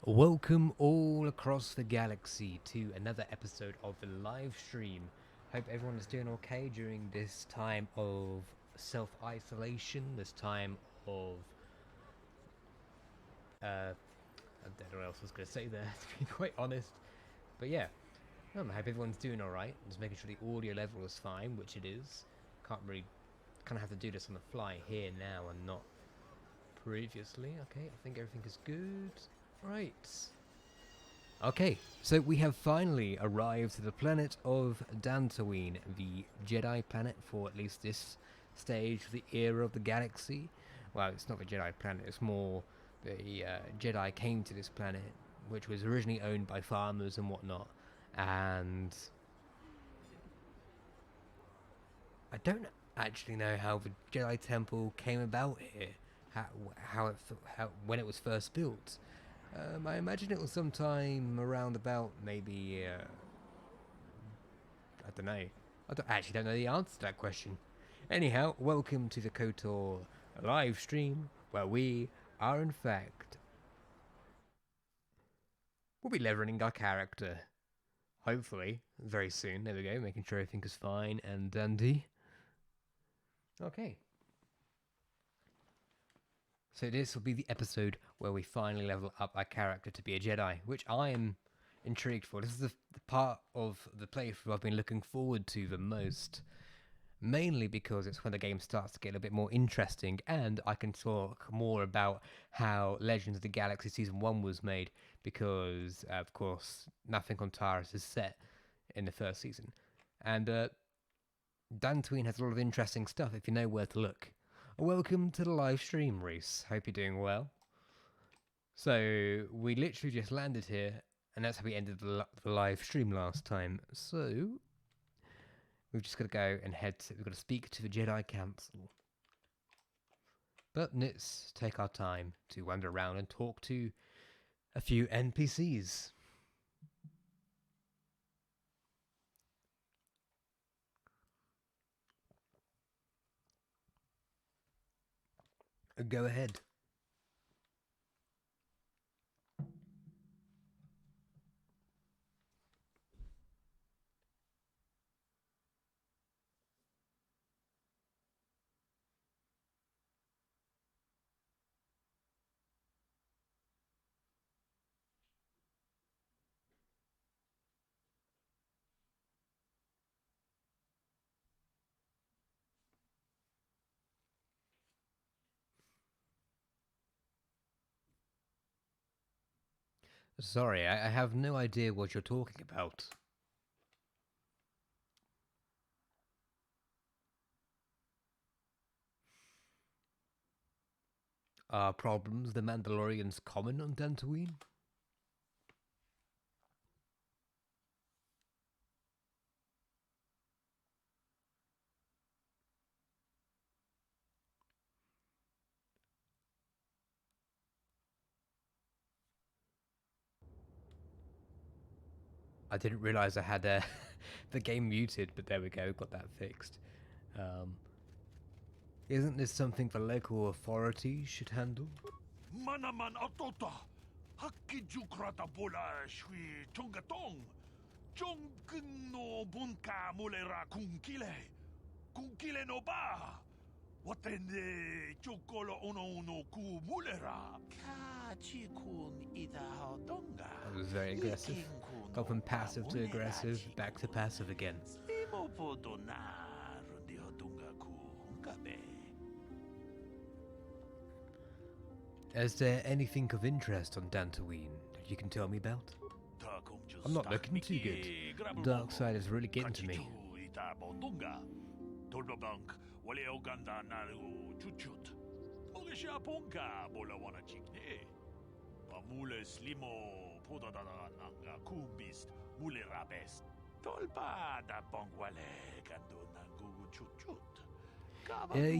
Welcome all across the galaxy to another episode of the live stream. Hope everyone is doing okay during this time of self-isolation, this time of I don't know what else I was going to say there, to be quite honest. But yeah, I hope everyone's doing alright. Just making sure the audio level is fine, which it is. Can't really, kind of have to do this on the fly here now and not previously. Okay, I think everything is good. Right. Okay, so we have finally arrived to the planet of Dantooine, the Jedi planet for at least this stage of the era of the galaxy. Well, it's not the Jedi planet, it's more the Jedi came to this planet, which was originally owned by farmers and whatnot. And I don't actually know how the Jedi Temple came about here, how when it was first built. I imagine it was sometime around about maybe I don't know. Actually don't know the answer to that question. Anyhow, welcome to the KOTOR live stream, where we are in fact we'll be leveling our character. Hopefully, very soon. There we go, making sure everything is fine and dandy. Okay. So this will be the episode where we finally level up our character to be a Jedi, which I am intrigued for. This is the part of the playthrough I've been looking forward to the most. Mainly because it's when the game starts to get a bit more interesting, and I can talk more about how Legends of the Galaxy Season 1 was made, because, of course, nothing on Taris is set in the first season. And Dantooine has a lot of interesting stuff if you know where to look. Welcome to the live stream, Reese. Hope you're doing well. So, we literally just landed here, and that's how we ended the live stream last time. So, we've just got to go and we've got to speak to the Jedi Council. But let's take our time to wander around and talk to a few NPCs. Go ahead. Sorry, I have no idea what you're talking about. Are problems the Mandalorians common on Dantooine? I didn't realize I had the game muted, but there we go, got that fixed. Isn't this something the local authorities should handle? Manaman atota, hakijukrata bola shui chongatong, chongkino bunka mulera kunkile no ba, watende chokolo ono no ku mulera. Kachikun ida hodonga. That was very aggressive. Got from passive to aggressive, back to passive again. Is there anything of interest on Dantooine that you can tell me about? I'm not looking too good. Dark side is really getting to me.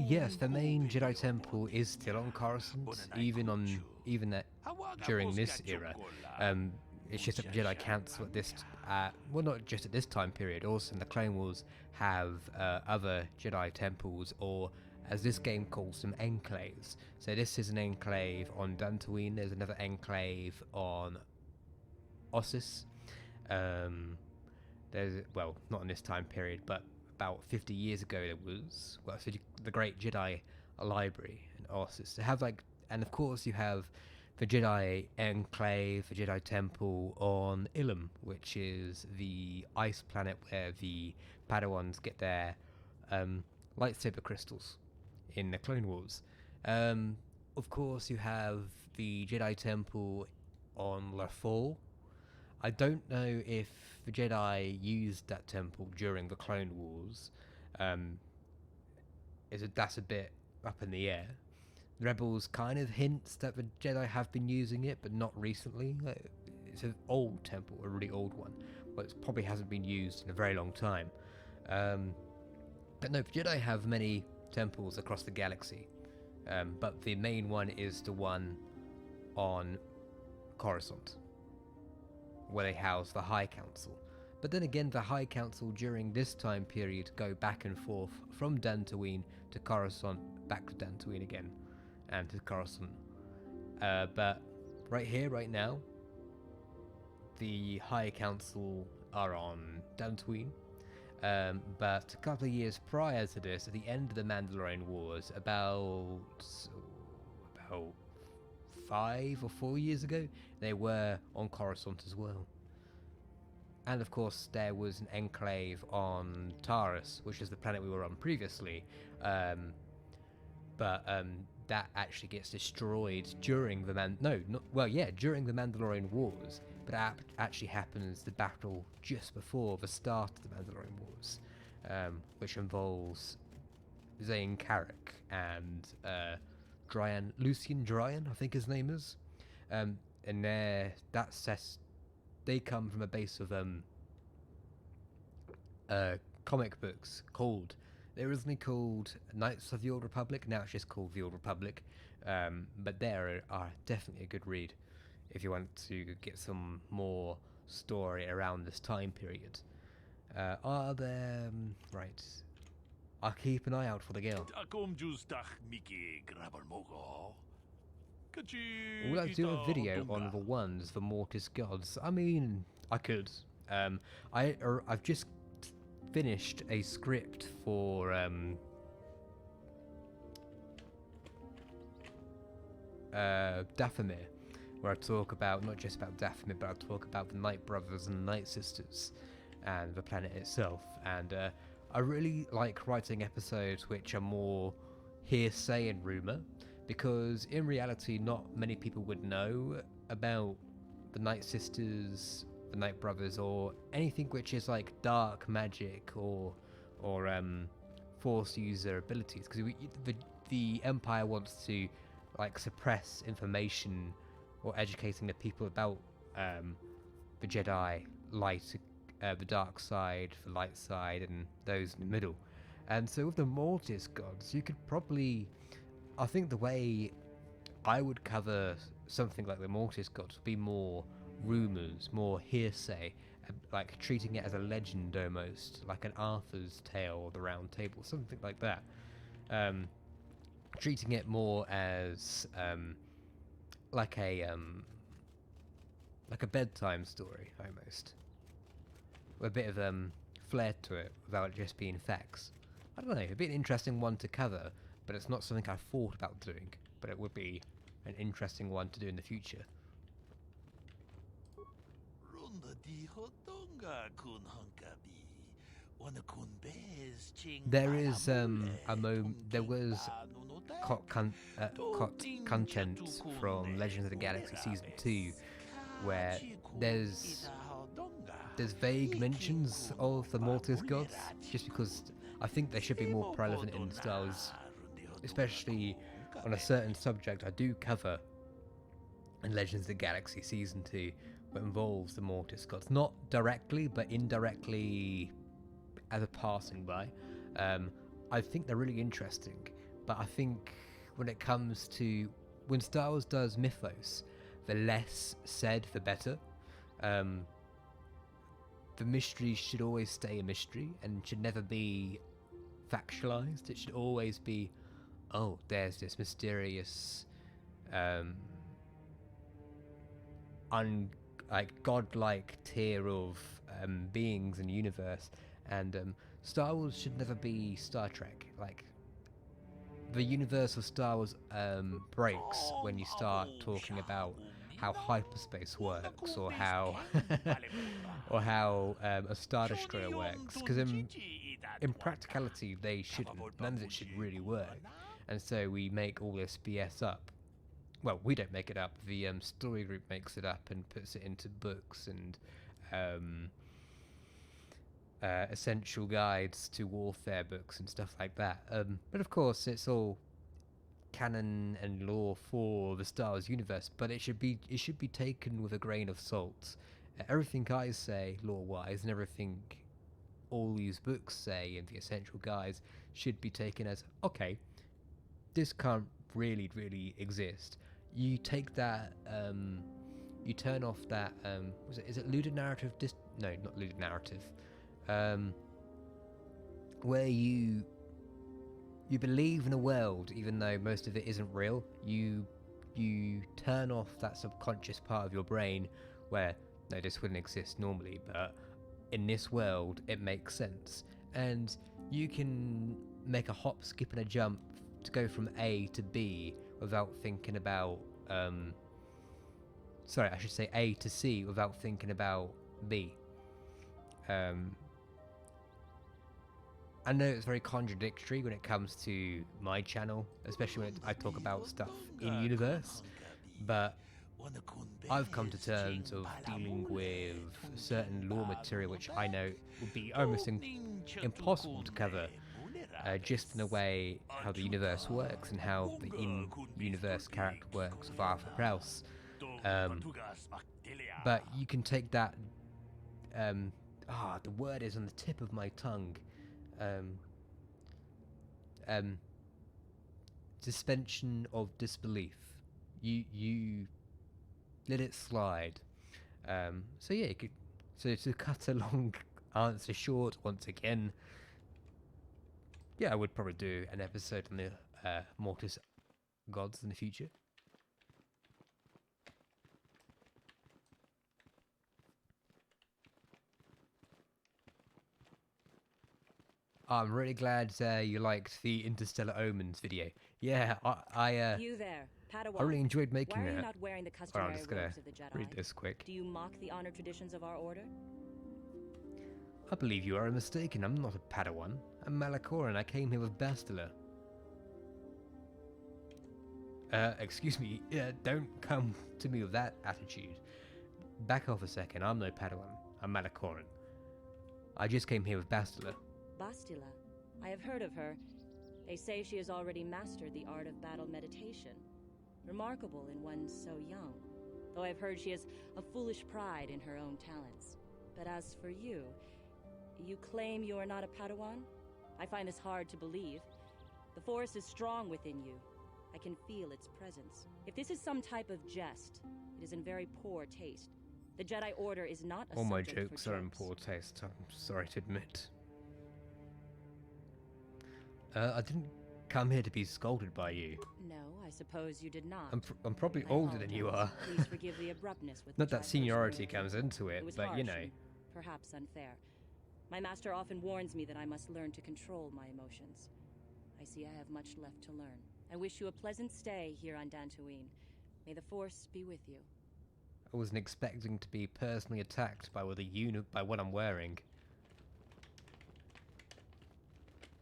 Yes, the main Jedi Temple is still on Coruscant, even during this era. It's just that the Jedi Council at this, well, not just at this time period, also in the Clone Wars have other Jedi temples or as this game calls them enclaves. So this is an enclave on Dantooine. There's another enclave on Ossus. There's, well, not in this time period, but about 50 years ago there was, well, so the Great Jedi Library in Ossus. They have like, and of course you have the Jedi Enclave, the Jedi Temple on Ilum, which is the ice planet where the Padawans get their lightsaber crystals in the Clone Wars. Of course, you have the Jedi Temple on Lothal. I don't know if the Jedi used that temple during the Clone Wars. That's a bit up in the air. The Rebels kind of hints that the Jedi have been using it, but not recently. It's an old temple, a really old one, but it probably hasn't been used in a very long time. But no, the Jedi have many temples across the galaxy, but the main one is the one on Coruscant, where they house the High Council. But then again, the High Council during this time period go back and forth from Dantooine to Coruscant, back to Dantooine again, and to Coruscant. But right here, right now, the High Council are on Dantooine. But a couple of years prior to this, at the end of the Mandalorian Wars, about 5 or 4 years ago, they were on Coruscant as well. And of course, there was an enclave on Taurus, which is the planet we were on previously. But that actually gets destroyed during the during the Mandalorian Wars. But that actually happens the battle just before the start of the Mandalorian Wars, which involves Zane Carrick and Lucian Dryan, I think his name is. And they come from a base of comic books they originally called Knights of the Old Republic. Now it's just called the Old Republic. But they are definitely a good read if you want to get some more story around this time period. Are there... right. I'll keep an eye out for the girl. Will I do a video on the ones for Mortis Gods? I mean, I could. I've just finished a script for Dathomir, where I talk about, not just about Dathomir, but I talk about the Night Brothers and the Night Sisters and the planet itself. And I really like writing episodes which are more hearsay and rumour, because in reality not many people would know about the Night Sisters, the Night Brothers, or anything which is like dark magic or Force user abilities, because the Empire wants to like suppress information or educating the people about the Jedi light, the dark side, the light side, and those in the middle. And so with the Mortis Gods, you could probably, I think the way I would cover something like the Mortis Gods would be more rumours, more hearsay, like treating it as a legend almost, like an Arthur's Tale or the Round Table, something like that. Treating it more as like a bedtime story almost, with a bit of flair to it without it just being facts. I don't know, it'd be an interesting one to cover, but it's not something I've thought about doing, but it would be an interesting one to do in the future. There is there was content from Legends of the Galaxy Season 2 where there's vague mentions of the Mortis Gods, just because I think they should be more relevant in Star Wars, especially on a certain subject I do cover in Legends of the Galaxy Season 2 that involves the Mortis Gods. Not directly, but indirectly as a passing by. I think they're really interesting, but I think when it comes to... when Star Wars does mythos, the less said, the better. The mystery should always stay a mystery and should never be factualized. It should always be oh, there's this mysterious, um, like godlike tier of beings in the universe, and Star Wars should never be Star Trek. Like, the universe of Star Wars breaks when you start talking about how hyperspace works, or how or how a star destroyer works. Because in practicality, they shouldn't. None of it should really work, and so we make all this BS up. Well, we don't make it up. The story group makes it up and puts it into books and essential guides to warfare books and stuff like that. But of course, it's all canon and lore for the Star Wars universe. But it should be taken with a grain of salt. Everything I say, lore-wise, and everything all these books say and the essential guides should be taken as okay. This can't really exist. You take that. You turn off that. Is it ludonarrative? No, not ludonarrative. Where you believe in a world even though most of it isn't real. You turn off that subconscious part of your brain where no, this wouldn't exist normally, but in this world it makes sense, and you can make a hop, skip, and a jump to go from A to B without thinking about sorry, I should say A to C without thinking about B. I know it's very contradictory when it comes to my channel, especially when I talk about stuff in universe, but I've come to terms of dealing with certain lore material which I know would be almost impossible to cover, just in the way how the universe works and how the in-universe character works with Arthur Prowse. But you can take that, the word is on the tip of my tongue, suspension of disbelief. You let it slide. So yeah, so to cut a long answer short once again, yeah, I would probably do an episode on the Mortis gods in the future. I'm really glad you liked the Interstellar Omens video. Yeah, I You there, Padawan. I really enjoyed making Why are that. you not wearing the customary I'm just gonna robes of the Jedi? read this quick. Do you mock the honor traditions of our order? I believe you are mistaken. I'm not a Padawan. I'm Malakoran. I came here with Bastila. Excuse me. Don't come to me with that attitude. Back off a second. I'm no Padawan. I'm Malakoran. I just came here with Bastila. Bastila. I have heard of her. They say she has already mastered the art of battle meditation. Remarkable in one so young. Though I've heard she has a foolish pride in her own talents. But as for you, you claim you are not a Padawan? I find this hard to believe. The Force is strong within you. I can feel its presence. If this is some type of jest, it is in very poor taste. The Jedi Order is not a All my subject for jokes are in poor taste, I'm sorry to admit. I didn't come here to be scolded by you. No, I suppose you did not. I'm probably I older than you are. apologize. Please forgive the abruptness with Not which that I first seniority moved you. comes into it, was but you harsh know. and perhaps unfair. My master often warns me that I must learn to control my emotions. I see I have much left to learn. I wish you a pleasant stay here on Dantooine. May the Force be with you. I wasn't expecting to be personally attacked by what I'm wearing.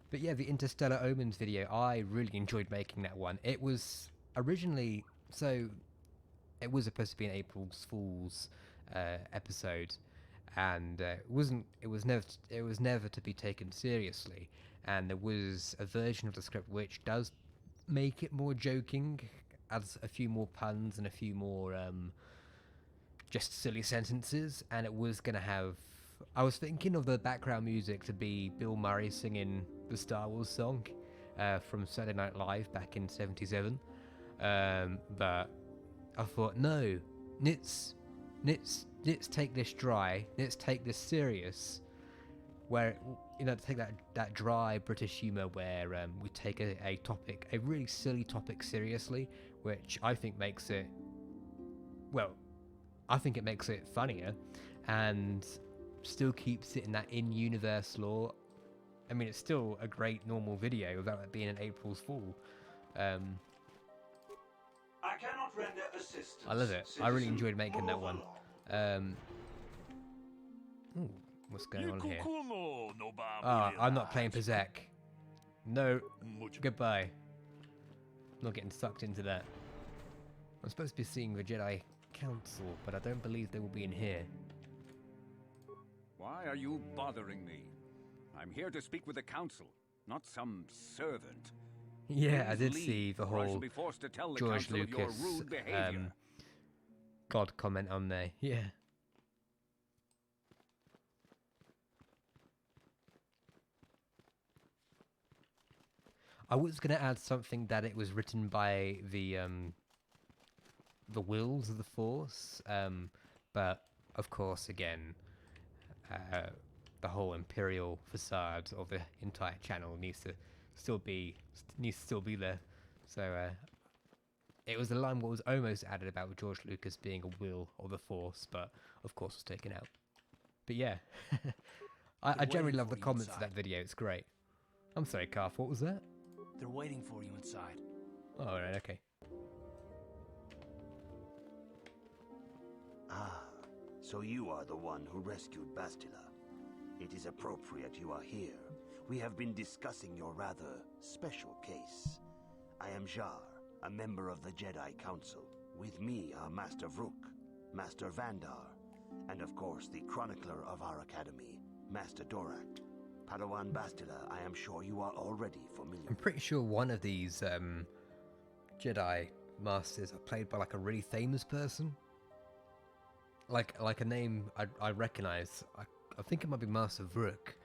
But yeah, the Interstellar Omens video, I really enjoyed making that one. It was originally, so it was supposed to be an April Fool's episode, and it was never to be taken seriously. And there was a version of the script which does make it more joking, adds a few more puns and a few more just silly sentences, and it was gonna have. I was thinking of the background music to be Bill Murray singing the Star Wars song from Saturday Night Live back in '77, but I thought, no, let's take this dry, let's take this serious, where, you know, take that dry British humour where we take a topic, a really silly topic, seriously, which I think makes it, well, I think it makes it funnier, and still keeps it in that in-universe lore. I mean, it's still a great normal video without it being an April's Fool. I cannot render assistance. I love it. I really enjoyed making that one. Ooh, what's going on here? Ah, I'm not playing Pazek. No, goodbye. I'm not getting sucked into that. I'm supposed to be seeing the Jedi Council, but I don't believe they will be in here. Why are you bothering me? I'm here to speak with the council, not some servant. Yeah, I Please did see leave, the or I shall whole be forced to tell the George council of your Lucas rude behavior. God comment on there. Yeah. I was going to add something that it was written by the wills of the Force, but of course, again, the whole imperial facade of the entire channel needs to still be there. So it was a line what was almost added about George Lucas being a will of the Force, but of course was taken out. But yeah, I generally love the comments of that video. It's great. I'm sorry, Carf, what was that? They're waiting for you inside. Oh, right, okay. Ah, so you are the one who rescued Bastila. It is appropriate you are here. We have been discussing your rather special case. I am Jar, a member of the Jedi Council. With me are Master Vrook, Master Vandar, and of course the chronicler of our academy, Master Dorak. Padawan Bastila, I am sure you are already familiar. I'm pretty sure one of these Jedi Masters are played by like a really famous person. Like a name I recognize. I think it might be Master Vrook,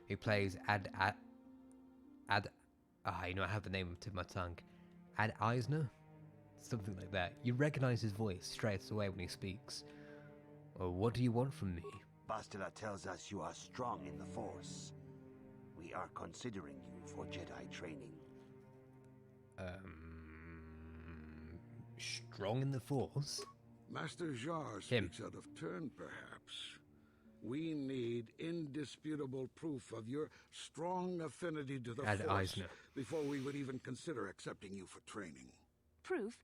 who plays you know, I have the name to my tongue. Ad Eisner? Something like that. You recognize his voice straight away when he speaks. Or what do you want from me? Bastila tells us you are strong in the Force. We are considering you for Jedi training. Strong in the Force? Master Jar speaks out of turn, perhaps. We need indisputable proof of your strong affinity to the Force Eisner. before we would even consider accepting you for training. Proof?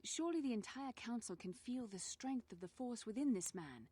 Surely the entire council can feel the strength of the Force within this man,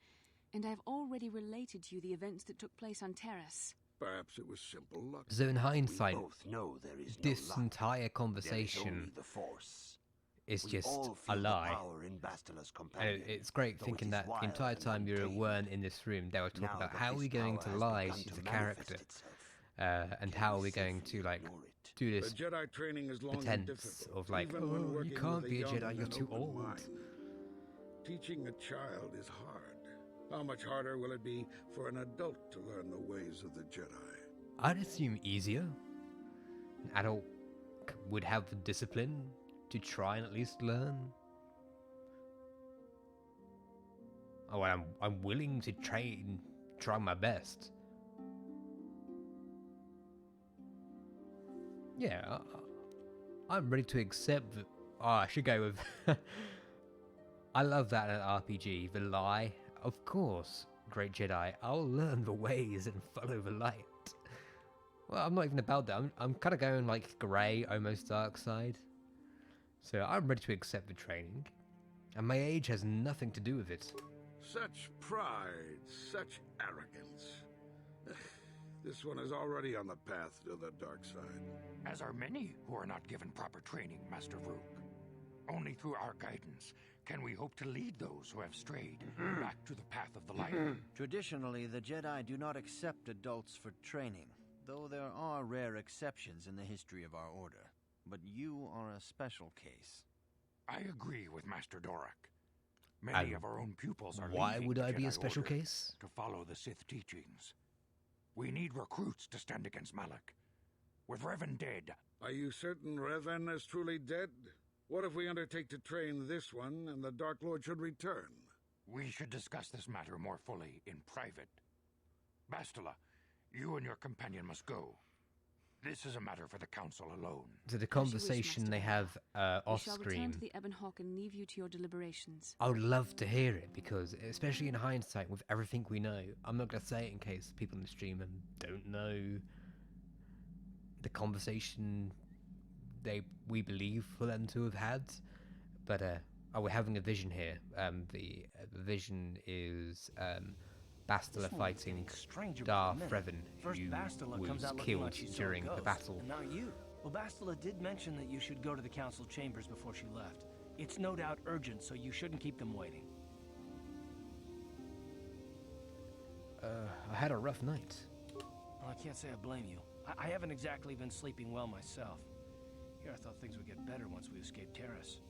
and I have already related to you the events that took place on Terrace. Perhaps it was simple luck. So in hindsight, We both know there is this no luck. entire There is conversation only the Force. is We just all a feel the lie. power in Bastila's And companion, it's great though thinking it is that the wild entire and time you untamed. weren't in this room, they were talking Now about that how are this we going to power has lie begun to to the manifest character, itself, and can how we are we going safely to like ignore it? do The this Jedi training is long and pretense difficult, of like, even when oh, you working can't with be a young Jedi, you're and too open old. mind. Teaching a child is hard. How much harder will it be for an adult to learn the ways of the Jedi? I'd assume easier. An adult would have the discipline to try and at least learn. Oh, well, I'm willing to try my best. Yeah, I'm ready to accept that. Oh, I should go with. I love that in an RPG. The lie, of course, great Jedi. I'll learn the ways and follow the light. Well, I'm not even about that. I'm kind of going like grey, almost dark side. So I'm ready to accept the training, and my age has nothing to do with it. Such pride, such arrogance. This one is already on the path to the dark side. As are many who are not given proper training, Master Vrook. Only through our guidance can we hope to lead those who have strayed back to the path of the light. Traditionally, the Jedi do not accept adults for training, though there are rare exceptions in the history of our order. But you are a special case. I agree with Master Dorak. Many of our own pupils are Why leaving would the I be a Jedi special Order case? to follow the Sith teachings. We need recruits to stand against Malak. With Revan dead, Are you certain Revan is truly dead? What if we undertake to train this one and the Dark Lord should return? we should discuss this matter more fully in private. Bastila, You and your companion must go. This is a matter for the Council alone. So the As you wish, conversation Master they Bond. have We off shall return screen, to the Ebon Hawk and leave you to your deliberations. I would love to hear it because, especially in hindsight, with everything we know, I'm not going to say it in case people in the stream don't know the conversation we believe for them to have had. But we're having a vision here. The vision is Bastila fighting Darth Revan, who was killed during the battle. And now you. Well, Bastila did mention that you should go to the council chambers before she left. It's no doubt urgent, so you shouldn't keep them waiting. I had a rough night. Well, I can't say I blame you. I haven't exactly been sleeping well myself. Here, I thought things would get better once we escaped Terrace.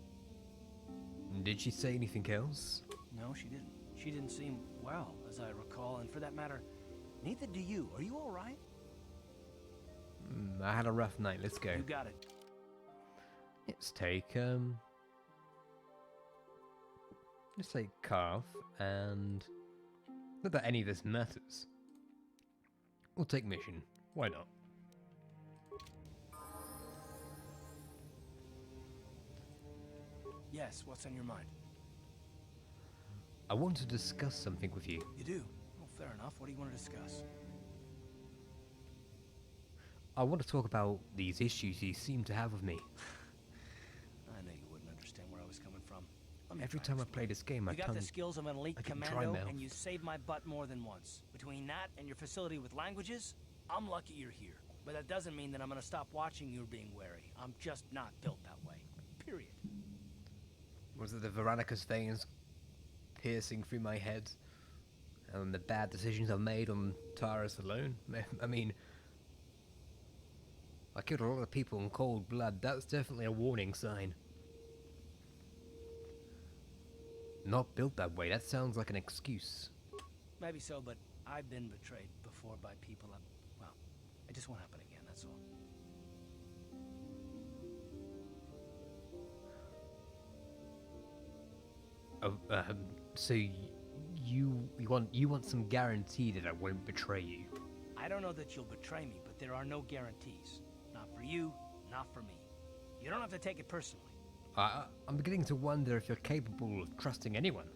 Did she say anything else? No, she didn't. She didn't seem well, as I recall, and for that matter, neither do you. Are you all right? I had a rough night. Let's go. You got it. Let's take Carve, and not that any of this matters. We'll take mission. Why not? Yes, what's on your mind? I want to discuss something with you. You do? Well, fair enough. What do you want to discuss? I want to talk about these issues you seem to have with me. I knew you wouldn't understand where I was coming from. Every time I play this game, my You got tongue... the skills of an elite I can commando, dry mouth. and you saved my butt more than once. Between that and your facility with languages, I'm lucky you're here. But that doesn't mean that I'm gonna stop watching you being wary. I'm just not built that way. Period. Was it the Veronica's veins piercing through my head? And the bad decisions I've made on Taurus alone? I mean... I killed a lot of people in cold blood. That's definitely a warning sign. Not built that way. That sounds like an excuse. Maybe so, but I've been betrayed before by people. Well, it just won't happen again, that's all. So you want some guarantee that I won't betray you? I don't know that you'll betray me, but there are no guarantees. Not for you, not for me. You don't have to take it personally. I'm beginning to wonder if you're capable of trusting anyone.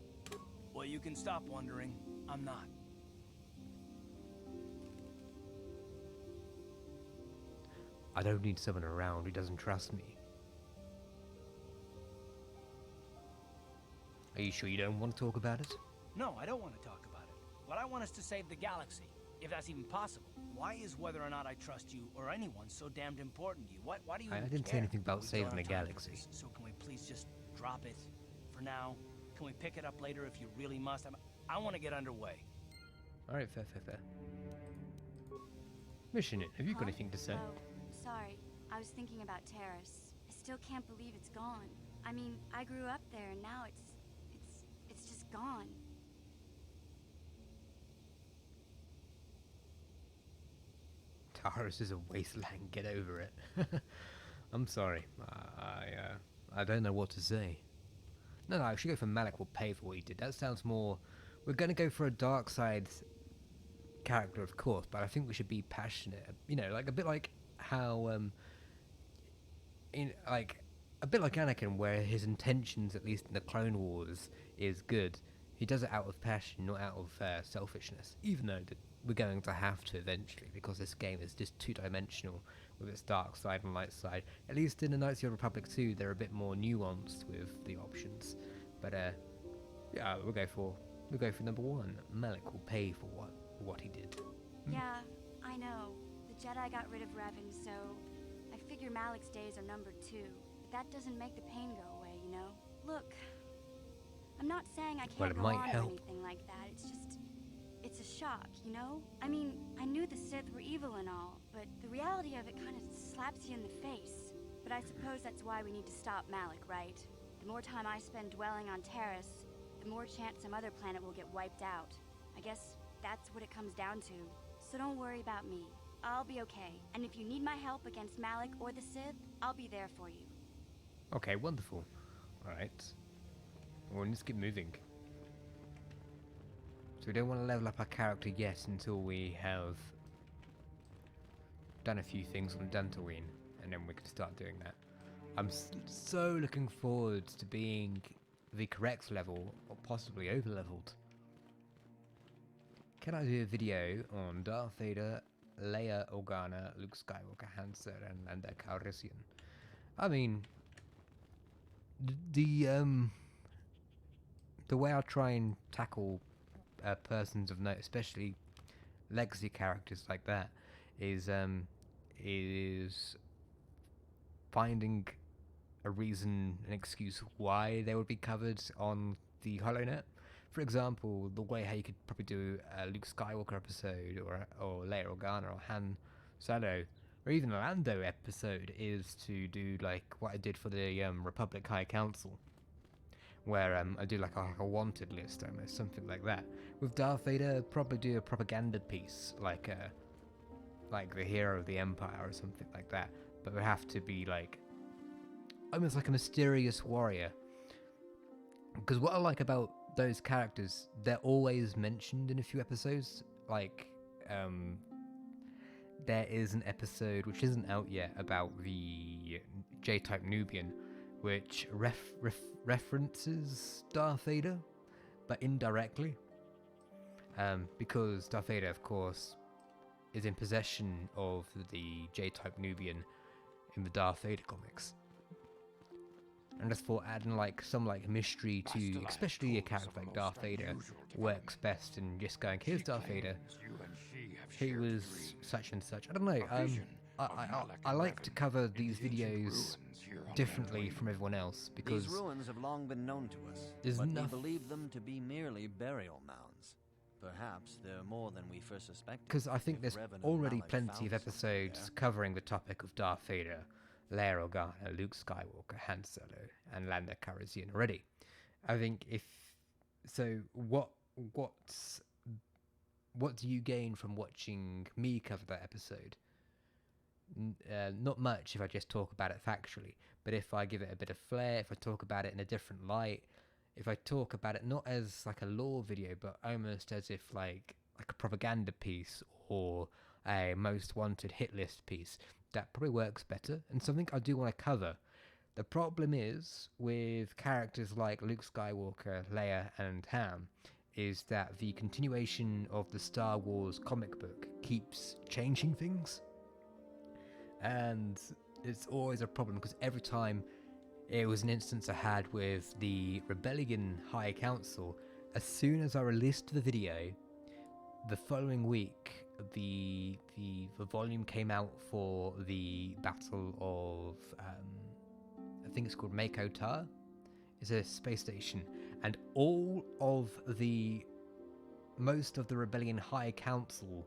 Well, you can stop wondering. I'm not. I don't need someone around who doesn't trust me. Are you sure you don't want to talk about it? No, I don't want to talk about it. What I want is to save the galaxy, if that's even possible. Why is whether or not I trust you or anyone so damned important to you? Why do you I even didn't say care? anything about We saving don't the have time for galaxy. this, so can we please just drop it for now? Can we pick it up later if you really must? I want to get underway. Alright, fair. Mission, have you got anything to say? Oh, sorry. I was thinking about Terrace. I still can't believe it's gone. I mean, I grew up there and now it's just gone. Taurus is a wasteland, get over it. I'm sorry. I don't know what to say. No, I should go for Malik will pay for what he did. That sounds more... We're going to go for a dark side character, of course, but I think we should be passionate. You know, like a bit like how... a bit like Anakin, where his intentions, at least in the Clone Wars, is good. He does it out of passion, not out of selfishness. Even though we're going to have to eventually, because this game is just two-dimensional with its dark side and light side. At least in the Knights of the Old Republic 2, they're a bit more nuanced with the options. But yeah, we'll go for number one. Malik will pay for what he did. Yeah, I know. The Jedi got rid of Revan, so I figure Malik's days are numbered too. But that doesn't make the pain go away, you know? Look, I'm not saying I can't go on or anything like that. It's a shock, you know? I mean, I knew the Sith were evil and all, but the reality of it kind of slaps you in the face. But I suppose that's why we need to stop Malik, right? The more time I spend dwelling on Terrace, the more chance some other planet will get wiped out. I guess that's what it comes down to. So don't worry about me. I'll be okay. And if you need my help against Malik or the Sith, I'll be there for you. Okay, wonderful. Alright. Well, let's keep moving. So we don't want to level up our character yet until we have done a few things on Dantooine, and then we can start doing that. I'm so looking forward to being the correct level, or possibly over-leveled. Can I do a video on Darth Vader, Leia Organa, Luke Skywalker, Han Solo, and Lando Calrissian? I mean, the way I try and tackle persons of note, especially legacy characters like that, is finding a reason, an excuse why they would be covered on the HoloNet. For example, the way how you could probably do a Luke Skywalker episode, or Leia Organa, or Han Solo, or even a Lando episode, is to do like what I did for the Republic High Council, where I do like a wanted list, almost something like that. With Darth Vader, I'd probably do a propaganda piece, like the hero of the Empire or something like that. But it would have to be like almost like a mysterious warrior. Because what I like about those characters, they're always mentioned in a few episodes. Like, there is an episode which isn't out yet about the J-type Nubian, which references Darth Vader, but indirectly. Because Darth Vader, of course, is in possession of the J-type Nubian in the Darth Vader comics. And just thought adding like some like mystery to, especially a character like Darth Vader, works best in just going, here's Darth Vader. He was such and such. I don't know. I like to cover these videos differently from everyone else because these ruins have long been known to us, but we believe them to be merely burial mounds. Perhaps they're more than we first suspected. Because I think there's already plenty of episodes covering the topic of Darth Vader, Leia Organa, Luke Skywalker, Han Solo, and Lando Calrissian already. I think if so, what do you gain from watching me cover that episode? Not much if I just talk about it factually, but if I give it a bit of flair, if I talk about it in a different light, if I talk about it not as like a lore video, but almost as if like a propaganda piece or a most wanted hit list piece, that probably works better and something I do want to cover. The problem is with characters like Luke Skywalker, Leia, and Han, is that the continuation of the Star Wars comic book keeps changing things. And it's always a problem because every time, it was an instance I had with the Rebellion High Council, as soon as I released the video, the following week, the volume came out for the Battle of, I think it's called Mako Ta. It's a space station, and most of the Rebellion High Council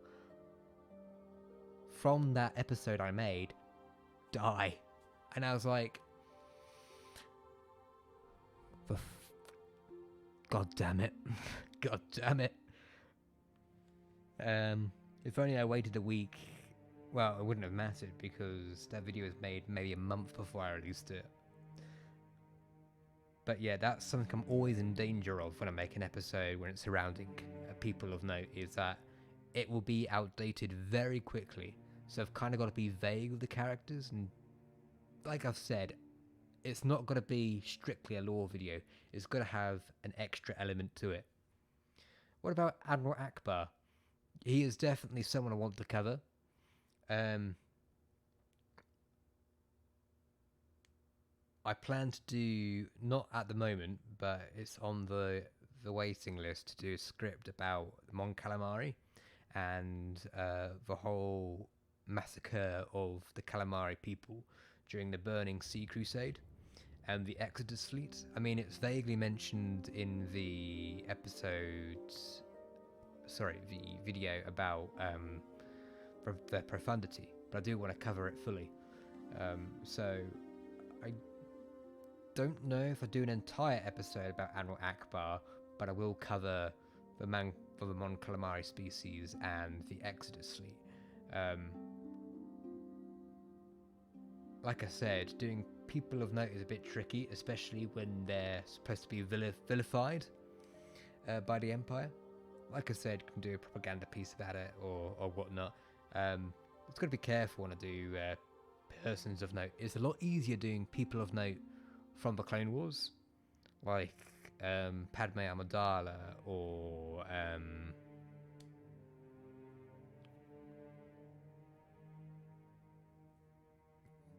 from that episode I made die. And I was like, God damn it. God damn it. If only I waited a week, well, it wouldn't have mattered because that video was made maybe a month before I released it. But yeah, that's something I'm always in danger of when I make an episode when it's surrounding people of note, is that it will be outdated very quickly. So I've kind of got to be vague with the characters, and like I've said, it's not going to be strictly a lore video. It's going to have an extra element to it. What about Admiral Akbar? He is definitely someone I want to cover. I plan to do, not at the moment, but it's on the waiting list, to do a script about Mon Calamari and the whole massacre of the Calamari people during the Burning Sea Crusade and the Exodus fleet. I mean, it's vaguely mentioned in the the video about the profundity, but I do want to cover it fully. So I don't know if I do an entire episode about Admiral Akbar, but I will cover the Mon Calamari species and the Exodus fleet. Like I said, doing people of note is a bit tricky, especially when they're supposed to be vilified by the Empire. Like I said, you can do a propaganda piece about it or whatnot. it's got to be careful when I do persons of note. It's a lot easier doing people of note from the Clone Wars, like Padme Amidala or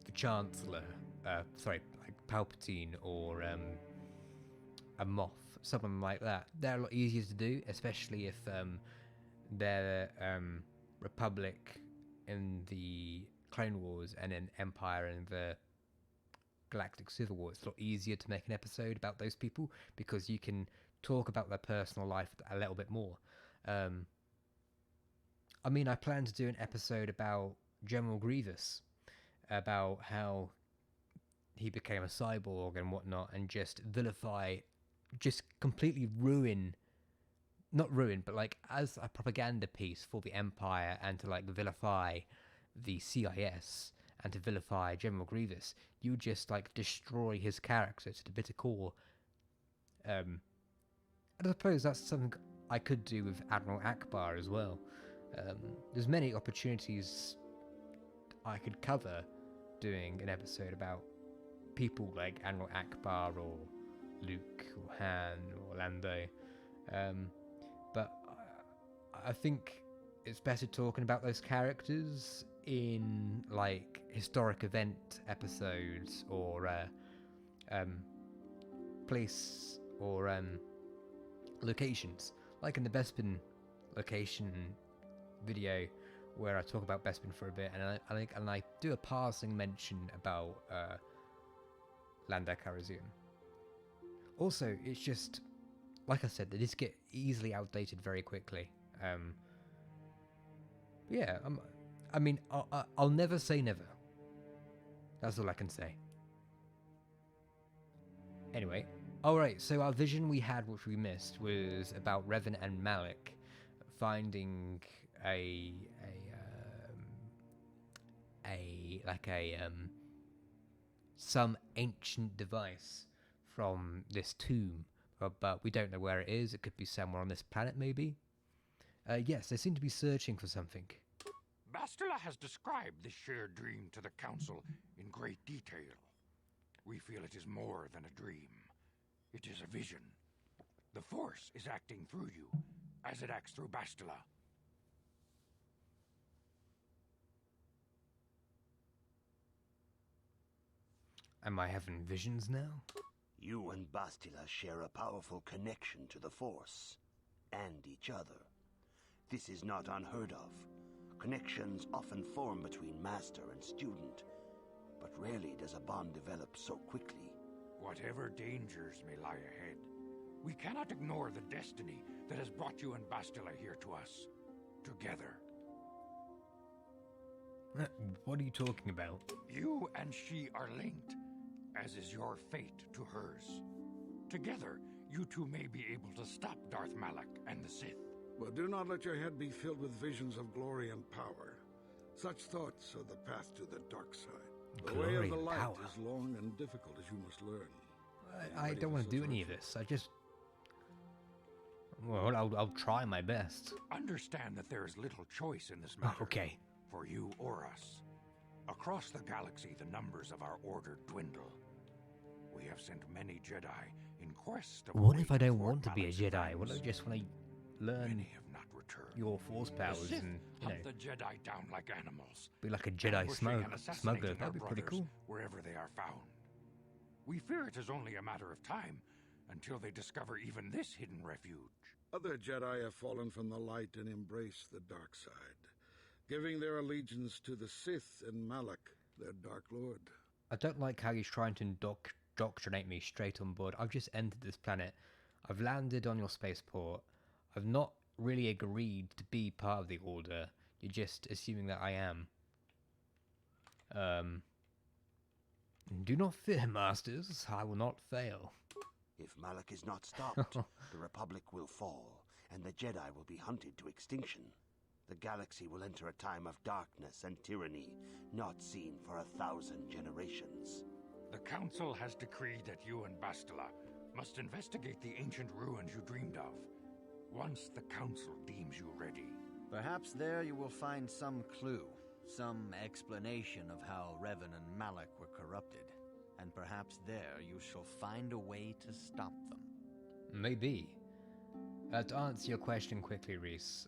the Chancellor. Sorry, like Palpatine or a Moff, something like that. They're a lot easier to do, especially if they're Republic in the Clone Wars and then Empire in the Galactic Civil War. It's a lot easier to make an episode about those people because you can talk about their personal life a little bit more. I mean, I plan to do an episode about General Grievous, about how he became a cyborg and whatnot, and just vilify, just completely ruin, not ruin, but like as a propaganda piece for the Empire, and to like vilify the CIS and to vilify General Grievous. You just like destroy his character to the bitter core. And I suppose that's something I could do with Admiral Akbar as well. There's many opportunities I could cover doing an episode about people like Admiral Akbar or Luke or Han or Lando. But I think it's better talking about those characters in like historic event episodes or place or locations, like in the Bespin location video where I talk about Bespin for a bit, and I do a passing mention about Lando Calrissian. Also, it's just like I said, they just get easily outdated very quickly. Yeah, I mean, I'll never say never. That's all I can say. Anyway, alright, so our vision we had, which we missed, was about Revan and Malik finding some ancient device from this tomb, but we don't know where it is. It could be somewhere on this planet, maybe. Yes, they seem to be searching for something. Bastila has described this shared dream to the Council in great detail. We feel it is more than a dream. It is a vision. The Force is acting through you, as it acts through Bastila. Am I having visions now? You and Bastila share a powerful connection to the Force, and each other. This is not unheard of. Connections often form between master and student, but rarely does a bond develop so quickly. Whatever dangers may lie ahead, we cannot ignore the destiny that has brought you and Bastila here to us, together. What are you talking about? You and she are linked, as is your fate to hers. Together, you two may be able to stop Darth Malak and the Sith. But do not let your head be filled with visions of glory and power. Such thoughts are the path to the dark side. The way of the light is long and difficult, as you must learn. I don't want to do any of this. Well, I'll try my best. Understand that there is little choice in this matter. Okay. For you or us. Across the galaxy, the numbers of our order dwindle. We have sent many Jedi in quest of... What if I don't want to be a Jedi? What if I just want to learn Many have not returned. your Force powers and, you know, hunt the Jedi down like animals. be like a Jedi smuggler? That'd be pretty cool. Wherever they are found. We fear it is only a matter of time until they discover even this hidden refuge. Other Jedi have fallen from the light and embraced the dark side, giving their allegiance to the Sith and Malak, their Dark Lord. I don't like how he's trying to indoctrinate me straight on board. I've just entered this planet. I've landed on your spaceport. I've not really agreed to be part of the Order. You're just assuming that I am. Do not fear, Masters. I will not fail. If Malak is not stopped, the Republic will fall, and the Jedi will be hunted to extinction. The galaxy will enter a time of darkness and tyranny, not seen for 1,000 generations. The Council has decreed that you and Bastila must investigate the ancient ruins you dreamed of, once the Council deems you ready. Perhaps there you will find some clue. Some explanation of how Revan and Malak were corrupted. And perhaps there you shall find a way to stop them. Maybe. To answer your question quickly, Reese,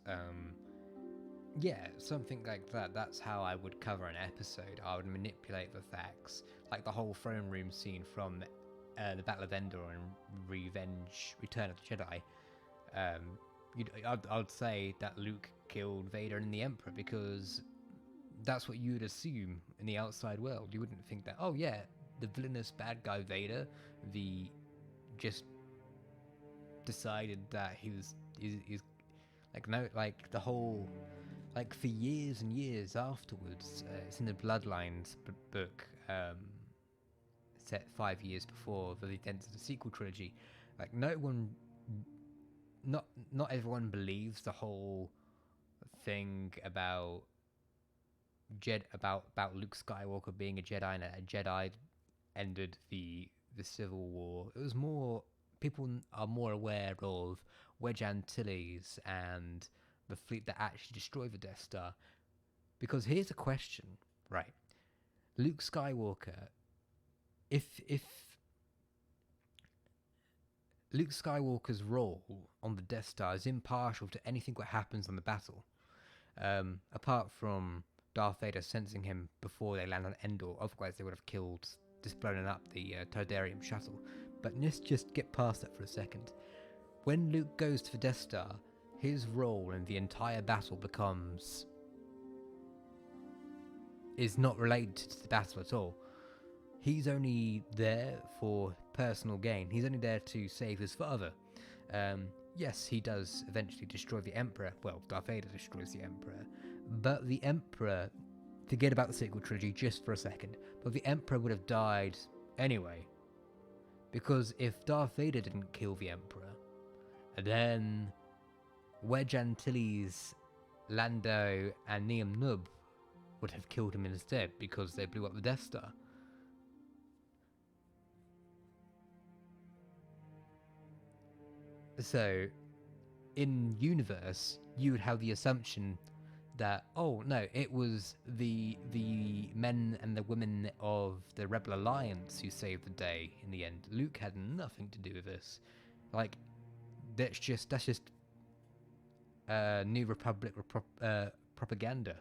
yeah, something like that. That's how I would cover an episode. I would manipulate the facts. Like the whole throne room scene from the Battle of Endor and Return of the Jedi. I'd say that Luke killed Vader and the Emperor because that's what you would assume in the outside world. You wouldn't think that, oh yeah, the villainous bad guy Vader, just decided that he's like, no, like the whole, like for years and years afterwards, it's in the Bloodlines book, set 5 years before the events of the sequel trilogy. Like not everyone believes the whole thing about Luke Skywalker being a Jedi and a Jedi ended the Civil War. It was more, people are more aware of Wedge Antilles and the fleet that actually destroyed the Death Star. Because here's a question, right? Luke Skywalker, if Luke Skywalker's role on the Death Star is impartial to anything that happens on the battle, apart from Darth Vader sensing him before they land on Endor, otherwise they would have killed, just blown up the Todarium shuttle. But let's just get past that for a second. When Luke goes to the Death Star, his role in the entire battle is not related to the battle at all. He's only there for personal gain. He's only there to save his father. Yes, he does eventually destroy the Emperor. Well, Darth Vader destroys the Emperor. But the Emperor, forget about the sequel trilogy just for a second, but the Emperor would have died anyway. Because if Darth Vader didn't kill the Emperor, then Wedge Antilles, Lando, and Nien Nunb would have killed him instead because they blew up the Death Star. So, in universe, you would have the assumption that, oh no, it was the men and the women of the Rebel Alliance who saved the day in the end. Luke had nothing to do with this. Like, that's just New Republic propaganda.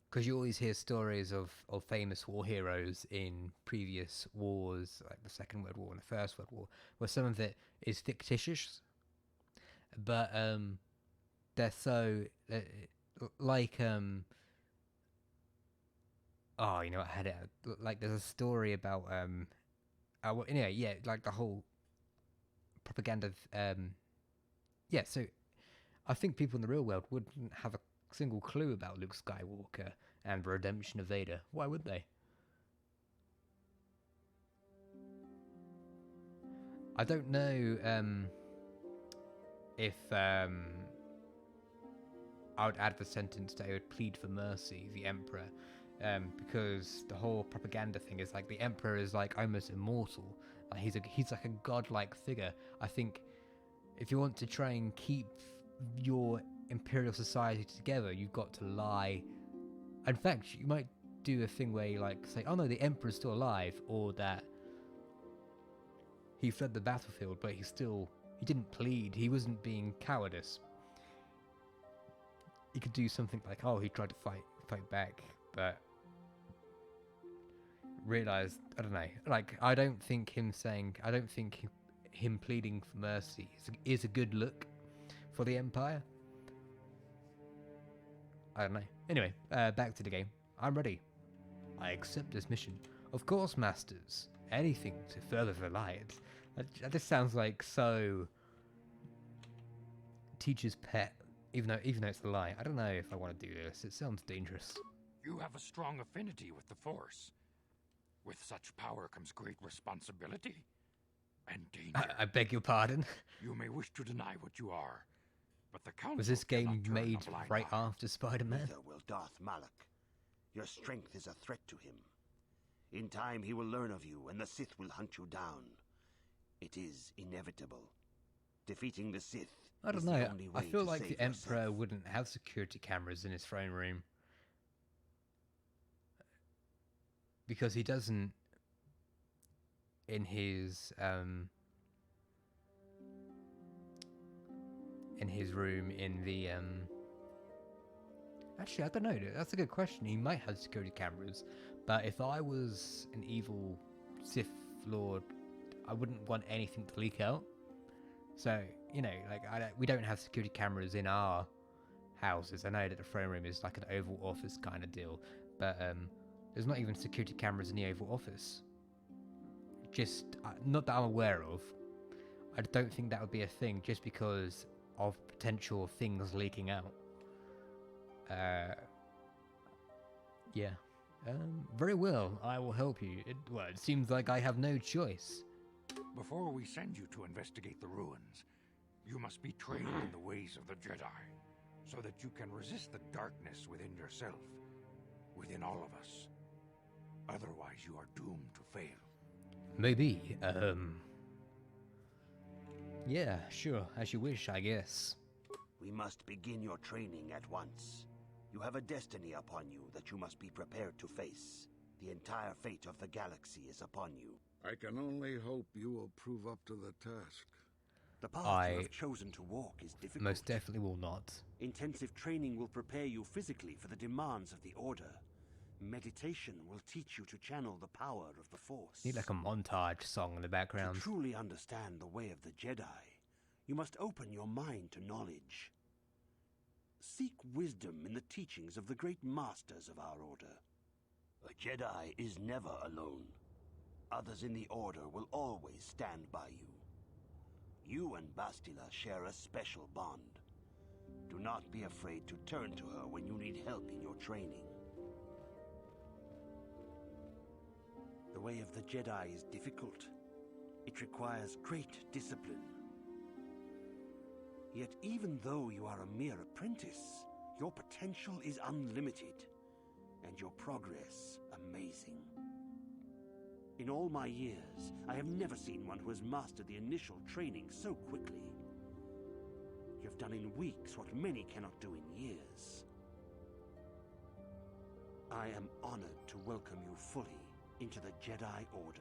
Because you always hear stories of famous war heroes in previous wars, like the Second World War and the First World War, where some of it is fictitious, but they're so like oh, you know what, I had it like there's a story about anyway, yeah, like the whole propaganda yeah, so I think people in the real world wouldn't have a single clue about Luke Skywalker and the redemption of Vader. Why would they? I don't know if I would add the sentence that I would plead for mercy, the Emperor, because the whole propaganda thing is like the Emperor is like almost immortal. Like he's like a godlike figure. I think if you want to try and keep your imperial society together, you've got to lie. In fact, you might do a thing where you like say, oh no, the Emperor's still alive, or that he fled the battlefield, but he didn't plead, he wasn't being cowardice. You could do something like, oh, he tried to fight back, but realized, I don't know, like, I don't think him pleading for mercy is a good look for the Empire. I don't know. Anyway, back to the game. I'm ready. I accept this mission. Of course, Masters. Anything to further the alliance. That just sounds like so teacher's pet, even though it's a lie. I don't know if I want to do this. It sounds dangerous. You have a strong affinity with the Force. With such power comes great responsibility and danger. I beg your pardon? You may wish to deny what you are, but the Council was this game cannot turn made a blind right eye. after Spider-Man? Neither will Darth Malak. Your strength is a threat to him. In time he will learn of you, and the Sith will hunt you down. It is inevitable. Defeating the Sith I don't is the know. only I way feel to like save the Emperor yourself. wouldn't have security cameras in his throne room. Because he doesn't in his room in the actually, I don't know. That's a good question. He might have security cameras, but if I was an evil Sith Lord, I wouldn't want anything to leak out. So, you know, like we don't have security cameras in our houses. I know that the throne room is like an Oval Office kind of deal, but there's not even security cameras in the Oval Office. Just not that I'm aware of. I don't think that would be a thing, just because of potential things leaking out. Yeah. Very well. I will help you. It seems like I have no choice. Before we send you to investigate the ruins, you must be trained in the ways of the Jedi, so that you can resist the darkness within yourself, within all of us. Otherwise, you are doomed to fail. Maybe. Yeah, sure. As you wish, I guess. We must begin your training at once. You have a destiny upon you that you must be prepared to face. The entire fate of the galaxy is upon you. I can only hope you will prove up to the task. The path you have chosen to walk is difficult. Most definitely will not. Intensive training will prepare you physically for the demands of the Order. Meditation will teach you to channel the power of the Force. Need like a montage song in the background. To truly understand the way of the Jedi, you must open your mind to knowledge. Seek wisdom in the teachings of the great masters of our Order. A Jedi is never alone. Others in the Order will always stand by you. You and Bastila share a special bond. Do not be afraid to turn to her when you need help in your training. The way of the Jedi is difficult. It requires great discipline. Yet even though you are a mere apprentice, your potential is unlimited, and your progress amazing. In all my years, I have never seen one who has mastered the initial training so quickly. You have done in weeks what many cannot do in years. I am honored to welcome you fully into the Jedi Order.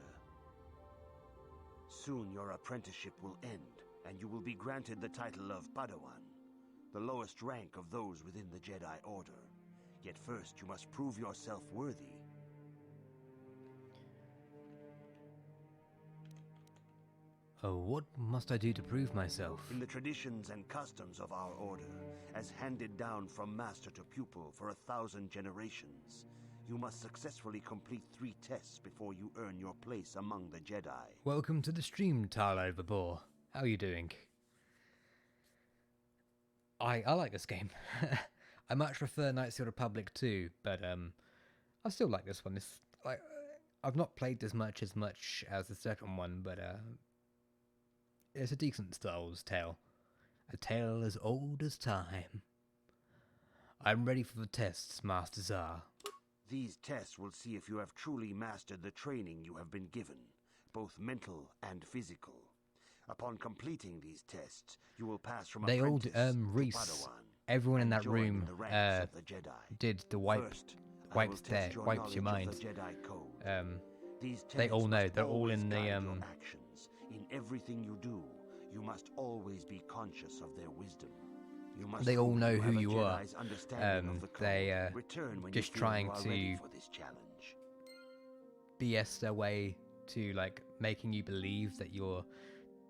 Soon your apprenticeship will end, and you will be granted the title of Padawan, the lowest rank of those within the Jedi Order. Yet first you must prove yourself worthy. Oh, what must I do to prove myself? In the traditions and customs of our Order, as handed down from master to pupil for 1,000 generations, you must successfully complete 3 tests before you earn your place among the Jedi. Welcome to the stream, Tyler Overbore. How are you doing? I like this game. I much prefer Knights of the Republic too, but I still like this one. It's like I've not played as much as the second one, but it's a decent Star Wars tale. A tale as old as time. I'm ready for the tests, Master Zar. These tests will see if you have truly mastered the training you have been given, both mental and physical. Upon completing these tests, you will pass from apprentice to Reese, Padawan, everyone in and that join room the ranks of the Jedi. did the First, I will test your wipes your knowledge mind. of the Jedi Code. These They tests all know. must They're all in always the guide your actions. In everything you do, you must always be conscious of their wisdom. You must They all prove know you who have a you are. Jedi's understanding of the code. They Return when just you feel trying you are ready to for this challenge. BS their way to like making you believe that you're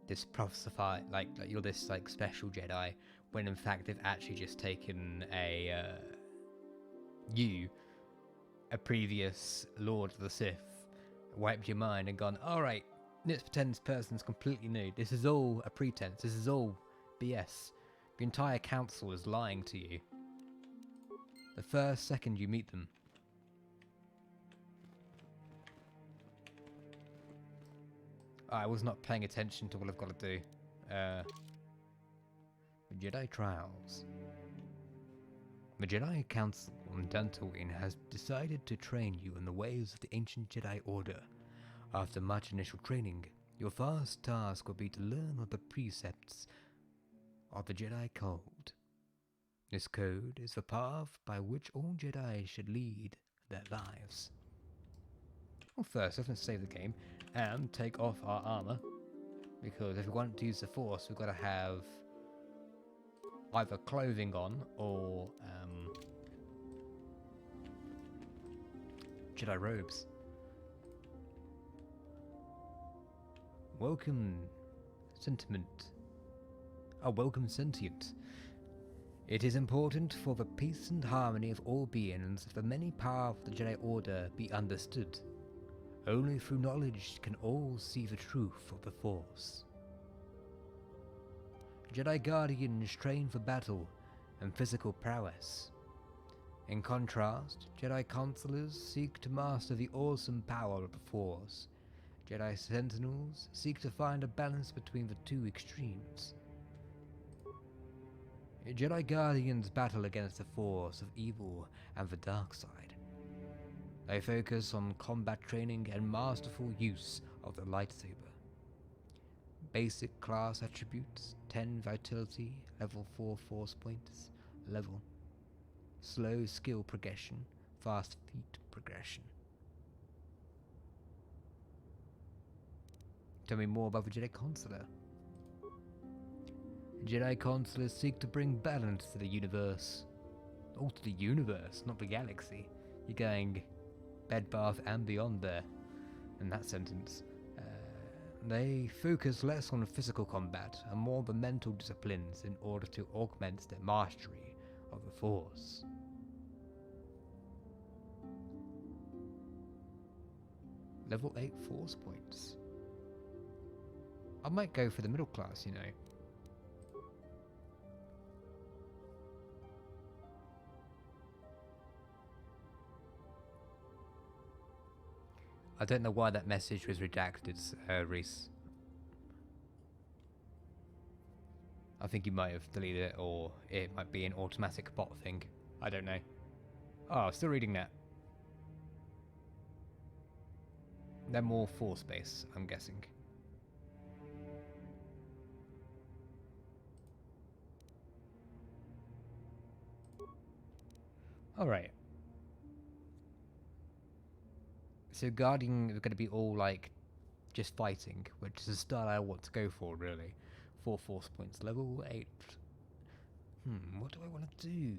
this prophesied, like you're this like special Jedi, when in fact they've actually just taken a previous Lord of the Sith, wiped your mind and gone, all right, let's pretend this person's completely new. This is all a pretense. This is all BS. The entire council is lying to you. The first second you meet them. I was not paying attention to what I've got to do. Jedi Trials. The Jedi Council on Dantooine has decided to train you in the ways of the ancient Jedi Order. After much initial training, your first task will be to learn of the precepts of the Jedi Code. This code is the path by which all Jedi should lead their lives. Well, first, let's save the game and take off our armor, because if we want to use the Force, we've got to have either clothing on or Jedi robes. Welcome, sentiment. Welcome, sentient. It is important for the peace and harmony of all beings that the many power of the Jedi Order be understood. Only through knowledge can all see the truth of the Force. Jedi Guardians train for battle and physical prowess. In contrast, Jedi Counselors seek to master the awesome power of the Force. Jedi Sentinels seek to find a balance between the two extremes. Jedi Guardians battle against the force of evil and the dark side. They focus on combat training and masterful use of the lightsaber. Basic class attributes: 10 vitality, level 4 force points, level. Slow skill progression, fast feat progression. Tell me more about the Jedi Consular. Jedi Consulars seek to bring balance to the universe. Oh, to the universe, not the galaxy. You're going Bed, Bath and beyond there in that sentence. They focus less on physical combat and more on the mental disciplines in order to augment their mastery of the Force. Level 8 Force points. I might go for the middle class, you know. I don't know why that message was redacted, Reese. I think you might have deleted it, or it might be an automatic bot thing. I don't know. Oh, still reading that. They're more Force space, I'm guessing. Alright. So Guardian is going to be all like just fighting, which is a style I want to go for, really. 4 Force points, level 8. What do I want to do?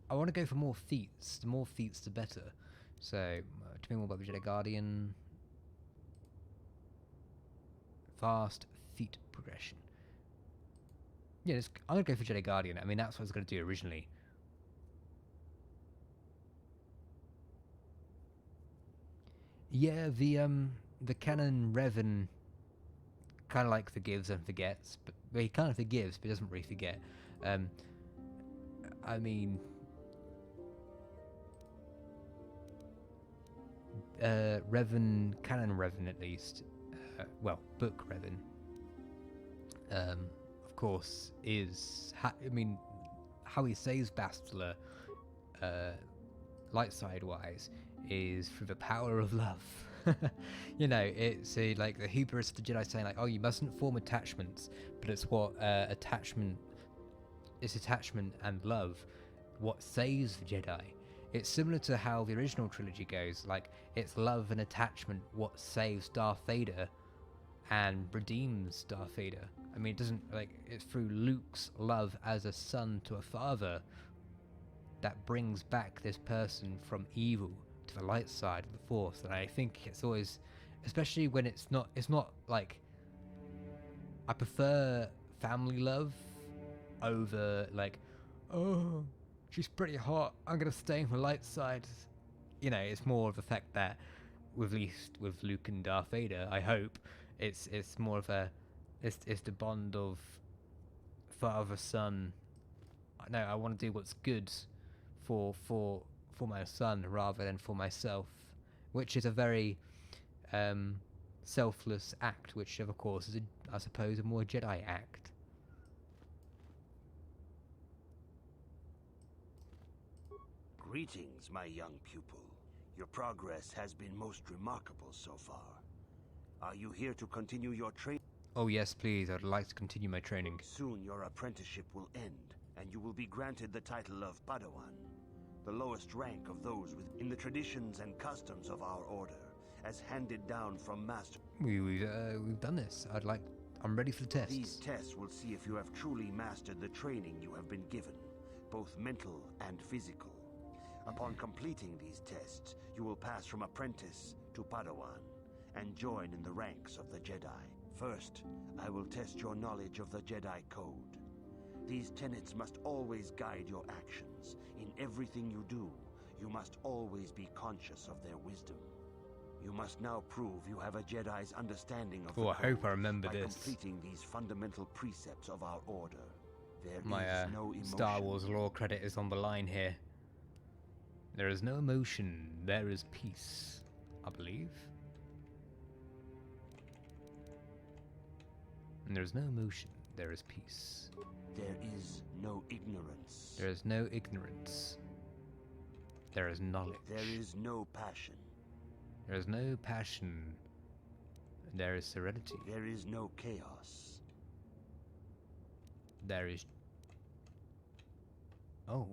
I want to go for more feats. The more feats, the better. So, tell me more about the Jedi Guardian. Fast feat progression. Yeah, I'm going to go for Jedi Guardian. I mean, that's what I was going to do originally. Yeah, the canon Revan kind of like forgives and forgets, but he kind of forgives, but doesn't really forget. I mean, canon Revan at least, well, book Revan, of course, is I mean, how he saves Bastila, light side wise, is through the power of love. You know, it's like the hubris of the Jedi saying like, oh, you mustn't form attachments, but it's what attachment and love what saves the Jedi. It's similar to how the original trilogy goes, like it's love and attachment what saves Darth Vader and redeems Darth Vader. I mean, it doesn't, like, it's through Luke's love as a son to a father that brings back this person from evil to the light side of the Force. And I think it's always, especially when it's not like, I prefer family love over like, oh, she's pretty hot, I'm gonna stay in the light side. You know, it's more of the fact that with Luke and Darth Vader, I hope it's more of a it's the bond of father son. No, I want to do what's good for my son rather than for myself, which is a very selfless act, which of course is I suppose a more Jedi act. Greetings, my young pupil. Your progress has been most remarkable so far. Are you here to continue your training? Oh yes, please. I'd like to continue my training. Soon your apprenticeship will end, and you will be granted the title of Padawan, the lowest rank of those within the traditions and customs of our order, as handed down from master. We've done this. I'm ready for the tests. These tests will see if you have truly mastered the training you have been given, both mental and physical. Upon completing these tests, you will pass from apprentice to Padawan and join in the ranks of the Jedi. First, I will test your knowledge of the Jedi Code. These tenets must always guide your actions. In everything you do, you must always be conscious of their wisdom. You must now prove you have a Jedi's understanding of the I hope I code remember by this. completing these fundamental precepts of our order. There My is no emotion. Star Wars lore credit is on the line here. There is no emotion, there is peace, I believe. And there is no emotion, there is peace. There is no ignorance. There is no ignorance. There is knowledge. There is no passion. There is no passion. There is serenity. There is no chaos. There is... Oh.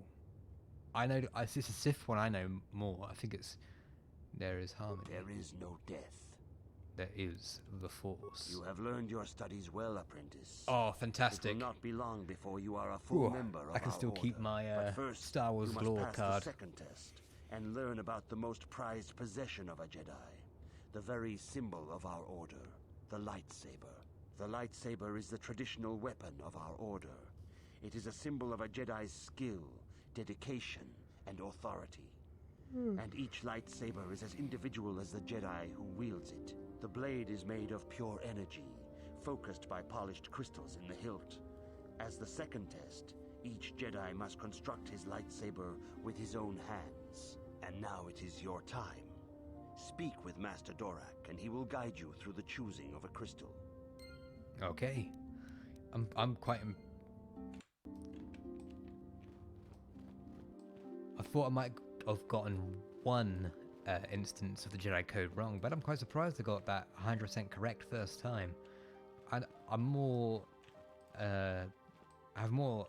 I know... This is Sith one I know more. I think it's... There is harmony. There is no death. There is the Force. You have learned your studies well, apprentice. Oh, fantastic. It will not be long before you are a full member of I can our still order. keep my But first, Star Wars you must lore pass card. the second test and learn about the most prized possession of a Jedi, the very symbol of our order, the lightsaber. The lightsaber is the traditional weapon of our order. It is a symbol of a Jedi's skill, dedication, and authority. And each lightsaber is as individual as the Jedi who wields it. The blade is made of pure energy, focused by polished crystals in the hilt. As the second test, each Jedi must construct his lightsaber with his own hands. And now it is your time. Speak with Master Dorak, and he will guide you through the choosing of a crystal. Okay. I'm quite... I thought I might have gotten one instance of the Jedi Code wrong, but I'm quite surprised I got that 100% correct first time. And I'm more... I have more...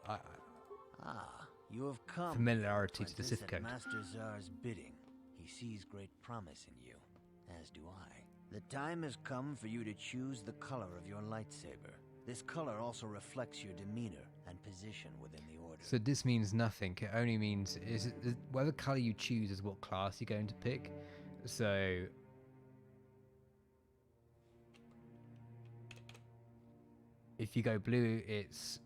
You have come. Familiarity to the Sith Code. Master Zar's bidding. He sees great promise in you, as do I. The time has come for you to choose the color of your lightsaber. This color also reflects your demeanor and position within the order. So this means nothing. It only means whatever color you choose is what class you're going to pick. So if you go blue, it's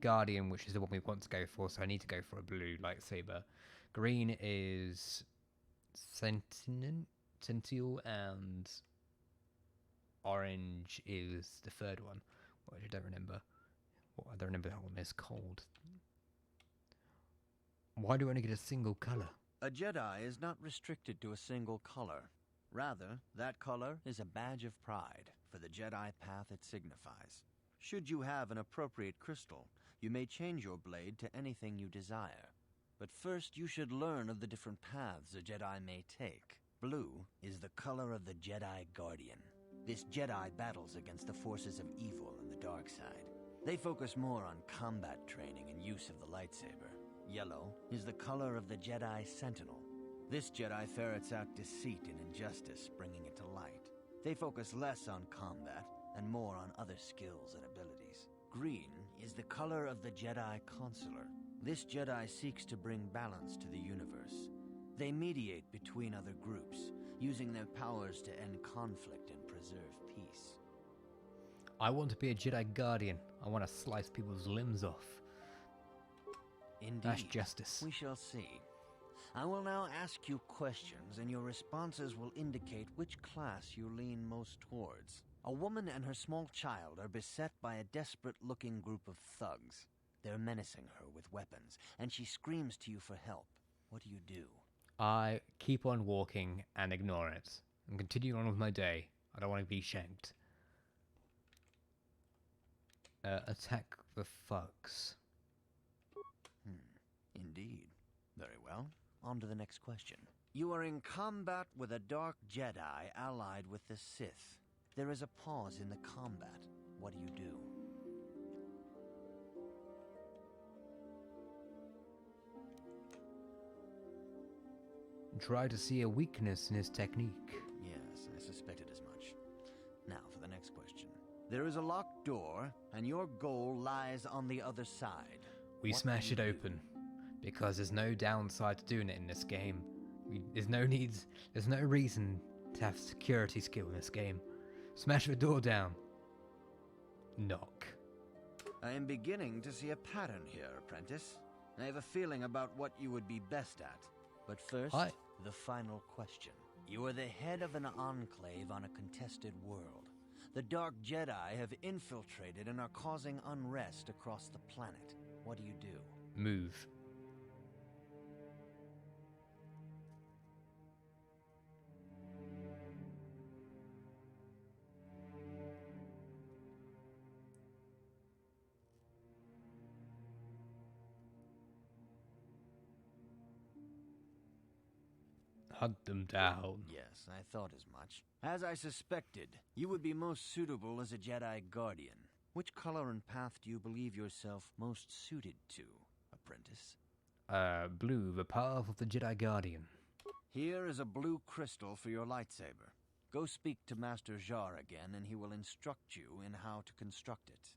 Guardian, which is the one we want to go for. So I need to go for a blue lightsaber. Green is Sentinel, and orange is the third one. Which I don't remember. I don't remember that one is called. Why do I only get a single color? A Jedi is not restricted to a single color. Rather, that color is a badge of pride for the Jedi path it signifies. Should you have an appropriate crystal, you may change your blade to anything you desire. But first, you should learn of the different paths a Jedi may take. Blue is the color of the Jedi Guardian. This Jedi battles against the forces of evil and the dark side. They focus more on combat training and use of the lightsaber. Yellow is the color of the Jedi Sentinel. This Jedi ferrets out deceit and injustice, bringing it to light. They focus less on combat and more on other skills and abilities. Green is the color of the Jedi Consular. This Jedi seeks to bring balance to the universe. They mediate between other groups, using their powers to end conflict and preserve peace. I want to be a Jedi Guardian. I want to slice people's limbs off. Indeed. That's justice. We shall see. I will now ask you questions, and your responses will indicate which class you lean most towards. A woman and her small child are beset by a desperate-looking group of thugs. They're menacing her with weapons, and she screams to you for help. What do? I keep on walking and ignore it, and continue on with my day. I don't want to be shanked. Attack the thugs. Indeed. Very well. On to the next question. You are in combat with a dark Jedi allied with the Sith. There is a pause in the combat. what do you do? Try to see a weakness in his technique. Yes, I suspected as much. Now for the next question. There is a locked door, and your goal lies on the other side. We smash it open, because there's no downside to doing it in this game. There's no reason to have security skill in this game. Smash the door down. Knock. I am beginning to see a pattern here, apprentice. I have a feeling about what you would be best at. But first, the final question. You are the head of an enclave on a contested world. The Dark Jedi have infiltrated and are causing unrest across the planet. What do you do? Move. Hunt them down. Yes, I thought as much. As I suspected, you would be most suitable as a Jedi Guardian. Which color and path do you believe yourself most suited to, apprentice? Blue, the path of the Jedi Guardian. Here is a blue crystal for your lightsaber. Go speak to Master Jar again, and he will instruct you in how to construct it.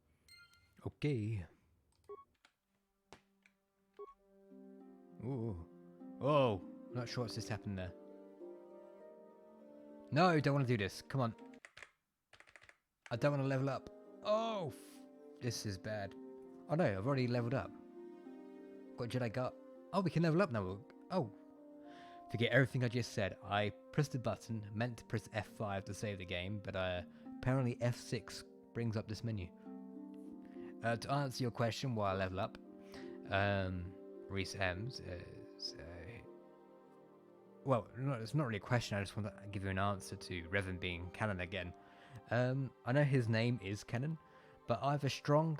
Okay. Ooh. Oh, not sure what's just happened there. No, don't want to do this. Come on. I don't want to level up. Oh, this is bad. Oh no, I've already leveled up. What did I got? Oh, we can level up now. Oh. Forget everything I just said. I pressed the button, meant to press F5 to save the game, but apparently F6 brings up this menu. To answer your question while I level up, Reese M's is... well, it's not really a question, I just want to give you an answer to Revan being canon again. I know his name is canon, but I have a strong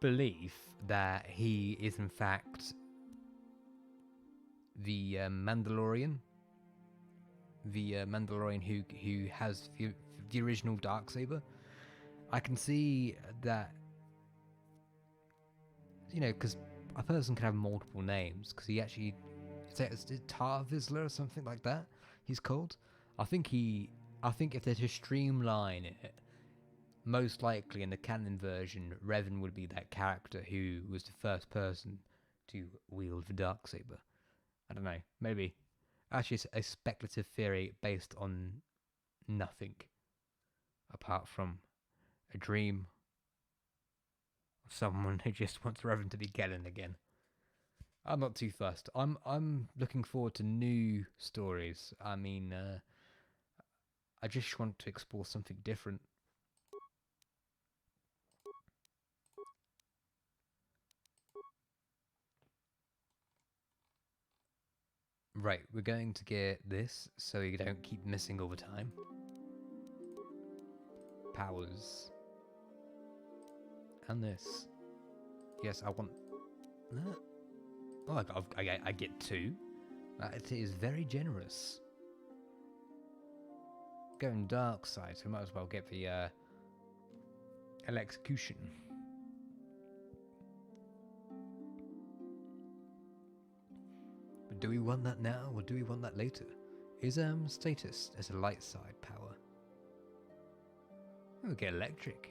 belief that he is in fact the Mandalorian. The Mandalorian who has the original Darksaber. I can see that, you know, because a person can have multiple names, because he actually... Is it Tar Vizsla or something like that he's called? I think if they're to streamline it, most likely in the canon version, Revan would be that character who was the first person to wield the Darksaber. I don't know, maybe. Actually, it's a speculative theory based on nothing apart from a dream of someone who just wants Revan to be canon again. I'm not too fussed. I'm looking forward to new stories. I mean, I just want to explore something different. Right, we're going to get this so you don't keep missing all the time. Powers. And this. Yes, I want... Oh, I get 2. It is very generous. Going dark side, so we might as well get the Electrocution. But do we want that now, or do we want that later? Is status as a light side power? We'll get electric.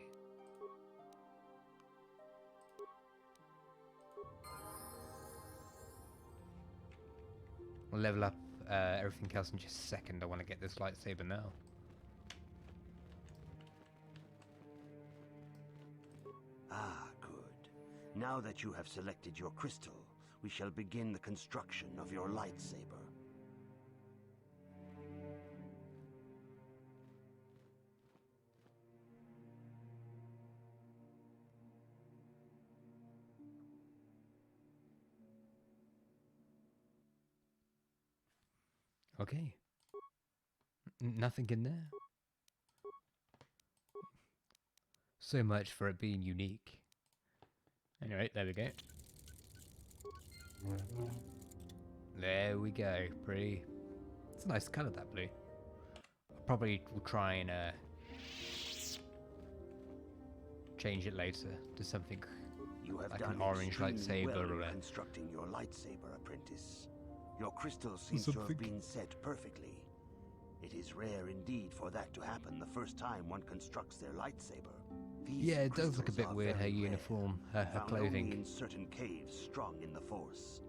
We'll level up everything else in just a second. I want to get this lightsaber now. Ah, good. Now that you have selected your crystal, we shall begin the construction of your lightsaber. Okay. Nothing in there. So much for it being unique. Anyway, there we go. There we go. Pretty. It's a nice colour, that blue. I probably will try and change it later to something You have like done an orange extremely lightsaber well or in a... constructing your lightsaber, apprentice. Your crystal seems to have been set perfectly. It is rare indeed for that to happen the first time one constructs their lightsaber. These Yeah, it does look a crystals bit are weird, her very rare, uniform, her found only clothing. in certain caves strong in the Force.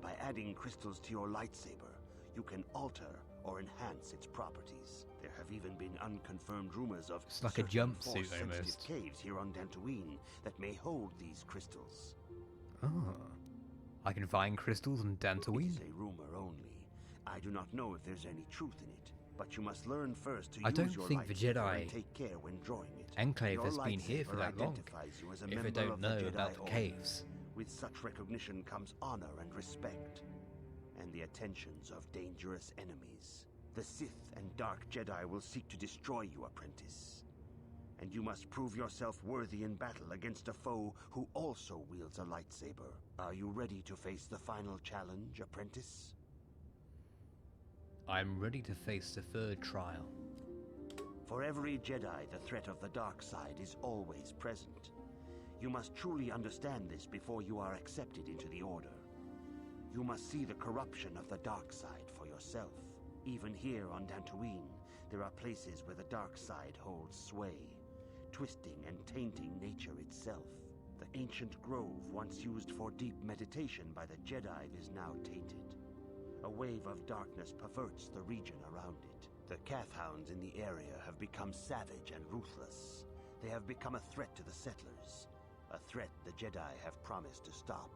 By adding crystals to your lightsaber, you can alter or enhance its properties. There have even been unconfirmed rumors of It's like a certain jumpsuit Force-sensitive almost. caves here on Dantooine that may hold these crystals. Oh. I can find crystals on It Dantooine? is a rumor only. I do not know if there's any truth in it, but you must learn first to I use don't your think the lightsaber Jedi and take care when drawing it. Enclave Your has been here for lightsaber that long. identifies you as a If they member don't of the know Jedi about the Order. caves. With such recognition comes honor and respect, and the attentions of dangerous enemies. The Sith and Dark Jedi will seek to destroy you, apprentice. And you must prove yourself worthy in battle against a foe who also wields a lightsaber. Are you ready to face the final challenge, apprentice? I'm ready to face the third trial. For every Jedi, the threat of the dark side is always present. You must truly understand this before you are accepted into the Order. You must see the corruption of the dark side for yourself. Even here on Dantooine, there are places where the dark side holds sway, twisting and tainting nature itself. The ancient grove, once used for deep meditation by the Jedi, is now tainted. A wave of darkness perverts the region around it. The Kath hounds in the area have become savage and ruthless. They have become a threat to the settlers, a threat the Jedi have promised to stop.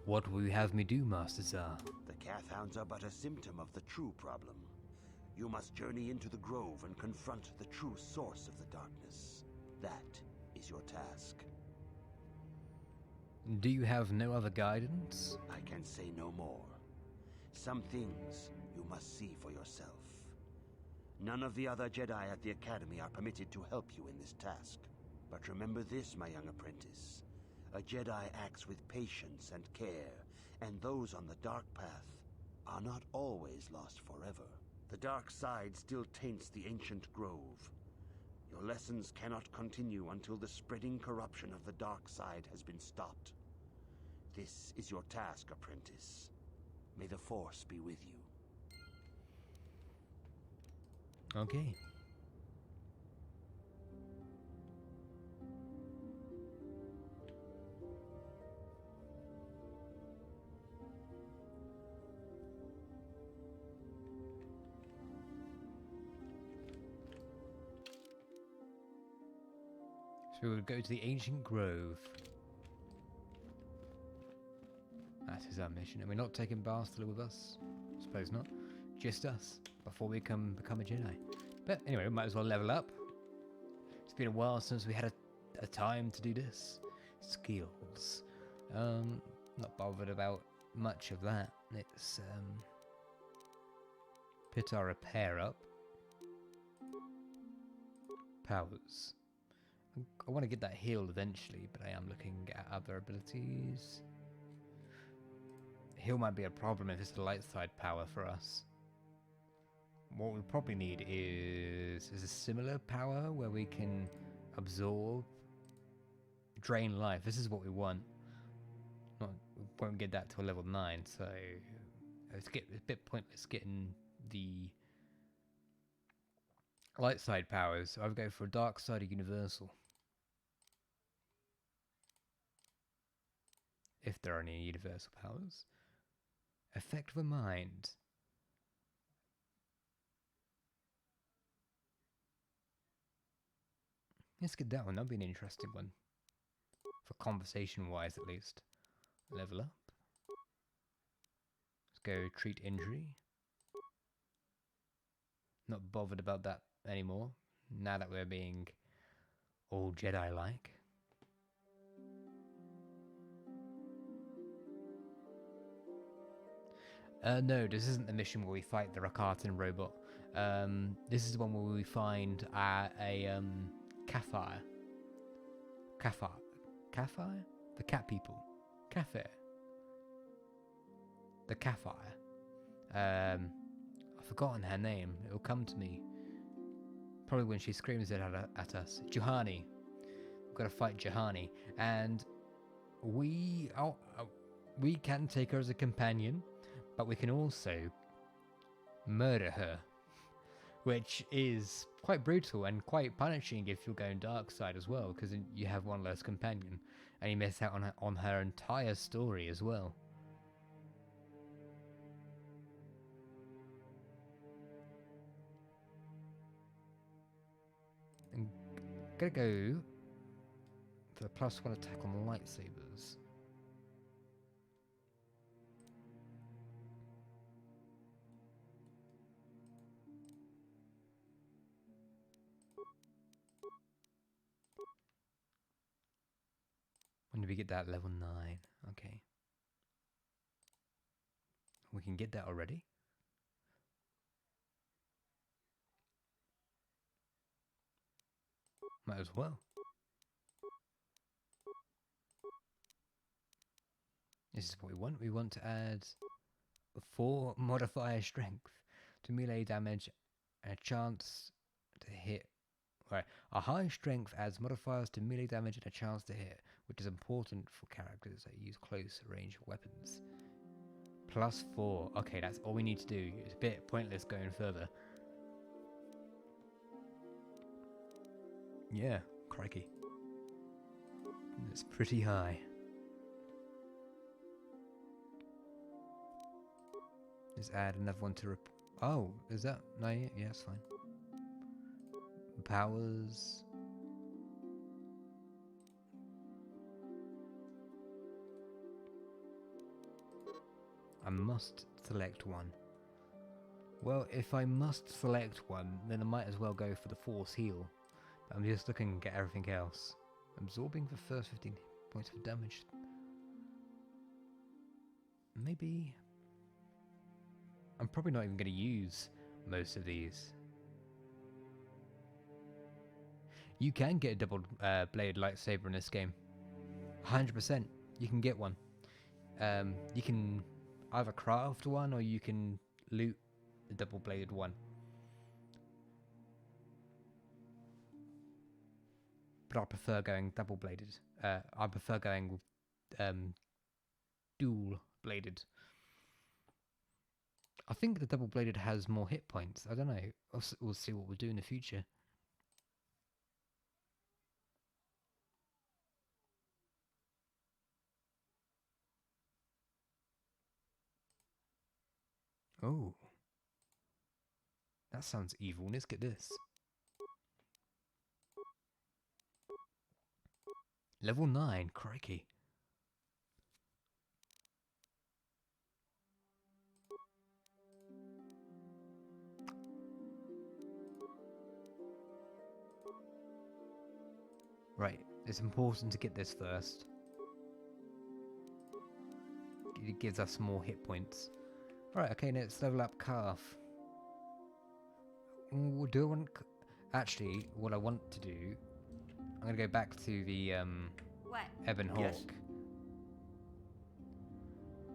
What will you have me do, Master Tsar? The Kath hounds are but a symptom of the true problem. You must journey into the grove and confront the true source of the darkness. That is your task. Do you have no other guidance? I can say no more. Some things you must see for yourself. None of the other Jedi at the Academy are permitted to help you in this task. But remember this, my young apprentice. A Jedi acts with patience and care, and those on the dark path are not always lost forever. The dark side still taints the ancient grove. Your lessons cannot continue until the spreading corruption of the dark side has been stopped. This is your task, apprentice. May the Force be with you. Okay. So we'll go to the ancient grove. That is our mission. And we're not taking Bastila with us? Suppose not. Just us, before we become a Jedi. But anyway, we might as well level up. It's been a while since we had a time to do this. Skills. Not bothered about much of that. It's, put our repair up. Powers. I want to get that healed eventually, but I am looking at other abilities. Heal might be a problem if it's a light side power for us. What we probably need is a similar power where we can absorb, drain life. This is what we want. We won't get that till level 9, so it's a bit pointless getting the light side powers. So I'll go for a dark side of universal. If there are any universal powers. Effect of a mind. Let's get that one. That'll be an interesting one. For conversation-wise, at least. Level up. Let's go treat injury. Not bothered about that anymore. Now that we're being all Jedi-like. No, this isn't the mission where we fight the Rakatan robot. This is the one where we find a Kafir. Kafir? The cat people. Kafir. The Kafir. I've forgotten her name. It'll come to me. probably when she screams it at us. Juhani. We've got to fight Juhani. And we can take her as a companion, but we can also murder her, which is quite brutal and quite punishing if you're going dark side as well, because you have one less companion and you miss out on her entire story as well. I'm gonna go for the +1 attack on the lightsabers. When do we get that? Level 9. Okay. We can get that already? Might as well. This is what we want. We want to add 4 modifier strength to melee damage and a chance to hit. Right, a high strength adds modifiers to melee damage and a chance to hit, which is important for characters that use close range weapons. +4. Okay, that's all we need to do. It's a bit pointless going further. Yeah, crikey. That's pretty high. Let's add another one to oh, is that? No, yeah, it's fine. Powers. I must select one. Well, if I must select one, then I might as well go for the Force Heal. I'm just looking at everything else. Absorbing the first 15 points of damage. Maybe. I'm probably not even going to use most of these. You can get a double bladed lightsaber in this game. 100%. You can get one. You can either craft one or you can loot the double bladed one. But I prefer going double bladed. I prefer going dual bladed. I think the double bladed has more hit points. I don't know. We'll see what we'll do in the future. Oh. That sounds evil. Let's get this. Level 9, crikey. Right, it's important to get this first. It gives us more hit points. Right, okay, let's level up Calf. Do I want... Actually, what I want to do... I'm going to go back to the What? Ebon Hawk. Yes.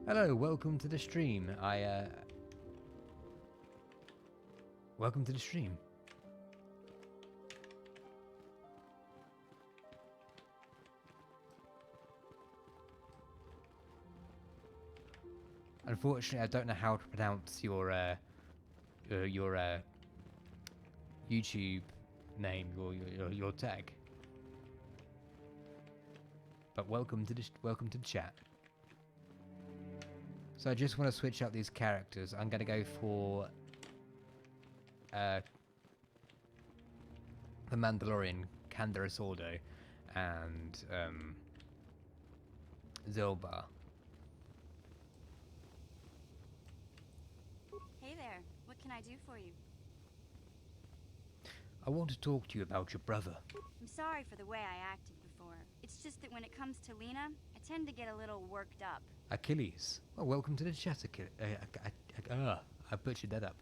Hello, welcome to the stream. Welcome to the stream. Unfortunately, I don't know how to pronounce your YouTube name, your tag. But welcome to the chat. So I just want to switch out these characters. I'm gonna go for the Mandalorian, Candaris Ordo, and Zilba. Hey there. What can I do for you? I want to talk to you about your brother. I'm sorry for the way I acted before. It's just that when it comes to Lena, I tend to get a little worked up. Achilles. Well, welcome to the chat, Achilles. I butchered that up.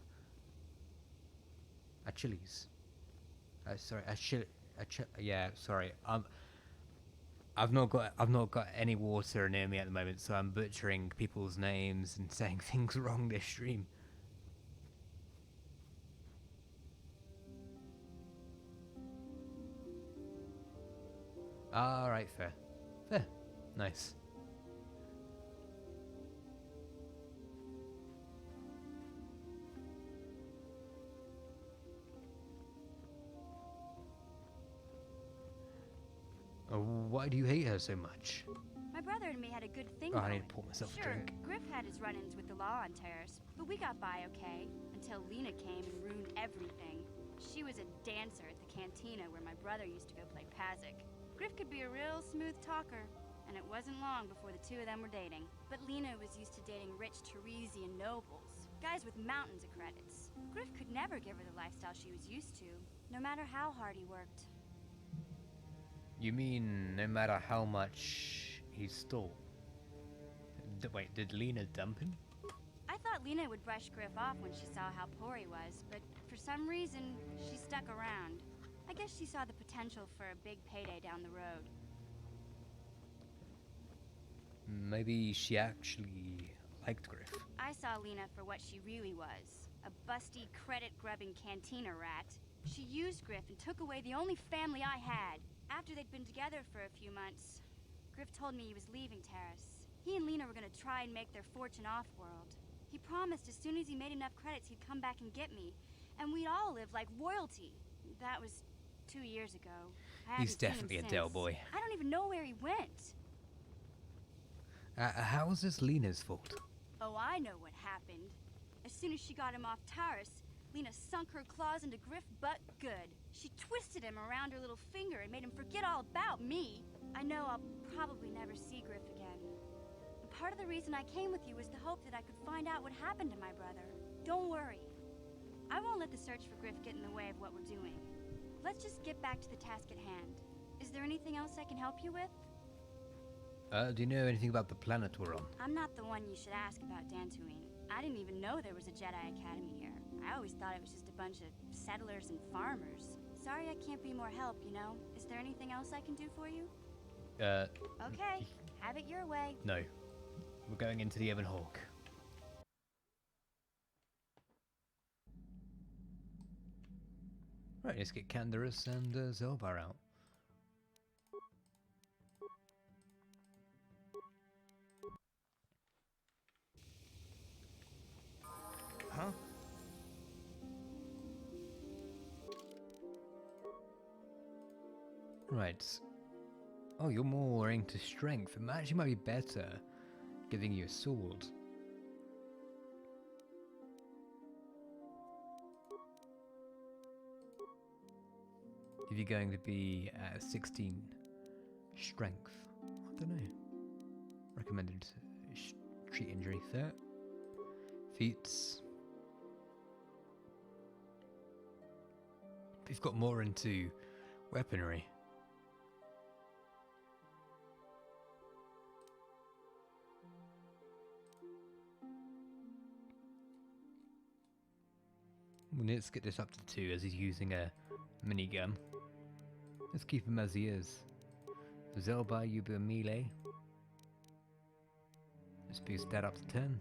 Achilles. Sorry, yeah, sorry. I've not got any water near me at the moment, so I'm butchering people's names and saying things wrong this stream. Alright, fair. Fair. Nice. Why do you hate her so much? My brother and me had a good thing Oh, going. I need to pour myself a Sure, drink. Griff had his run-ins with the law on Terrace, but we got by okay, until Lena came and ruined everything. She was a dancer at the cantina where my brother used to go play Pazic. Griff could be a real smooth talker, and it wasn't long before the two of them were dating. But Lena was used to dating rich Teresian nobles, guys with mountains of credits. Griff could never give her the lifestyle she was used to, no matter how hard he worked. You mean no matter how much he stole? Wait, did Lena dump him? I thought Lena would brush Griff off when she saw how poor he was, but for some reason, she stuck around. I guess she saw the potential for a big payday down the road. Maybe she actually liked Griff. I saw Lena for what she really was, a busty, credit-grubbing cantina rat. She used Griff and took away the only family I had. After they'd been together for a few months, Griff told me he was leaving Terrace. He and Lena were gonna try and make their fortune off-world. He promised as soon as he made enough credits he'd come back and get me, and we'd all live like royalty. That was 2 years ago. He's definitely a Dell boy. I don't even know where he went. How is this Lena's fault? Oh, I know what happened. As soon as she got him off Terrace, Lena sunk her claws into Griff butt good. She twisted him around her little finger and made him forget all about me. I know I'll probably never see Griff again. And part of the reason I came with you was the hope that I could find out what happened to my brother. Don't worry. I won't let the search for Griff get in the way of what we're doing. Let's just get back to the task at hand. Is there anything else I can help you with? Do you know anything about the planet we're on? I'm not the one you should ask about Dantooine. I didn't even know there was a Jedi Academy here. I always thought it was just a bunch of settlers and farmers. Sorry I can't be more help, you know? Is there anything else I can do for you? Okay, have it your way. No. We're going into the Ebon Hawk. Right, let's get Canderous and Zelbar out. Huh? Right. Oh, you're more into strength. It actually might be better giving you a sword. If you're going to be at 16 strength, I don't know. Recommended treat injury 30. Feats. If you've got more into weaponry. Well, let's get this up to 2 as he's using a minigun. Let's keep him as he is. Zelba, you be a melee. Let's boost that up to 10.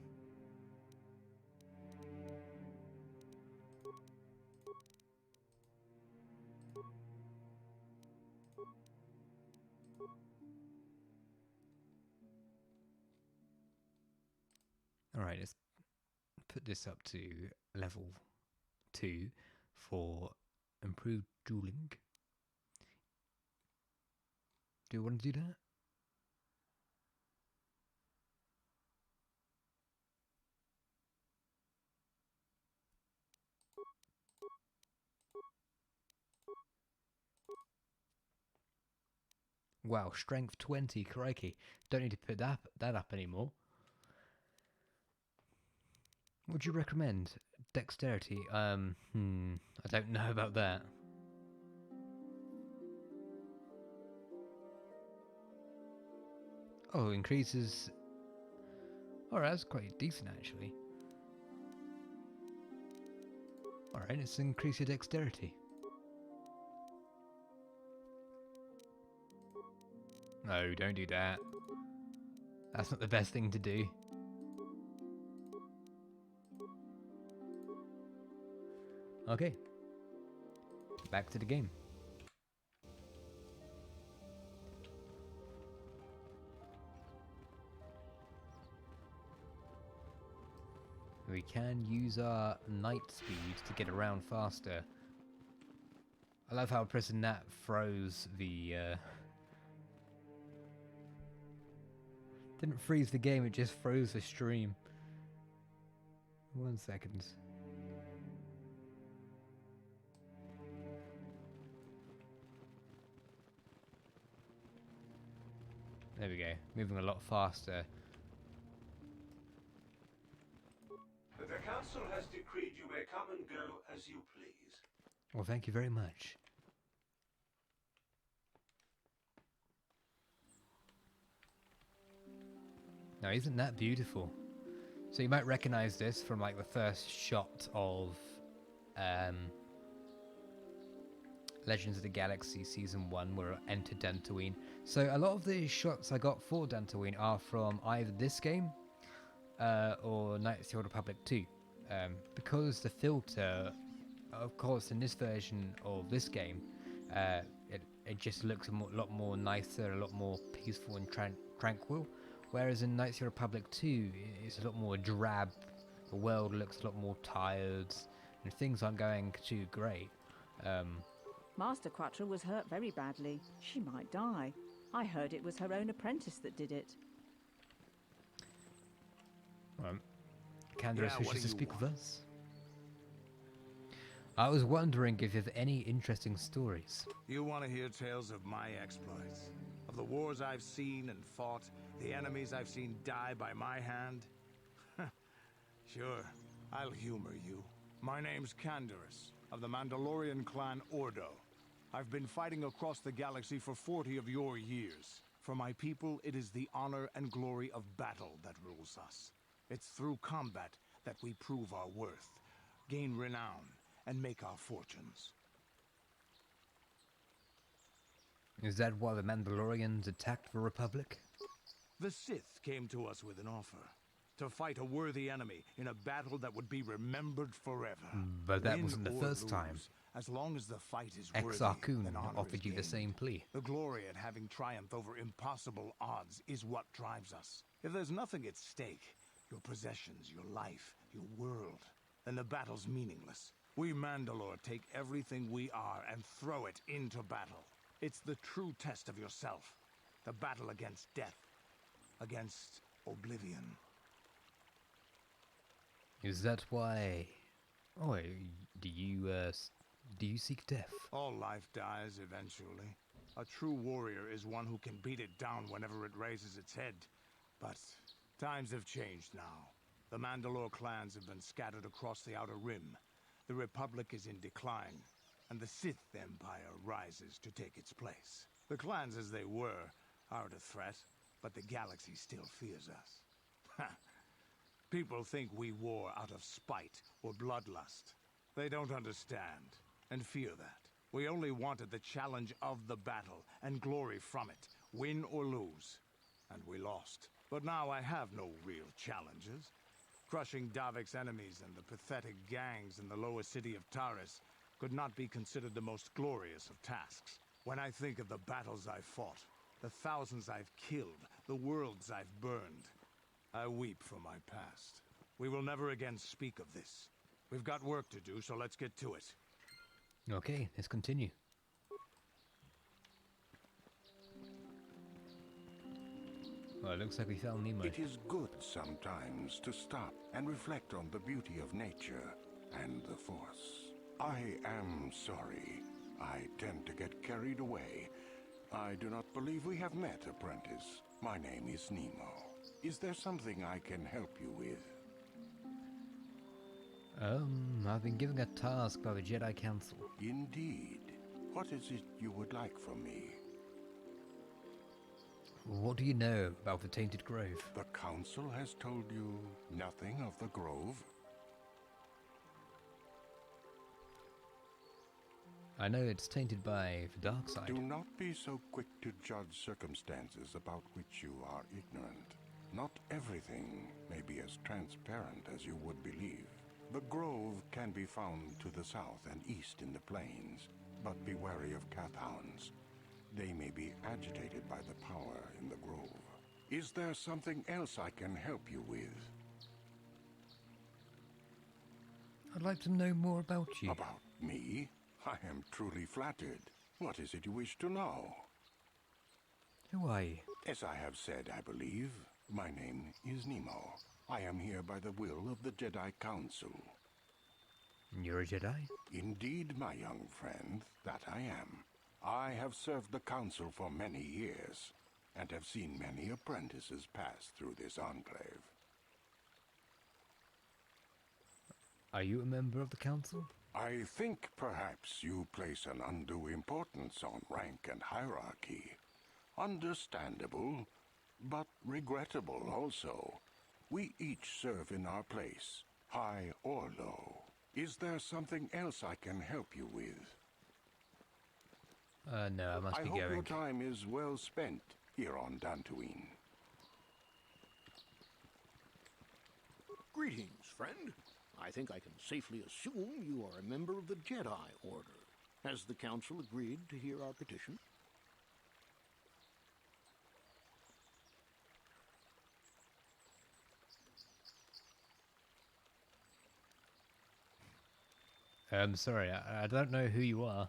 Alright, let's put this up to level 2 for improved dueling. Do you want to do that? Wow, strength 20, crikey. Don't need to put that up anymore. What would you recommend? Dexterity? I don't know about that. Oh, increases... Alright, that's quite decent actually. Alright, let's increase your dexterity. No, don't do that. That's not the best thing to do. Okay. Back to the game. We can use our night speed to get around faster. I love how pressing that froze the... Didn't freeze the game, it just froze the stream. 1 second. There we go, moving a lot faster. The council has decreed you may come and go as you please. Well, thank you very much. Now, isn't that beautiful? So you might recognize this from like the first shot of Legends of the Galaxy Season 1 where I entered Dantooine. So a lot of the shots I got for Dantooine are from either this game or Knights of the Old Republic 2. Because the filter, of course, in this version of this game, it just looks a lot more nicer, a lot more peaceful and tranquil. Whereas in Knights of the Republic 2, it's a lot more drab. The world looks a lot more tired, and things aren't going too great. Master Quattro was hurt very badly. She might die. I heard it was her own apprentice that did it. Candace wishes to speak with us. I was wondering if you have any interesting stories. You want to hear tales of my exploits? Of the wars I've seen and fought? The enemies I've seen die by my hand? Sure, I'll humor you. My name's Candaris, of the Mandalorian clan Ordo. I've been fighting across the galaxy for 40 of your years. For my people, it is the honor and glory of battle that rules us. It's through combat that we prove our worth, gain renown, and make our fortunes. Is that why the Mandalorians attacked the Republic? The Sith came to us with an offer. To fight a worthy enemy in a battle that would be remembered forever. But that Win wasn't the or first lose, time. As long as the fight is worthy, Exar Kun then honor offered is you the gained. same plea. The glory at having triumphed over impossible odds is what drives us. If there's nothing at stake, your possessions, your life, your world, then the battle's meaningless. We Mandalore take everything we are and throw it into battle. It's the true test of yourself. The battle against death. Against oblivion. Is that why... Oh, do you seek death? All life dies eventually. A true warrior is one who can beat it down whenever it raises its head. But times have changed now. The Mandalore clans have been scattered across the Outer Rim. The Republic is in decline, and the Sith Empire rises to take its place. The clans as they were aren't a threat, but the galaxy still fears us. People think we war out of spite or bloodlust. They don't understand, and fear that. We only wanted the challenge of the battle, and glory from it, win or lose. And we lost. But now I have no real challenges. Crushing Davik's enemies and the pathetic gangs in the lower city of Taris could not be considered the most glorious of tasks. When I think of the battles I've fought, the thousands I've killed, the worlds I've burned, I weep for my past. We will never again speak of this. We've got work to do, so let's get to it. Okay, let's continue. Well, it looks like we found Nemo. It is good sometimes to stop and reflect on the beauty of nature and the Force. I am sorry. I tend to get carried away. I do not believe we have met, apprentice. My name is Nemo. Is there something I can help you with? I've been given a task by the Jedi Council. Indeed. What is it you would like from me? What do you know about the Tainted Grove? The Council has told you nothing of the Grove? I know it's tainted by the dark side. Do not be so quick to judge circumstances about which you are ignorant. Not everything may be as transparent as you would believe. The Grove can be found to the south and east in the plains, but be wary of Cathounds. They may be agitated by the power in the Grove. Is there something else I can help you with? I'd like to know more about you. About me? I am truly flattered. What is it you wish to know? Who are you? As I have said, I believe, my name is Nemo. I am here by the will of the Jedi Council. You're a Jedi? Indeed, my young friend, that I am. I have served the Council for many years, and have seen many apprentices pass through this enclave. Are you a member of the Council? I think perhaps you place an undue importance on rank and hierarchy. Understandable, but regrettable also. We each serve in our place, high or low. Is there something else I can help you with? No, I must be I hope going. your time is well spent here on Dantooine. Greetings, friend. I think I can safely assume you are a member of the Jedi Order. Has the Council agreed to hear our petition? Sorry, I don't know who you are.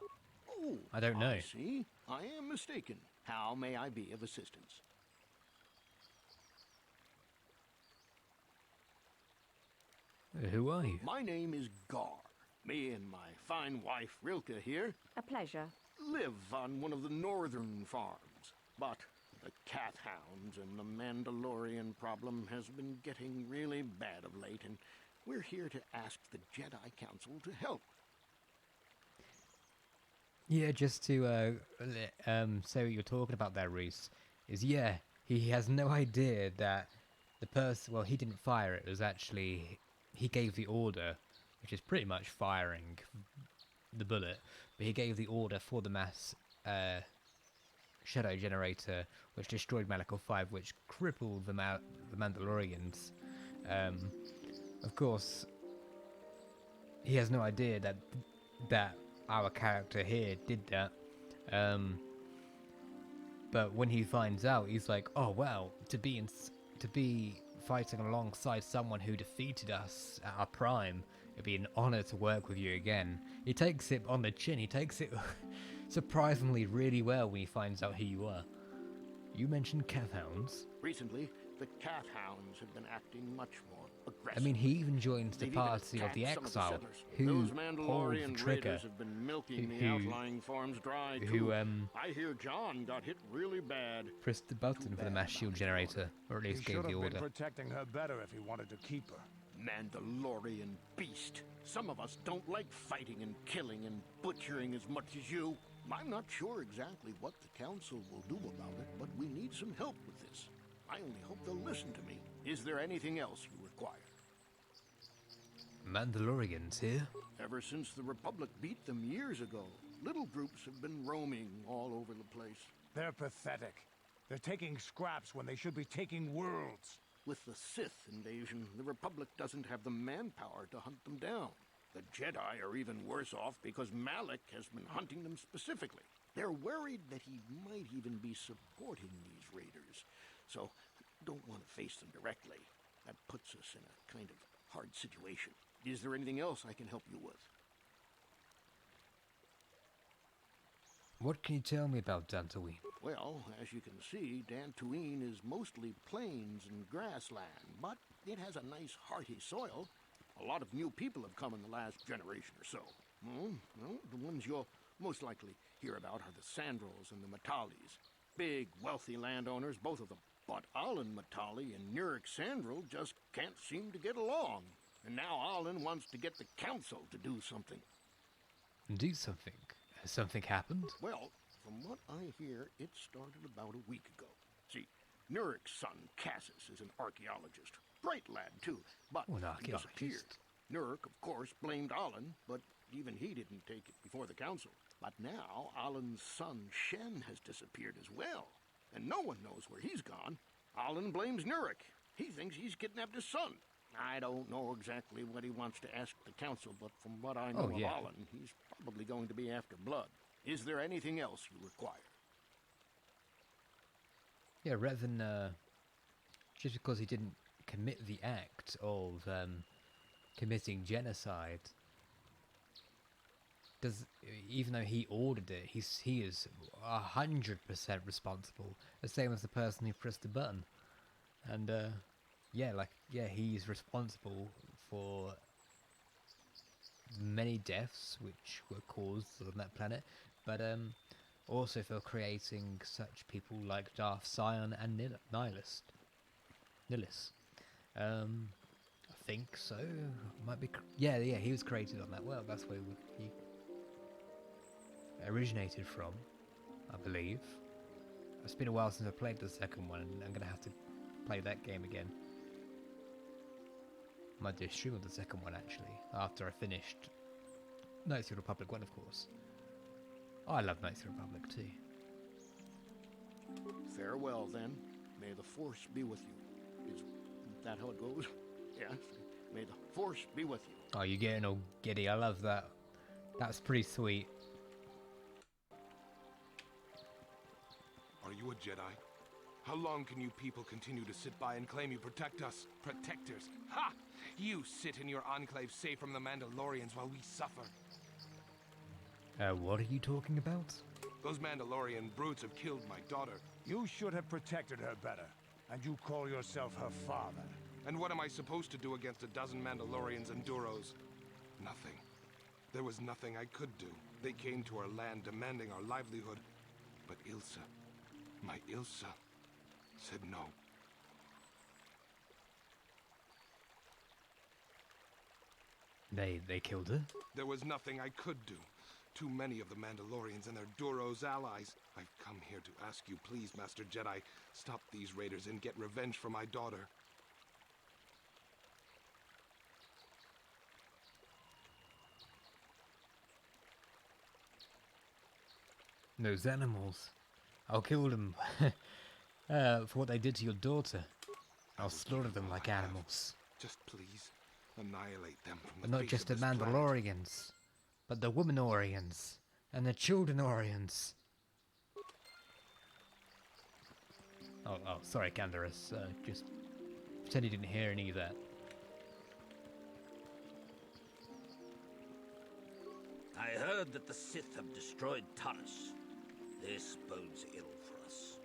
Oh, I don't know. I see. I am mistaken. How may I be of assistance? Who are you? My name is Gar. Me and my fine wife, Rilke, here, A pleasure. live on one of the northern farms. But the cat hounds and the Mandalorian problem has been getting really bad of late, and we're here to ask the Jedi Council to help. Yeah, just to say what you're talking about there, Reese, is yeah, he has no idea that the person, well, he didn't fire it, it was actually, he gave the order, which is pretty much firing the bullet, but he gave the order for the mass shadow generator, which destroyed Malachor 5, which crippled the Mandalorians. Of course, he has no idea that our character here did that. But when he finds out, he's like, "Oh wow, to be fighting alongside someone who defeated us at our prime, it'd be an honor to work with you again." He takes it on the chin. He takes it surprisingly really well when he finds out who you are. You mentioned cat hounds. Recently, the cat hounds have been acting much more aggressive. I mean, he even joins the They've party even of the attacked some exile, of the settlers. who Those pulled the Mandalorian trigger, raiders have been milking the outlying farms dry who too. I hear John got hit really bad. pressed the button for the mass shield generator, or at least He gave should the have order. been protecting her better if he wanted to keep her. Mandalorian beast. Some of us don't like fighting and killing and butchering as much as you. I'm not sure exactly what the Council will do about it, but we need some help with this. I only hope they'll listen to me. Is there anything else you require? Mandalorians here? Ever since the Republic beat them years ago, little groups have been roaming all over the place. They're pathetic. They're taking scraps when they should be taking worlds. With the Sith invasion, the Republic doesn't have the manpower to hunt them down. The Jedi are even worse off because Malik has been hunting them specifically. They're worried that he might even be supporting these raiders, so don't want to face them directly. That puts us in a kind of hard situation. Is there anything else I can help you with? What can you tell me about Dantooine? Well, as you can see, Dantooine is mostly plains and grassland, but it has a nice hearty soil. A lot of new people have come in the last generation or so. Well, the ones you'll most likely hear about are the Sandrils and the Matalis. Big, wealthy landowners, both of them. But Alan Matali and Nurik Sandril just can't seem to get along. And now Alan wants to get the Council to do something. Do something? Has something happened? Well, from what I hear, it started about a week ago. See, Nurik's son, Cassis, is an archaeologist. Bright lad, too, but an he archaeologist? disappeared. Nurik, of course, blamed Alan, but even he didn't take it before the Council. But now, Alan's son, Shen, has disappeared as well. And no one knows where he's gone. Alan blames Nurik. He thinks he's kidnapped his son. I don't know exactly what he wants to ask the Council, but from what I know of Alan, he's probably going to be after blood. Is there anything else you require? Yeah, rather than just because he didn't commit the act of committing genocide. Even though he ordered it, he is 100% responsible. The same as the person who pressed the button. And he's responsible for many deaths which were caused on that planet, but also for creating such people like Darth Sion and Nihilus. I think so. Might be. Yeah. He was created on that world. That's where he originated from, I believe. It's been a while since I played the second one, and I'm gonna have to play that game again. Might do a stream of the second one actually, after I finished Knights of the Republic 1, of course. Oh, I love Knights of the Republic too. Farewell, then. May the Force be with you. Is that how it goes? Yes. May the Force be with you. Oh, you're getting all giddy. I love that. That's pretty sweet. Are you a Jedi? How long can you people continue to sit by and claim you protect us? Protectors. Ha! You sit in your enclave safe from the Mandalorians while we suffer. What are you talking about? Those Mandalorian brutes have killed my daughter. You should have protected her better. And you call yourself her father. And what am I supposed to do against a dozen Mandalorians and Duros? Nothing. There was nothing I could do. They came to our land demanding our livelihood. But Ilsa, my Ilsa, said no. They killed her? There was nothing I could do. Too many of the Mandalorians and their Duros allies. I've come here to ask you, please, Master Jedi, stop these raiders and get revenge for my daughter. Those animals. I'll kill them for what they did to your daughter. I'll slaughter them like animals. Just please, annihilate them from the But not face just of the this planet. Mandalorians, but the Womanorians and the Childrenorians. Oh, sorry, Canderous. Just pretend you didn't hear any of that. I heard that the Sith have destroyed Taurus. This bodes ill for us.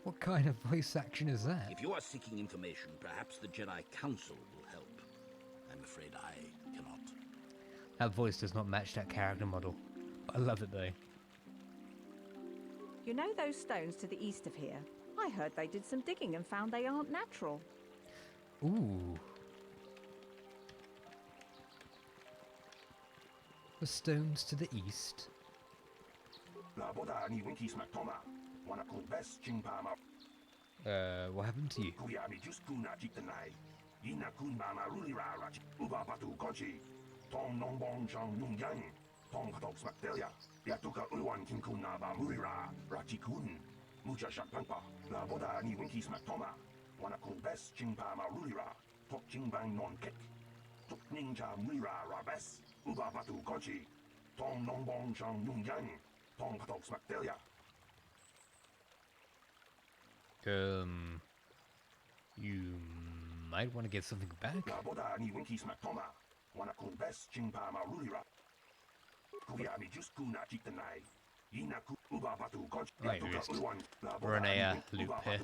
What kind of voice action is that? If you are seeking information, perhaps the Jedi Council will help. I'm afraid I cannot. That voice does not match that character model. I love it though. You know those stones to the east of here? I heard they did some digging and found they aren't natural. Ooh. The stones to the east. What happened to you? You might want to get something back. Right, we're in a loop here.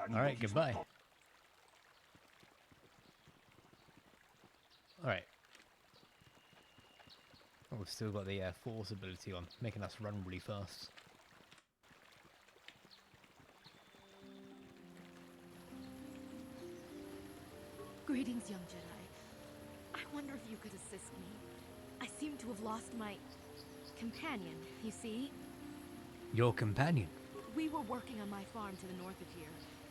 Alright, goodbye. Alright. Oh, we've still got the force ability on, making us run really fast. Greetings, young Jedi. I wonder if you could assist me. I seem to have lost my companion, you see? Your companion? We were working on my farm to the north of here.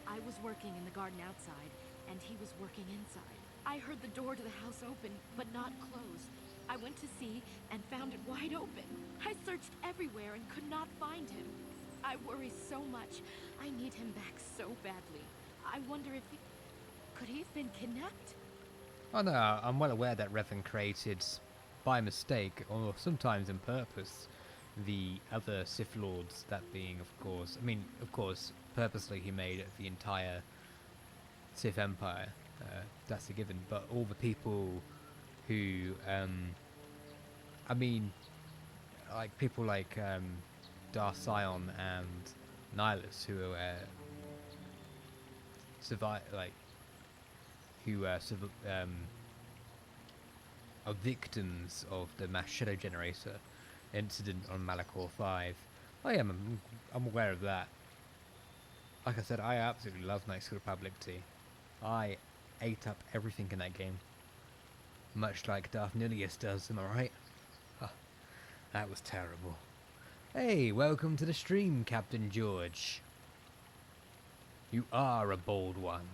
I was working in the garden outside, and he was working inside. I heard the door to the house open, but not close. I went to see and found it wide open. I searched everywhere and could not find him. I worry so much. I need him back so badly. I wonder if he... Could he have been kidnapped? Oh no, I'm well aware that Revan created, by mistake, or sometimes on purpose, the other Sith Lords, that being, of course, purposely he made the entire Sith Empire. That's a given. But all the people who, I mean, like people like Darcion and Nihilus, who are victims of the mass shadow generator incident on Malachor 5. I'm aware of that. Like I said, I absolutely love Knights of the Republic T. I ate up everything in that game. Much like Darth Nihilus does, am I right? Huh, that was terrible. Hey, welcome to the stream, Captain George. You are a bold one.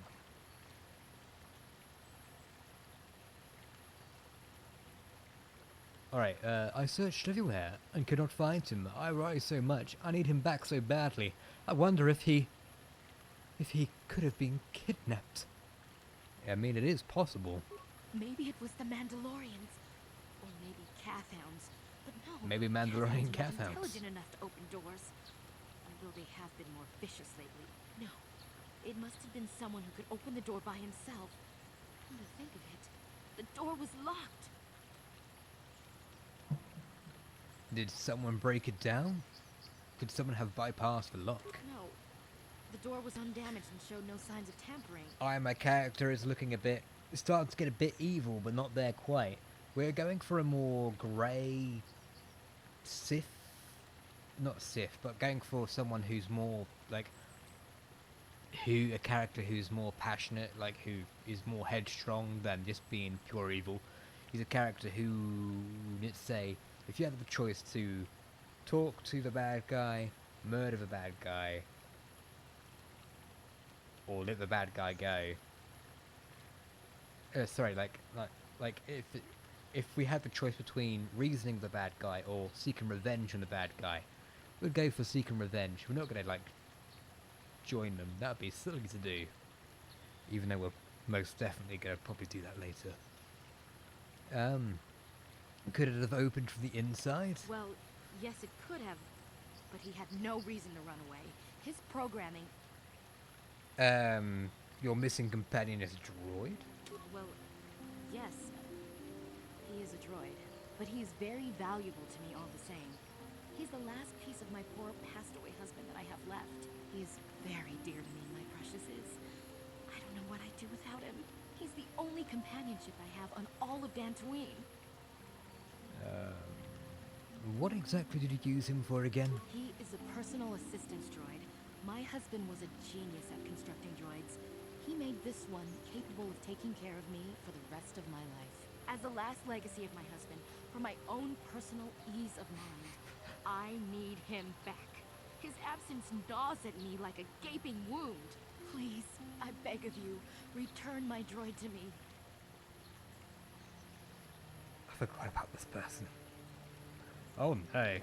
Alright, I searched everywhere and could not find him. I worry so much. I need him back so badly. I wonder if he could have been kidnapped. I mean, it is possible. Maybe it was the Mandalorians. Or maybe Cathhounds. But no. Maybe Mandalorian Cathhounds Cathhounds. weren't intelligent enough to open doors. Although they have been more vicious lately. No. It must have been someone who could open the door by himself. Come to think of it, the door was locked. Did someone break it down? Could someone have bypassed the lock? No. The door was undamaged and showed no signs of tampering. My character is looking a bit... It's starting to get a bit evil, but not there quite. We're going for a more grey... Sith? Not Sith, but going for someone who's more, like... A character who's more passionate, like, who is more headstrong than just being pure evil. He's a character who, let's say, if you had the choice to talk to the bad guy, murder the bad guy, or let the bad guy go. If we had the choice between reasoning the bad guy or seeking revenge on the bad guy, we'd go for seeking revenge. We're not gonna join them. That'd be silly to do. Even though we're most definitely gonna probably do that later. Could it have opened from the inside? Well, yes, it could have, but he had no reason to run away. His programming... Your missing companion is a droid? Well, yes. He is a droid, but he is very valuable to me all the same. He's the last piece of my poor passed-away husband that I have left. He is very dear to me, my precious is. I don't know what I'd do without him. He's the only companionship I have on all of Dantooine. What exactly did you use him for again? He is a personal assistance droid. My husband was a genius at constructing droids. He made this one capable of taking care of me for the rest of my life. As the last legacy of my husband, for my own personal ease of mind, I need him back. His absence gnaws at me like a gaping wound. Please, I beg of you, return my droid to me. I forgot about this person. Oh no.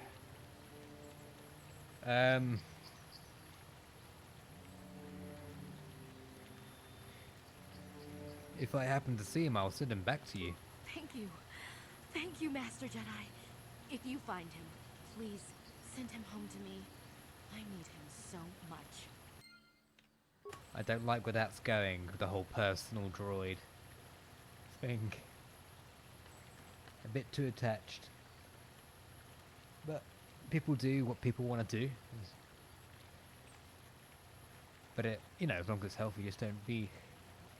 If I happen to see him, I'll send him back to you. Thank you. Thank you, Master Jedi. If you find him, please send him home to me. I need him so much. I don't like where that's going with the whole personal droid thing. A bit too attached. But people do what people want to do. But as long as it's healthy, just don't be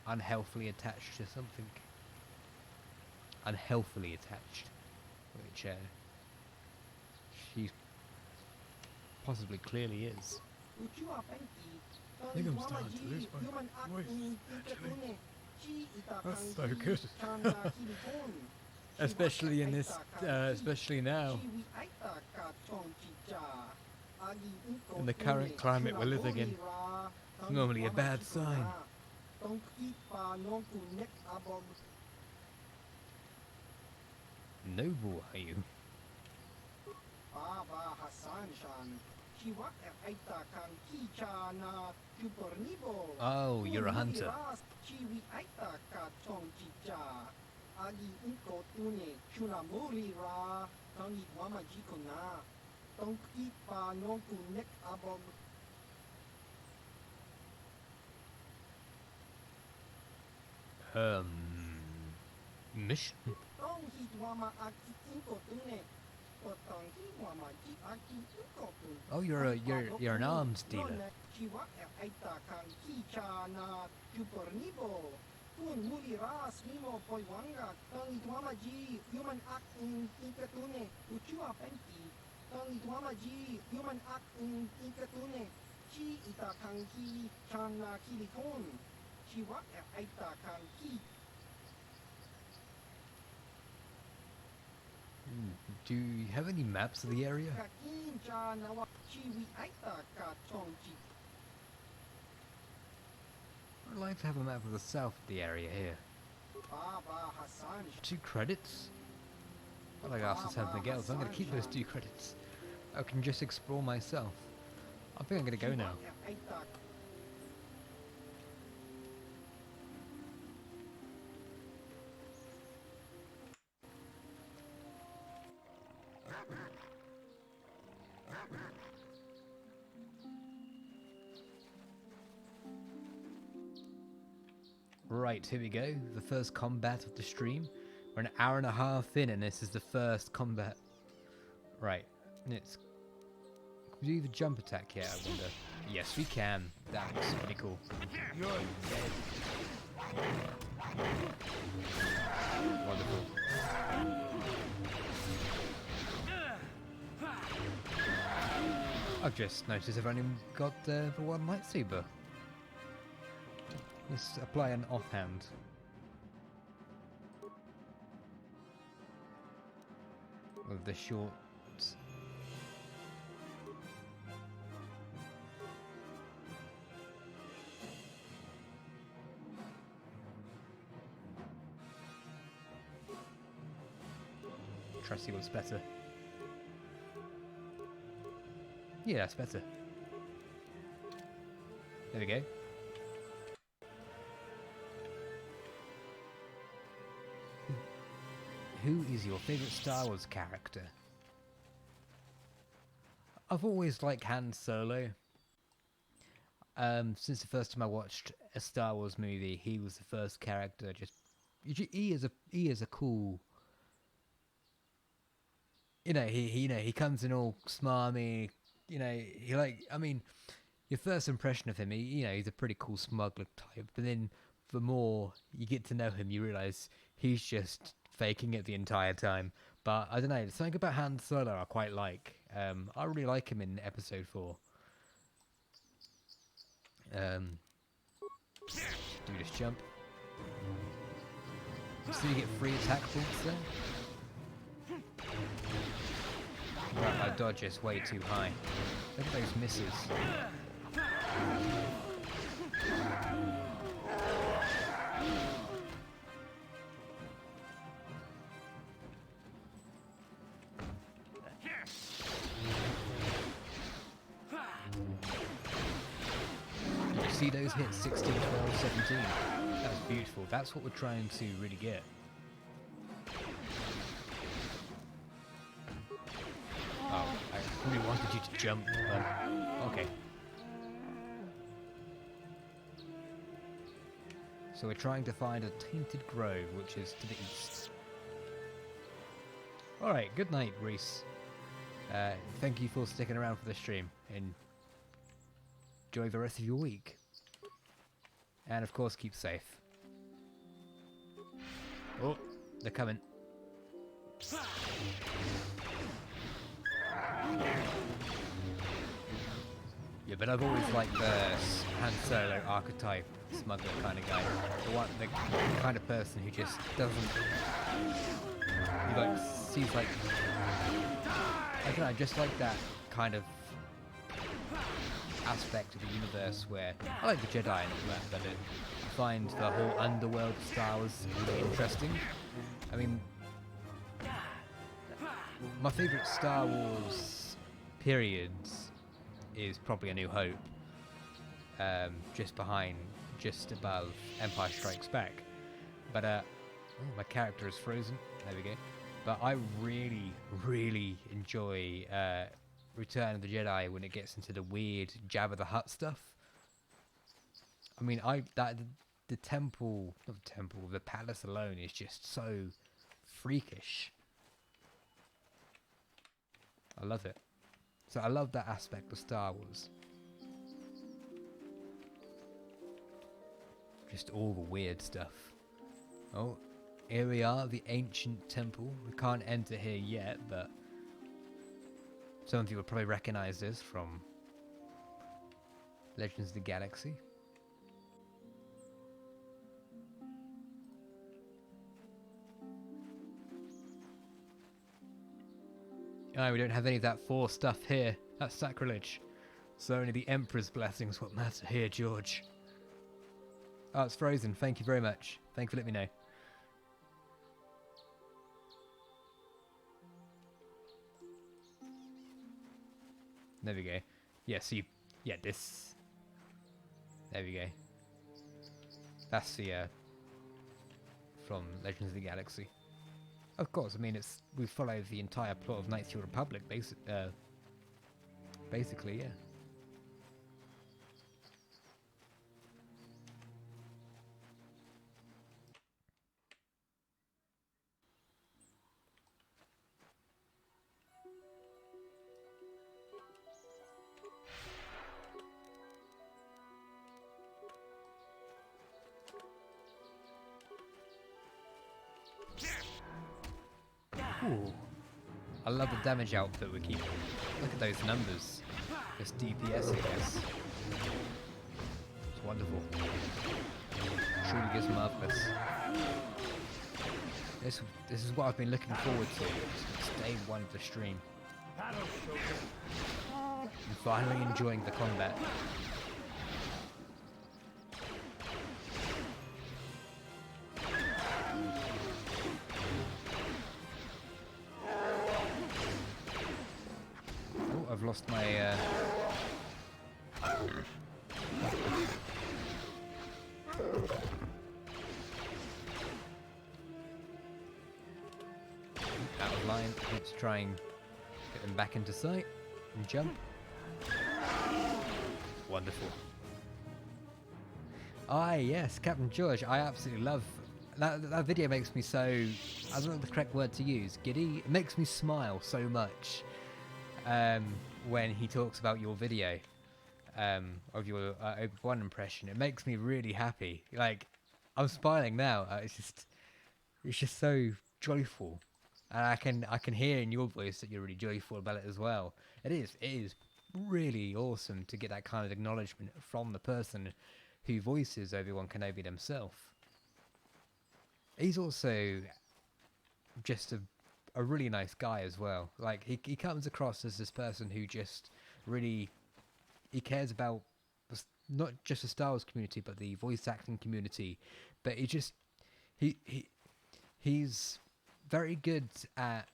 unhealthily attached to something. Unhealthily attached. Which she possibly clearly is. I think I'm starting to lose my voice, actually. That's so good. Especially in this, especially now. In the current climate we're living in. It's normally a bad sign. Noble, are you? Oh, you're a hunter. Mission? Oh, you're an arms dealer. Do you have any maps of the area? I'd like to have a map of the south of the area here. 2 credits? I'd like to ask for something else. I'm going to keep those 2 credits. I can just explore myself. I think I'm going to go now. Right, here we go. The first combat of the stream. We're an hour and a half in, and this is the first combat. Right, it's. Can we do the jump attack here? I wonder. Yes, we can. That's pretty cool. You're dead. Wonderful. I've just noticed I've only got the one lightsaber. Let's apply an offhand. With the short. Try to see what's better. Yeah, that's better. There we go. Who is your favourite Star Wars character? I've always liked Han Solo. Since the first time I watched a Star Wars movie, he was the first character. He is a cool. He comes in all smarmy. I mean, your first impression of him, he's a pretty cool smuggler type. But then, the more you get to know him, you realise he's just faking it the entire time. But I don't know, something about Han Solo I quite like. I really like him in episode 4. Do this jump. So you get 3 attack points there. Right, my dodge is way too high. Look at those misses. See those hits, 16, 12, 17. That's beautiful. That's what we're trying to really get. Oh, I really wanted you to jump, but okay. So we're trying to find a tainted grove, which is to the east. Alright, good night, Reese. Thank you for sticking around for the stream, and enjoy the rest of your week. And of course, keep safe. Oh, they're coming. Yeah, but I've always liked the Han Solo archetype smuggler kind of guy. The kind of person who just doesn't. He seems like. I don't know, I just like that kind of aspect of the universe where I like the Jedi and all that, but I find the whole underworld of Star Wars really interesting. I mean, my favourite Star Wars periods is probably A New Hope, just above Empire Strikes Back. But oh, my character is frozen. There we go. But I really, really enjoy Return of the Jedi when it gets into the weird Jabba the Hutt stuff. I mean, the the temple, not the temple, the palace alone is just so freakish. I love it. So I love that aspect of Star Wars. Just all the weird stuff. Oh, here we are, the ancient temple. We can't enter here yet, but some of you will probably recognize this from Legends of the Galaxy. Oh, we don't have any of that Force stuff here. That's sacrilege. So only the Emperor's blessings what matter here, George. Oh, it's frozen. Thank you very much. Thank you for letting me know. There we go. Yeah, so you... Yeah, this... There we go. That's the, from Legends of the Galaxy. Of course, I mean, we follow the entire plot of Knights of the Republic, basically, yeah. Ooh. I love the damage output we keep. Look at those numbers. This DPS, I guess. It's wonderful. Truly is marvelous. This is what I've been looking forward to since day one of the stream. I'm finally enjoying the combat. I've lost my out of line. Let's try and get them back into sight and jump. Wonderful. Ah yes, Captain George, I absolutely love that video. Makes me so, I don't know the correct word to use, giddy. It makes me smile so much. When he talks about your video of your Obi-Wan impression, it makes me really happy. Like, I'm smiling now. It's just so joyful, and I can hear in your voice that you're really joyful about it as well. It is really awesome to get that kind of acknowledgement from the person who voices Obi-Wan Kenobi themselves. He's also just a really nice guy as well. Like, he comes across as this person who just really, he cares about not just the Star Wars community but the voice acting community. But he's very good at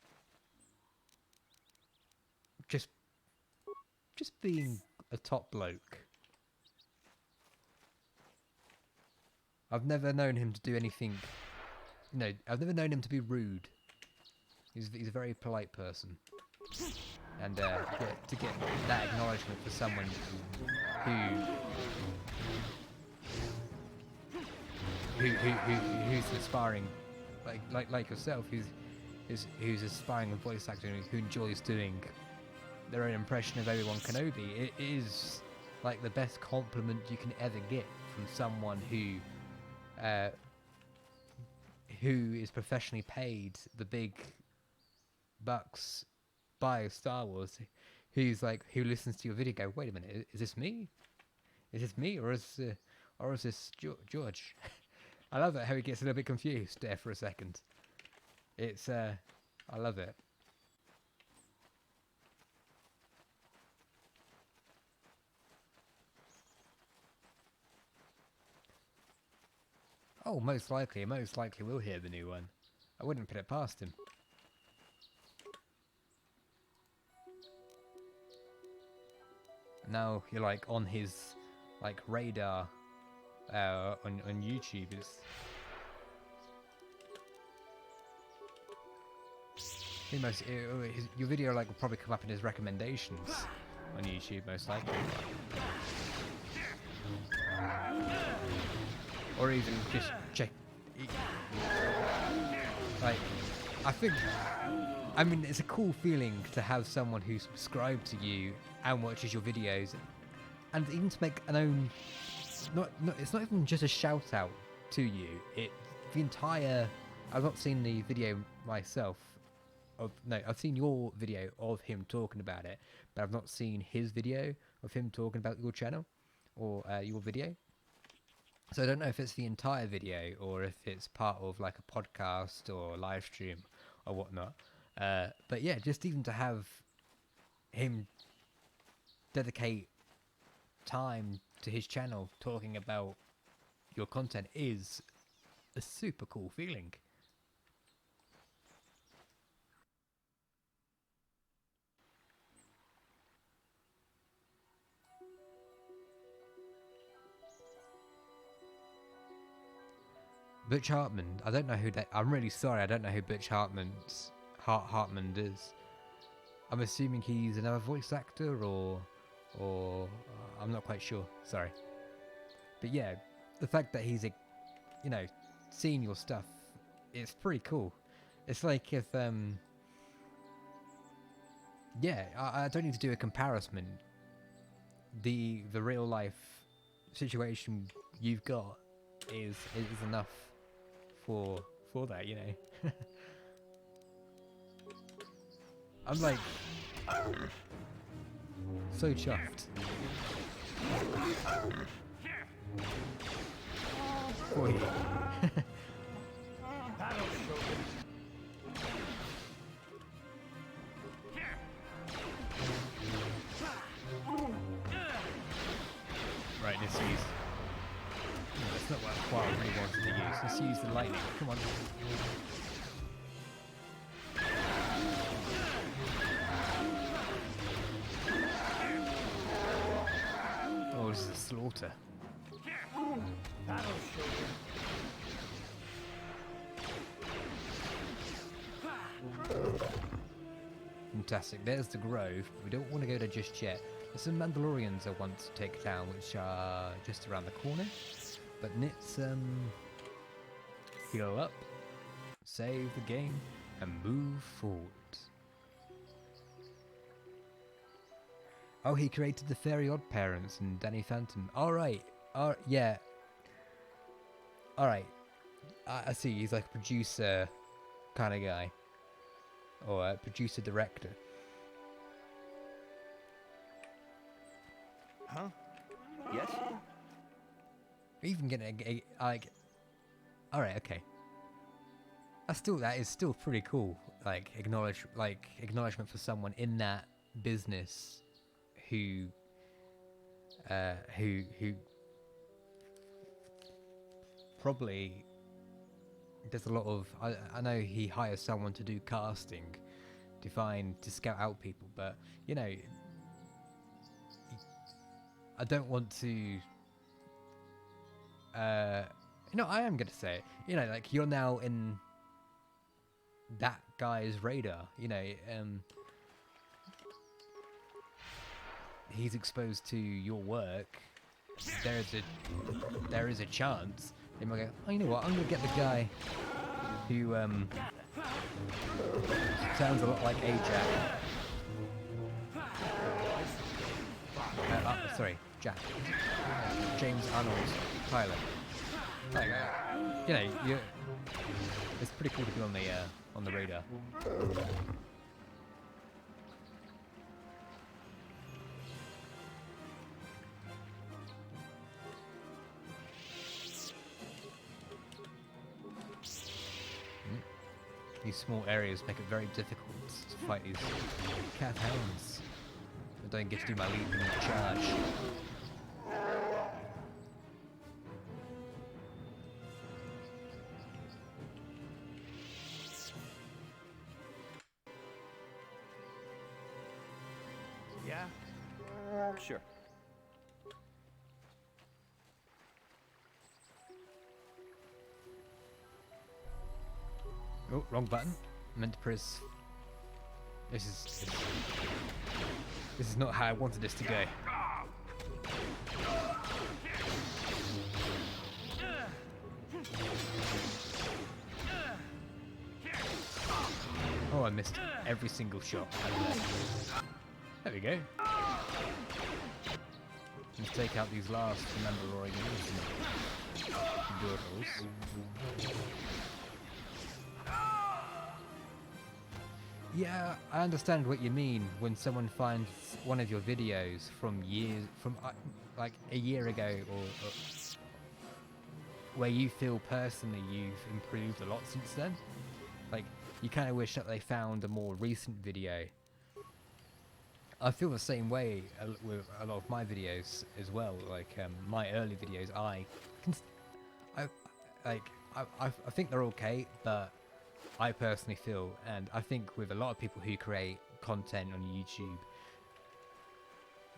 just being a top bloke. I've never known him to do anything. No, I've never known him to be rude. He's a very polite person, and to get that acknowledgement for someone who's aspiring, like yourself, who's aspiring with voice acting, who enjoys doing their own impression of Obi-Wan Kenobi, it is like the best compliment you can ever get from someone who is professionally paid the big bucks by Star Wars, who listens to your video, go, wait a minute, is this me? Is this me, or is this George? I love it how he gets a little bit confused there for a second. It's I love it. Oh, most likely we'll hear the new one. I wouldn't put it past him. Now you're like on his radar on YouTube. Your video will probably come up in his recommendations on YouTube most likely. or even just check. Like, I mean, it's a cool feeling to have someone who subscribed to you and watches your videos, and even to make an own. It's not even just a shout out to you. The entire. I've not seen the video myself. I've seen your video of him talking about it, but I've not seen his video of him talking about your channel or your video. So I don't know if it's the entire video or if it's part of like a podcast or live stream or whatnot. But yeah, just even to have him dedicate time to his channel talking about your content is a super cool feeling. Butch Hartman, I don't know who that. I'm really sorry, I don't know who Butch Hartman is. I'm assuming he's another voice actor, or I'm not quite sure. Sorry, but yeah, the fact that he's seeing your stuff, it's pretty cool. It's like if yeah, I don't need to do a comparison. The real life situation you've got is enough for that, you know. I'm like so chuffed. Boy. Right, let's use. That's not what I really wanted to use. Let's use the lightning. Come on. Oh, this is a slaughter. Fantastic. There's the grove. We don't want to go there just yet. There's some Mandalorians I want to take down, which are just around the corner. But let's heal up, save the game, and move forward. Oh, he created the Fairy Odd Parents and Danny Phantom. Alright. Yeah. Alright. I see. He's like a producer kind of guy. Or a producer-director. Huh? Yes? Even getting like... Alright, okay. That is still pretty cool. Like, acknowledgement for someone in that business who probably does a lot of. I know he hires someone to do casting, to scout out people, but you know, I don't want to. I am gonna say it. You know, like you're now in that guy's radar. You know, he's exposed to your work. There is a chance they might go, oh, you know what, I'm gonna get the guy who sounds a lot like Ajax. Sorry, Jack. James Arnold's pilot. Like, you know, it's pretty cool to be on the radar. These small areas make it very difficult to fight these cat hounds. I don't get to do my leap and charge. Yeah? Sure. Oh, wrong button. I meant to press. This is not how I wanted this to go. I missed every single shot. There we go. Let's take out these last Mandalorians and Durals. Yeah, I understand what you mean when someone finds one of your videos from like a year ago, or where you feel personally you've improved a lot since then. Like, you kind of wish that they found a more recent video. I feel the same way with a lot of my videos as well. Like, my early videos, I think they're okay, but I personally feel, and I think with a lot of people who create content on YouTube,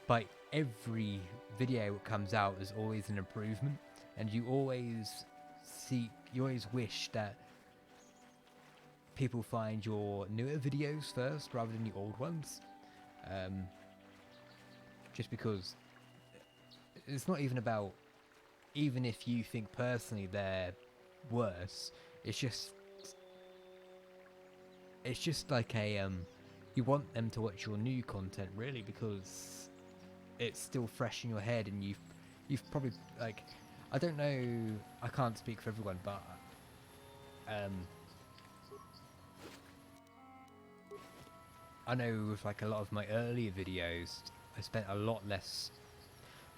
by every video that comes out, there's always an improvement, and you always wish that people find your newer videos first rather than the old ones. Just because it's not even about, even if you think personally they're worse, it's just like a you want them to watch your new content, really, because it's still fresh in your head, and you've probably, like, I don't know, I can't speak for everyone, but I know with like a lot of my earlier videos, I spent a lot less.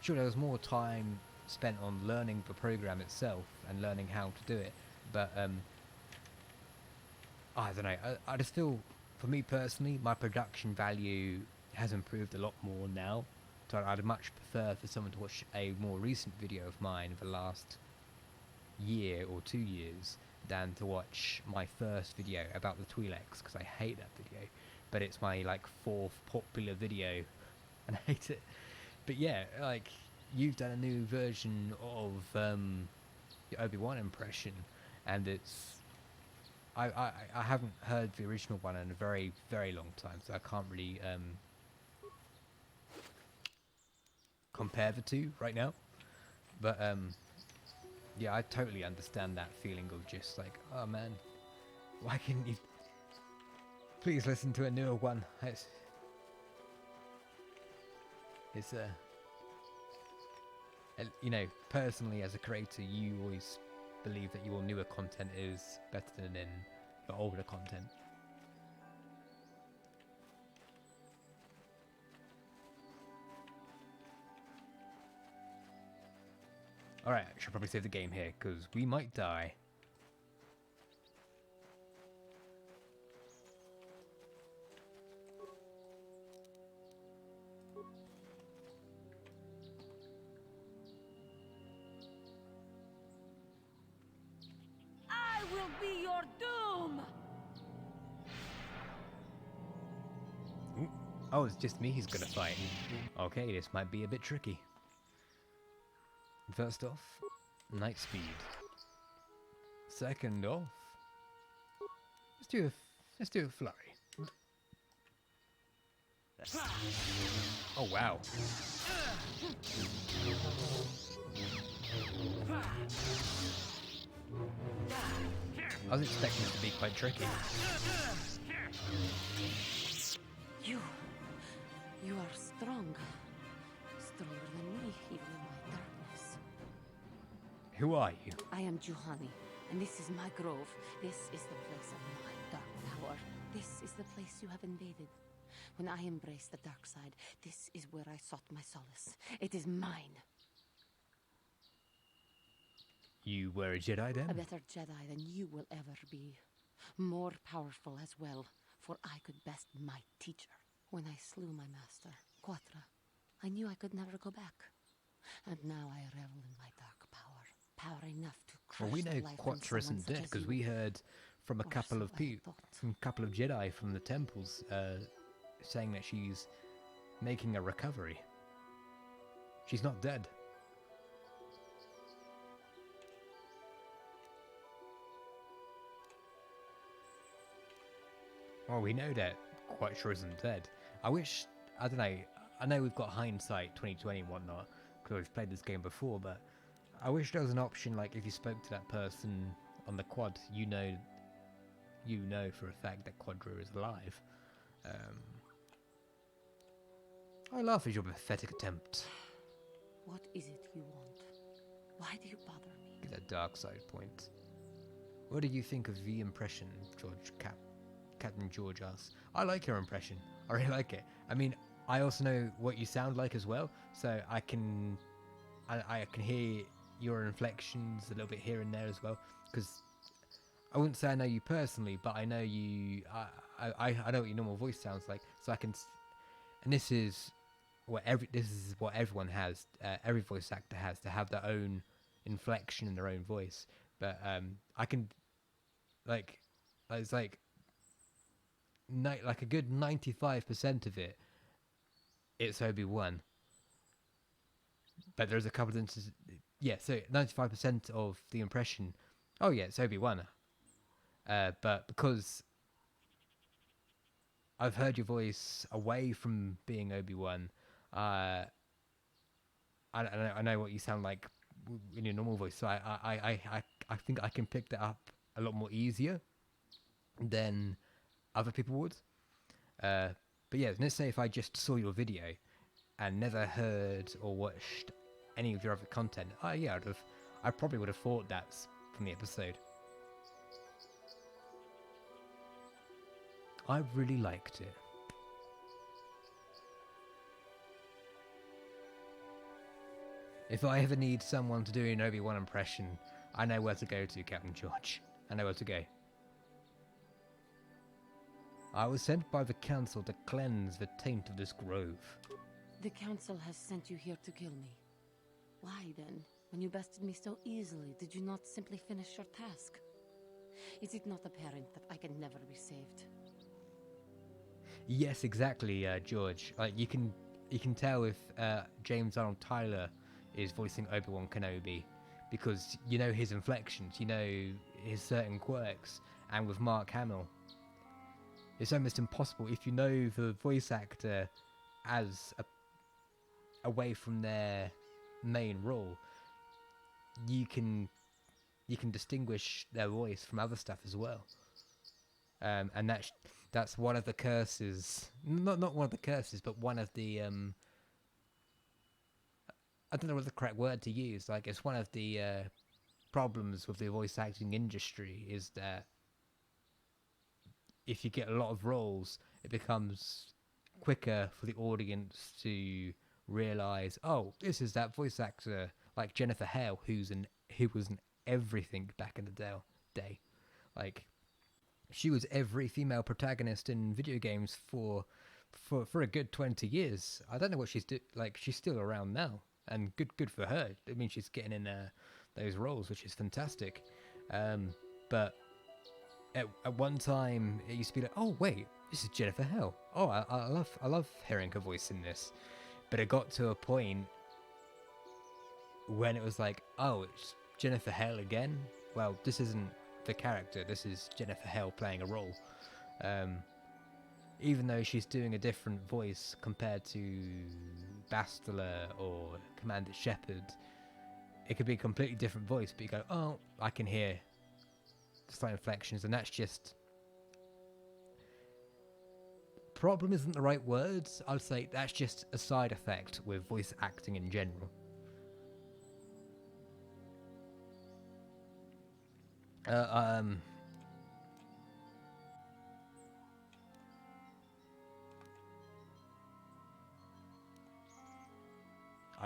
Sure, there was more time spent on learning the program itself and learning how to do it, but I don't know. I just feel, for me personally, my production value has improved a lot more now. So I'd much prefer for someone to watch a more recent video of mine of the last year or 2 years than to watch my first video about the Twi'leks, because I hate that video. But it's my like 4th popular video, and I hate it. But yeah, like, you've done a new version of your Obi-Wan impression, and it's I haven't heard the original one in a very, very long time, so I can't really compare the two right now. But yeah, I totally understand that feeling of just like, oh man, why couldn't you please listen to a newer one? It's you know, personally as a creator, you always believe that your newer content is better than in your older content. Alright, I should probably save the game here, because we might die. I will be your doom! Ooh. Oh, it's just me he's gonna fight. Okay, this might be a bit tricky. First off, night speed. Second off, let's do a flurry. Oh wow. I was expecting it to be quite tricky. You are strong. Stronger than me, even in my darkness. Who are you? I am Juhani, and this is my grove. This is the place of my dark power. This is the place you have invaded. When I embraced the dark side, this is where I sought my solace. It is mine. You were a Jedi then? A better Jedi than you will ever be. More powerful as well, for I could best my teacher. When I slew my master, Quatra, I knew I could never go back. And now I revel in my dark power. Power enough to crush Well, we know the life from Quatra someone isn't such dead, as because you. we heard from a Or couple so of I people, thought. from a couple of Jedi from the temples, saying that she's making a recovery. She's not dead. Well, we know that Quatra isn't dead. I wish, I don't know, I know we've got hindsight 2020 and whatnot, because we've played this game before, but I wish there was an option, like, if you spoke to that person on the quad, you know you know for a fact that Quadra is alive. I laugh at your pathetic attempt. What is it you want? Why do you bother me? Get that dark side point. What do you think of the impression, Captain George asks? I like your impression. I really like it. I mean, I also know what you sound like as well, so I can hear your inflections a little bit here and there as well. Because I wouldn't say I know you personally, but I know you. I know what your normal voice sounds like, so I can. And this is what everyone has. Every voice actor has to have their own inflection in their own voice. But I can, it's like a good 95% of it. It's Obi-Wan. But there's a couple of instances. Yeah, so 95% of the impression. Oh yeah, it's Obi-Wan. But because I've heard your voice away from being Obi-Wan, I know what you sound like in your normal voice. So I think I can pick that up a lot more easier than other people would. But yeah, let's say if I just saw your video and never heard or watched any of your other content, I probably would have thought that's from the episode. I really liked it. If I ever need someone to do an Obi-Wan impression, I know where to go to, Captain George. I know where to go. I was sent by the council to cleanse the taint of this grove. The council has sent you here to kill me. Why then, when you bested me so easily, did you not simply finish your task? Is it not apparent that I can never be saved? Yes, exactly, George. You can tell if James Arnold Tyler is voicing Obi-Wan Kenobi, because you know his inflections, you know his certain quirks, and with Mark Hamill, it's almost impossible if you know the voice actor as away from their main role. You can distinguish their voice from other stuff as well, and that's one of the curses. Not one of the curses, but one of the I don't know what the correct word to use. Like, it's one of the problems with the voice acting industry is that if you get a lot of roles, it becomes quicker for the audience to realize, oh, this is that voice actor, like Jennifer Hale, who was in everything back in the day. Like, she was every female protagonist in video games for a good 20 years. I don't know what she's she's still around now, and good for her. I mean, she's getting in those roles, which is fantastic. But at one time, it used to be like, oh wait, this is Jennifer Hale. Oh, I love hearing her voice in this. But it got to a point when it was like, oh, it's Jennifer Hale again? Well, this isn't the character, this is Jennifer Hale playing a role. Even though she's doing a different voice compared to Bastila or Commander Shepard, it could be a completely different voice, but you go, oh, I can hear slight inflections, and that's just... problem isn't the right words. I'd say that's just a side effect with voice acting in general. I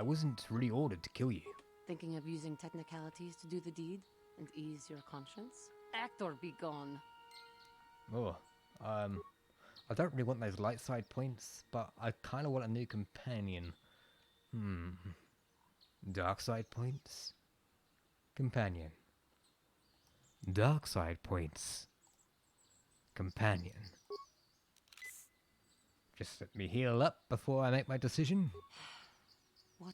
wasn't really ordered to kill you. Thinking of using technicalities to do the deed and ease your conscience? Act or be gone. Oh, I don't really want those light side points, but I kind of want a new companion. Dark side points? Companion. Dark side points. Companion. Just let me heal up before I make my decision. What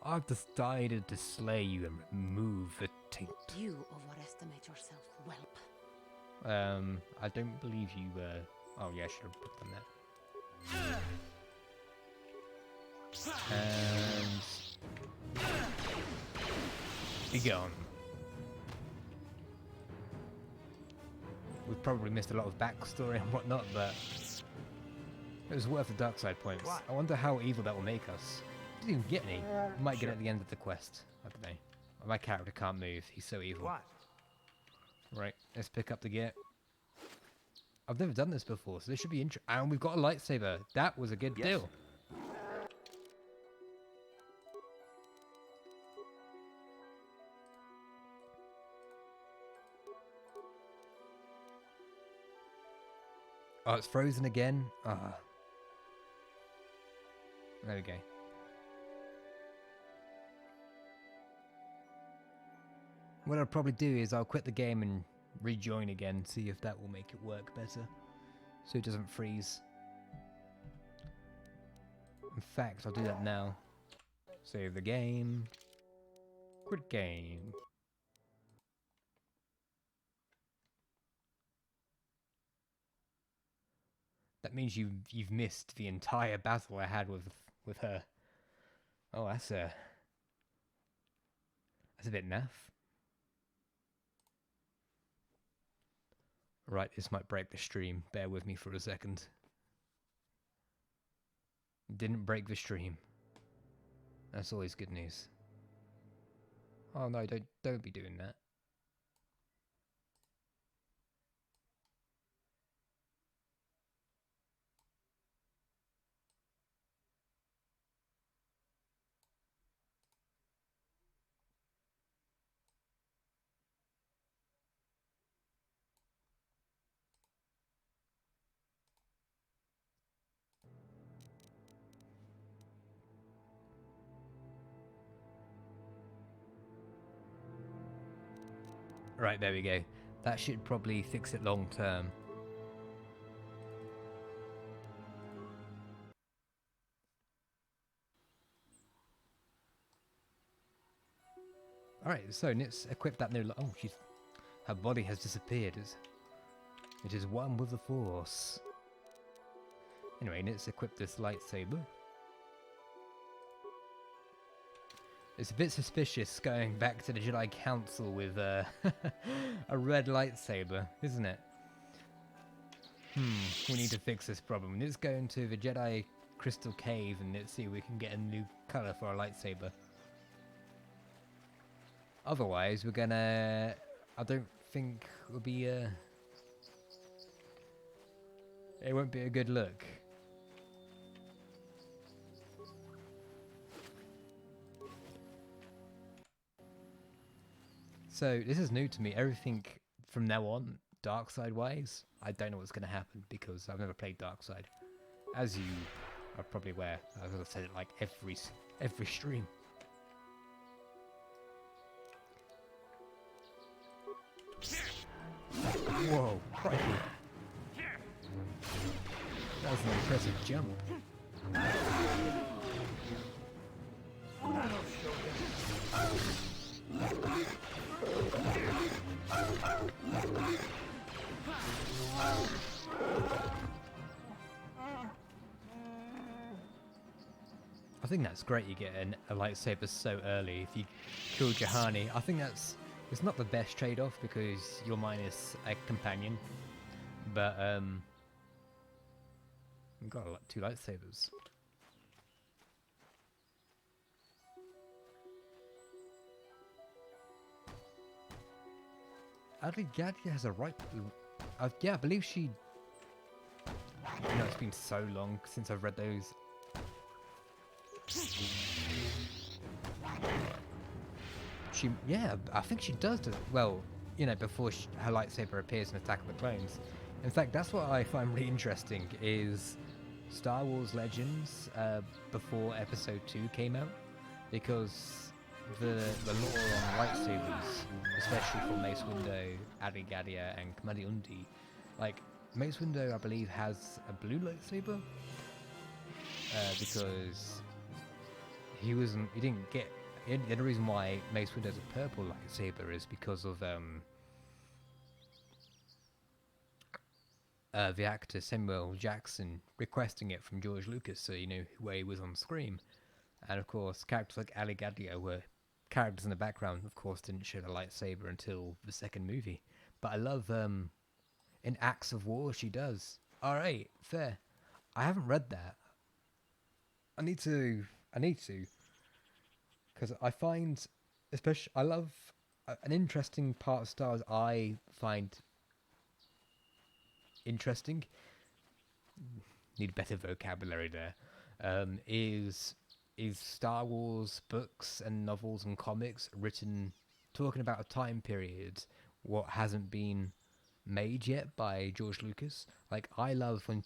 I've decided to slay you and remove the taint. You overestimate yourself, whelp. I don't believe you, oh yeah, I should have put them there. And... be gone. probably missed a lot of backstory and whatnot, but it was worth the dark side points. I wonder how evil that will make us. Didn't even get any. Might get at the end of the quest. I don't know. My character can't move. He's so evil. What? Right, let's pick up the gear. I've never done this before, so this should be interesting. And we've got a lightsaber. That was a good deal. Oh, it's frozen again. Ah. There we go. What I'll probably do is I'll quit the game and rejoin again, see if that will make it work better, so it doesn't freeze. In fact, I'll do that now. Save the game. Quit game. That means you've missed the entire battle I had with her. Oh, that's a bit naff. Right, this might break the stream. Bear with me for a second. Didn't break the stream. That's always good news. Oh no, don't be doing that. Right, there we go. That should probably fix it long term. Alright, so let's equip that new... Oh, her body has disappeared. It is one with the Force. Anyway, let's equip this lightsaber. It's a bit suspicious going back to the Jedi Council with a red lightsaber, isn't it? We need to fix this problem. Let's go into the Jedi Crystal Cave and let's see if we can get a new colour for our lightsaber. Otherwise, we're gonna... I don't think it'll be it won't be a good look. So, this is new to me. Everything from now on, dark side wise, I don't know what's going to happen because I've never played dark side. As you are probably aware, I've said it like every stream. Whoa, crikey. That was an impressive jump. I think that's great you get a lightsaber so early if you kill Juhani. I think it's not the best trade-off because you're minus a companion, but we've got two lightsabers. Ali Gadia has a right... yeah, I believe she... You know, it's been so long since I've read those. Yeah, I think she does well, you know, before her lightsaber appears in Attack of the Clones. In fact, that's what I find really interesting, is Star Wars Legends before Episode 2 came out, because the lore on lightsabers, especially for Mace Windu, Ali Gadia, and Kamadi Undi, like, Mace Windu, I believe, has a blue lightsaber, because he didn't get... The other reason why Mace Windu has a purple lightsaber is because of the actor Samuel Jackson requesting it from George Lucas, so you know where he was on screen. And of course, characters like Ali Gadia were characters in the background, of course, didn't show the lightsaber until the second movie. But I love, in Acts of War, she does. All right, fair. I haven't read that. I need to, because I find, especially, I love an interesting part of Star Wars. I find interesting. Need better vocabulary there. Is Star Wars books and novels and comics written talking about a time period what hasn't been made yet by George Lucas? Like, I love when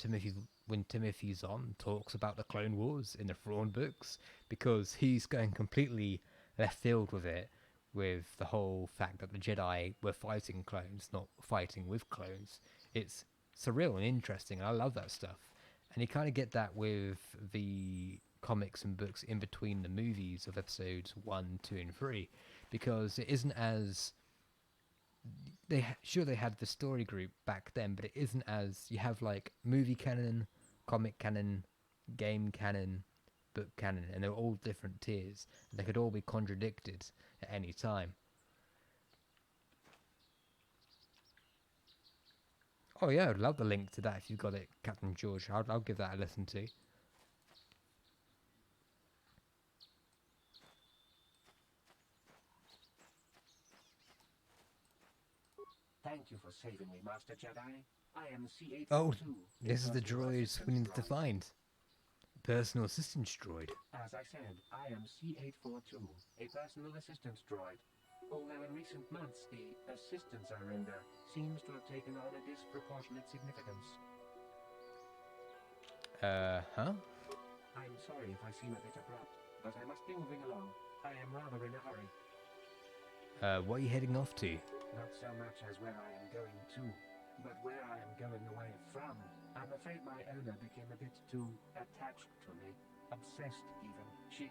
Timothy Zahn talks about the Clone Wars in the Thrawn books, because he's going completely left field with it, with the whole fact that the Jedi were fighting clones, not fighting with clones. It's surreal and interesting. I love that stuff. And you kind of get that with the comics and books in between the movies of episodes 1, 2, and 3, because it isn't as they had the story group back then, but it isn't as you have like movie canon, comic canon, game canon, book canon, and they're all different tiers, and they could all be contradicted at any time. Oh yeah, I'd love the link to that if you've got it, Captain George. I'll give that a listen to. Thank you for saving me, Master Jedi. I am C842. Oh, this is the droids we needed to find. Personal assistance droid. As I said, I am C842, a personal assistance droid. Although in recent months the assistance I render seems to have taken on a disproportionate significance. Huh? I'm sorry if I seem a bit abrupt, but I must be moving along. I am rather in a hurry. What are you heading off to? Not so much as where I am going to, but where I am going away from. I'm afraid my owner became a bit too attached to me, obsessed even. She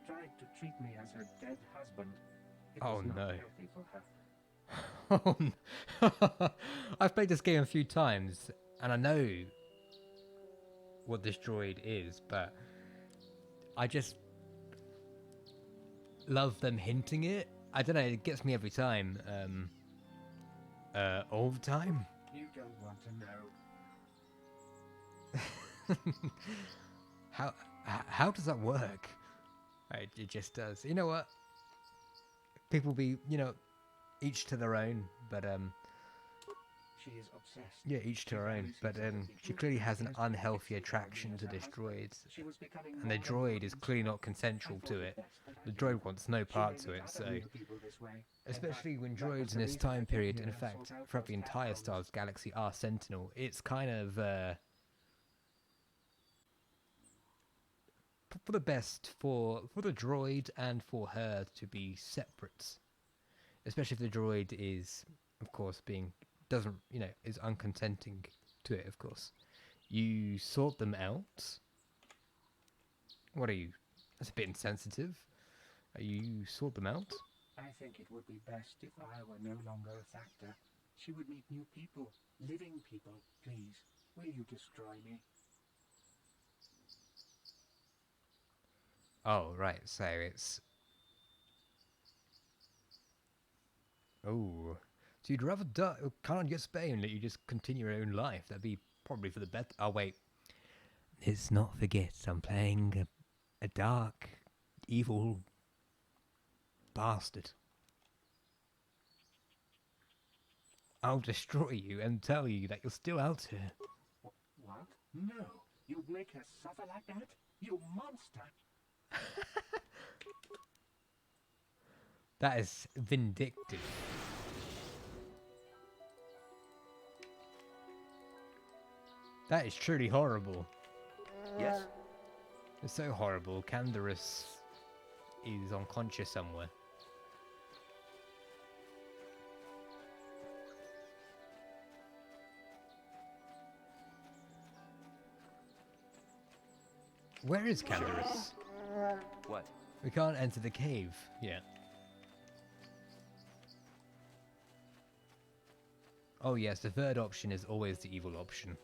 tried to treat me as her dead husband. It was not healthy for her. Oh no. I've played this game a few times, and I know what this droid is, but I just love them hinting it. I don't know, it gets me every time. All the time? You don't want to know. How does that work? It just does. You know what? People be, each to their own, but she is obsessed. Yeah, each to her own, but she clearly has an unhealthy attraction to this droid, and the droid is clearly not consensual to it. The droid wants no part to it, so especially when droids in this time period, in fact, throughout the entire Star Wars galaxy, are Sentinel, it's kind of for the best for the droid and for her to be separate, especially if the droid is, of course, is unconsenting to it, of course. You sort them out. What are you? That's a bit insensitive. You sort them out? I think it would be best if I were no longer a factor. She would meet new people, living people. Please, will you destroy me? Oh, right, so it's... Oh... So you'd rather die, can't get Spain and let you just continue your own life. That'd be probably for the best. Oh, wait. Let's not forget, I'm playing a dark, evil bastard. I'll destroy you and tell you that you're still out here. What? No. You'd make her suffer like that? You monster! That is vindictive. That is truly horrible. Yes? It's so horrible. Canderous is unconscious somewhere. Where is Canderous? What? We can't enter the cave yet. Oh yes, the third option is always the evil option.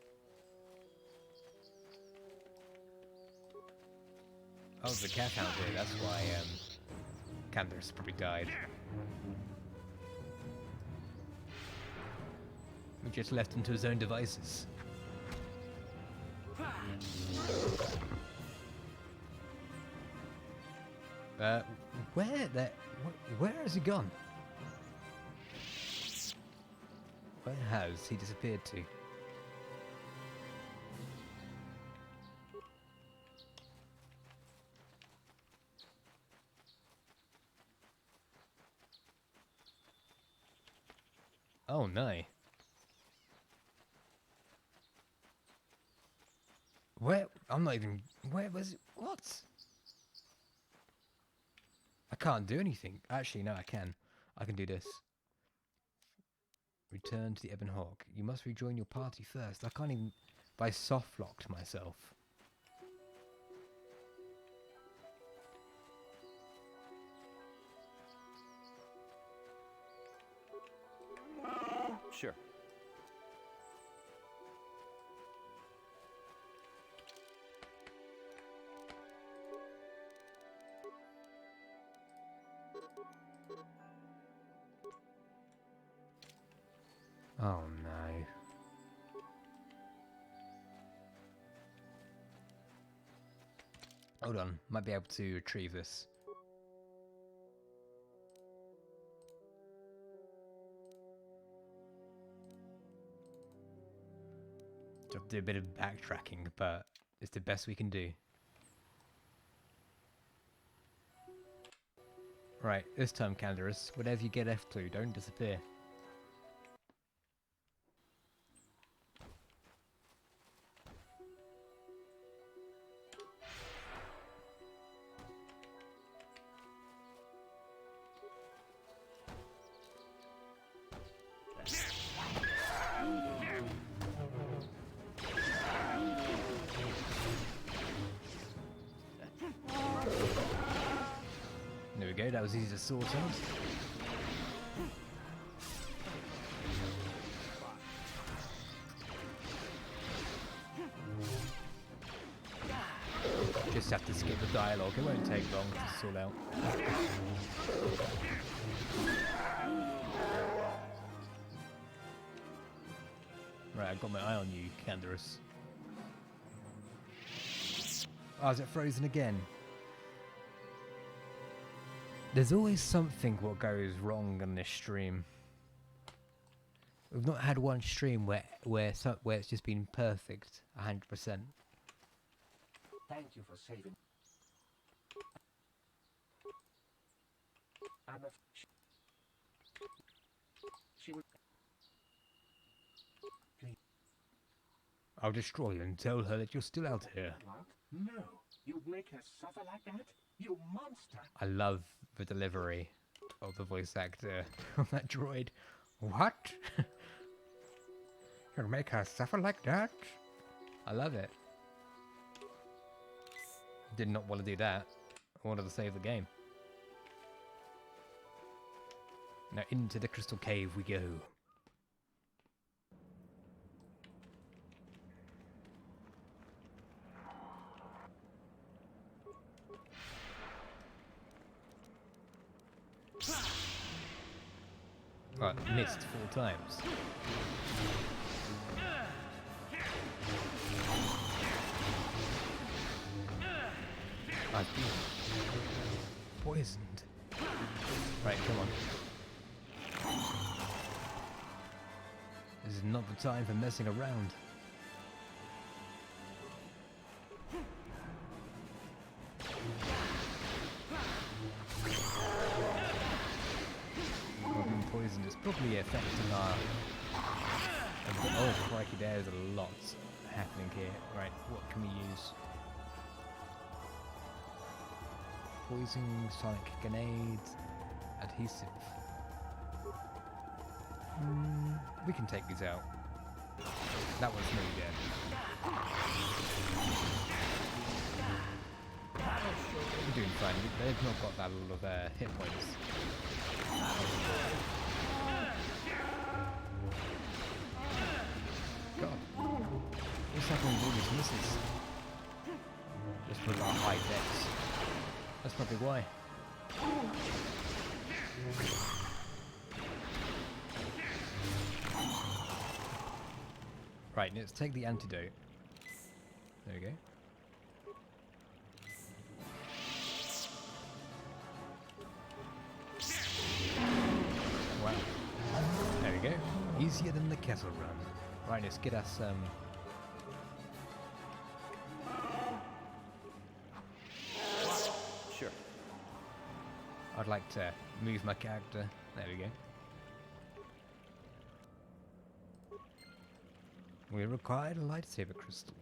Oh, the cat out there, that's why Canderous probably died. We just left him to his own devices. Where has he gone? Where has he disappeared to? Oh no. Where? I'm not even... Where was it? What? I can't do anything. Actually, no, I can. I can do this. Return to the Ebon Hawk. You must rejoin your party first. I can't even... I soft-locked myself. Sure. Oh no. Hold on, might be able to retrieve this. Just do a bit of backtracking, but it's the best we can do. Right, this time, Canderous, whatever you get F2, don't disappear. There we go, that was easy to sort out. Just have to skip the dialogue, it won't take long to sort out. Right, I've got my eye on you, Canderous. Oh, is it frozen again? There's always something what goes wrong in this stream. We've not had one stream where it's just been perfect, 100%. Thank you for saving. She would. Please. I'll destroy you and tell her that you're still out here. What? No, you'd make her suffer like that? You monster! I love the delivery of the voice actor of that droid. What? You'll make her suffer like that? I love it. Did not want to do that. I wanted to save the game. Now into the crystal cave we go. Right, missed 4 times. I've been poisoned. Right, come on. This is not the time for messing around. I've been poisoned. It's probably affecting our... Oh, crikey, there's a lot happening here. Right, what can we use? Poison, sonic grenade, adhesive. We can take these out. That one's nearly dead. We're doing fine. They've not got that lot of hit points. God. What's happening with all these missiles? Just put our high decks. That's probably why. Right, let's take the antidote. There we go. Wow. There we go. Easier than the kettle run. Right, let's get us Sure. I'd like to move my character. There we go. We required a lightsaber crystal.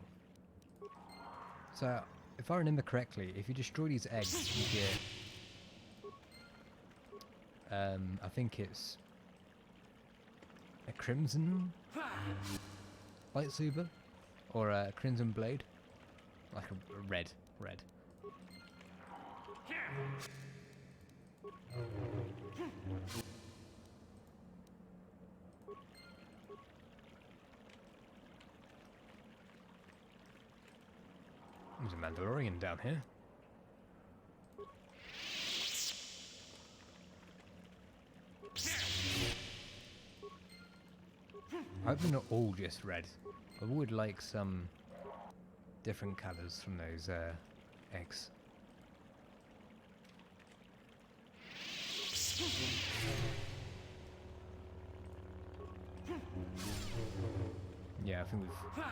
So, if I remember correctly, if you destroy these eggs, you get... I think it's... a crimson lightsaber? Or a crimson blade? Like a red. There's a Mandalorian down here. I hope they're not all just red. I would like some different colours from those eggs. Yeah, I think we've...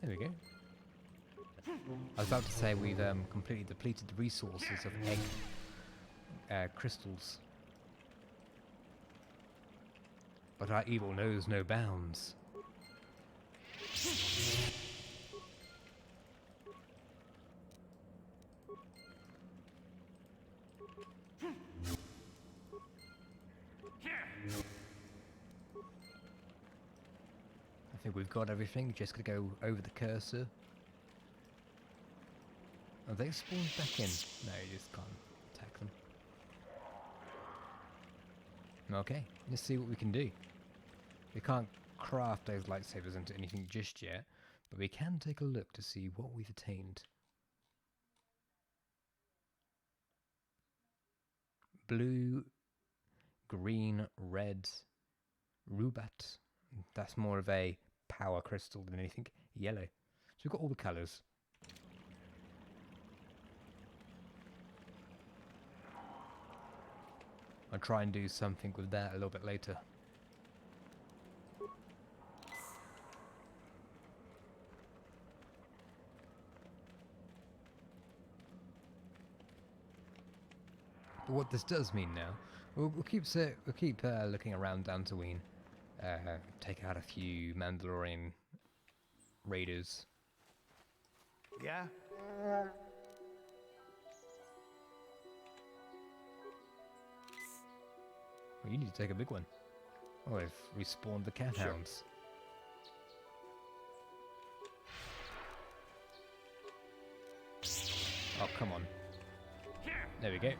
There we go. I was about to say we've completely depleted the resources of egg crystals. But our evil knows no bounds. I think we've got everything, just gotta go over the cursor. Oh, they spawned back in. No, you just can't attack them. Okay, let's see what we can do. We can't craft those lightsabers into anything just yet, but we can take a look to see what we've attained. Blue, green, red, rubat. That's more of a power crystal than anything. Yellow. So we've got all the colours. I'll try and do something with that a little bit later. But what this does mean now, we'll keep looking around Dantooine, take out a few Mandalorian raiders. Yeah? Well, you need to take a big one. Oh, I've respawned the cat hounds. Oh, come on. There we go.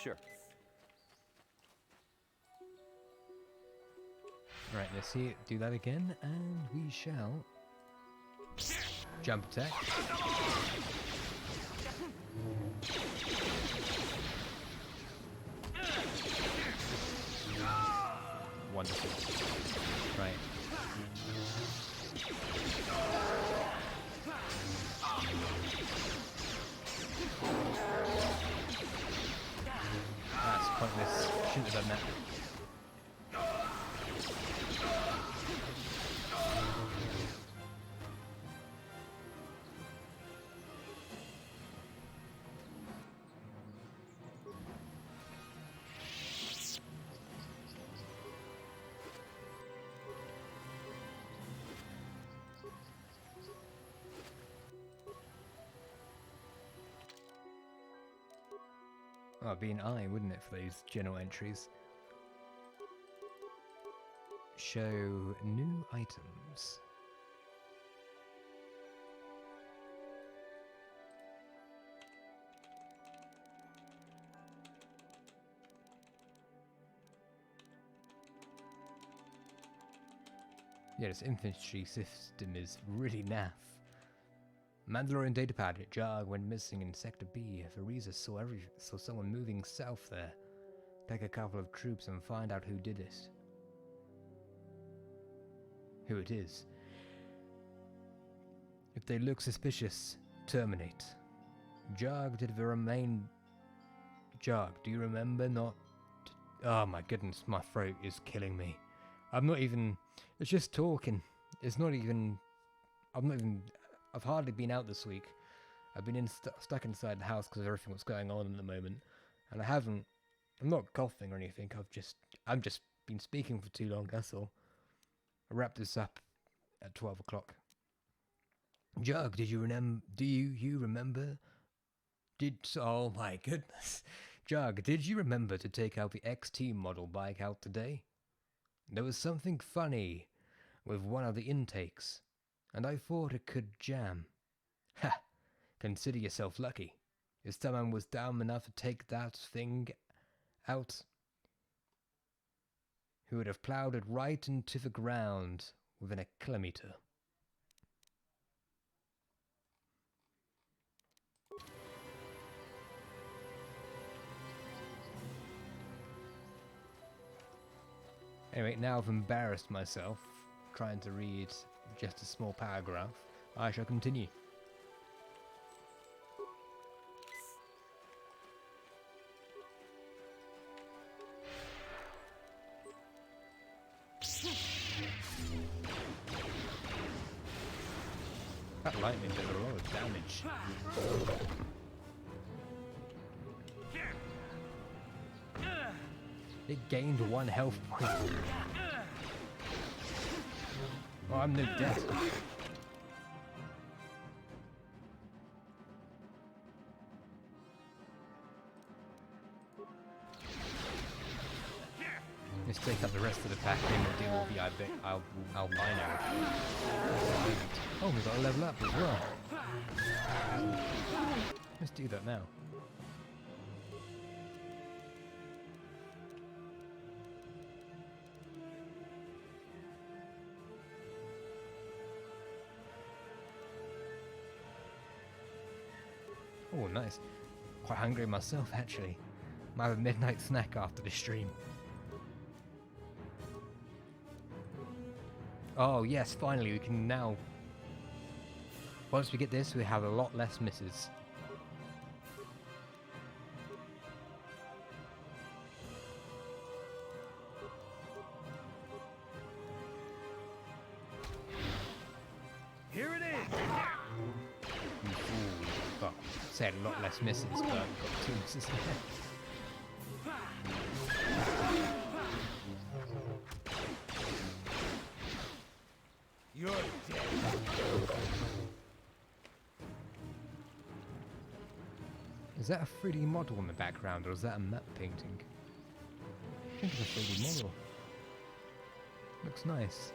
Sure. Right, let's see it do that again, and we shall jump attack. Wonderful. Right. That's pointless. Shouldn't have done that. Oh, it'd be an eye, wouldn't it, for those general entries? Show new items. Yeah, this infantry system is really naff. Mandalorian datapad. Jarg went missing in Sector B. Variza saw someone moving south there. Take a couple of troops and find out who did it. Who it is. If they look suspicious, terminate. Jarg, did the remain... Jarg, do you remember not... Oh my goodness, my throat is killing me. I'm not even... It's just talking. It's not even... I've hardly been out this week. I've been stuck inside the house because of everything that's going on at the moment. And I'm not coughing or anything. I've just been speaking for too long, that's all. I wrapped this up at 12 o'clock. Jug, do you remember? Oh my goodness. Jug, did you remember to take out the XT model bike out today? There was something funny with one of the intakes, and I thought it could jam. Ha! Consider yourself lucky. If someone was dumb enough to take that thing out, he would have ploughed it right into the ground within a kilometer. Anyway, now I've embarrassed myself trying to read just a small paragraph. I shall continue. That lightning does a lot of damage. It gained 1 health point. Oh, I'm no death. Let's take up the rest of the pack and we'll deal with the albino. Oh, we've got to level up as well. Let's do that now. Oh, nice. Quite hungry myself, actually. Might have a midnight snack after the stream. Oh, yes, finally, we can now... Once we get this, we have a lot less misses. Here it is! Well, said a lot less misses, but I've got 2 misses. You're dead. Is that a 3D model in the background, or is that a map painting? I think it's a 3D model. Looks nice.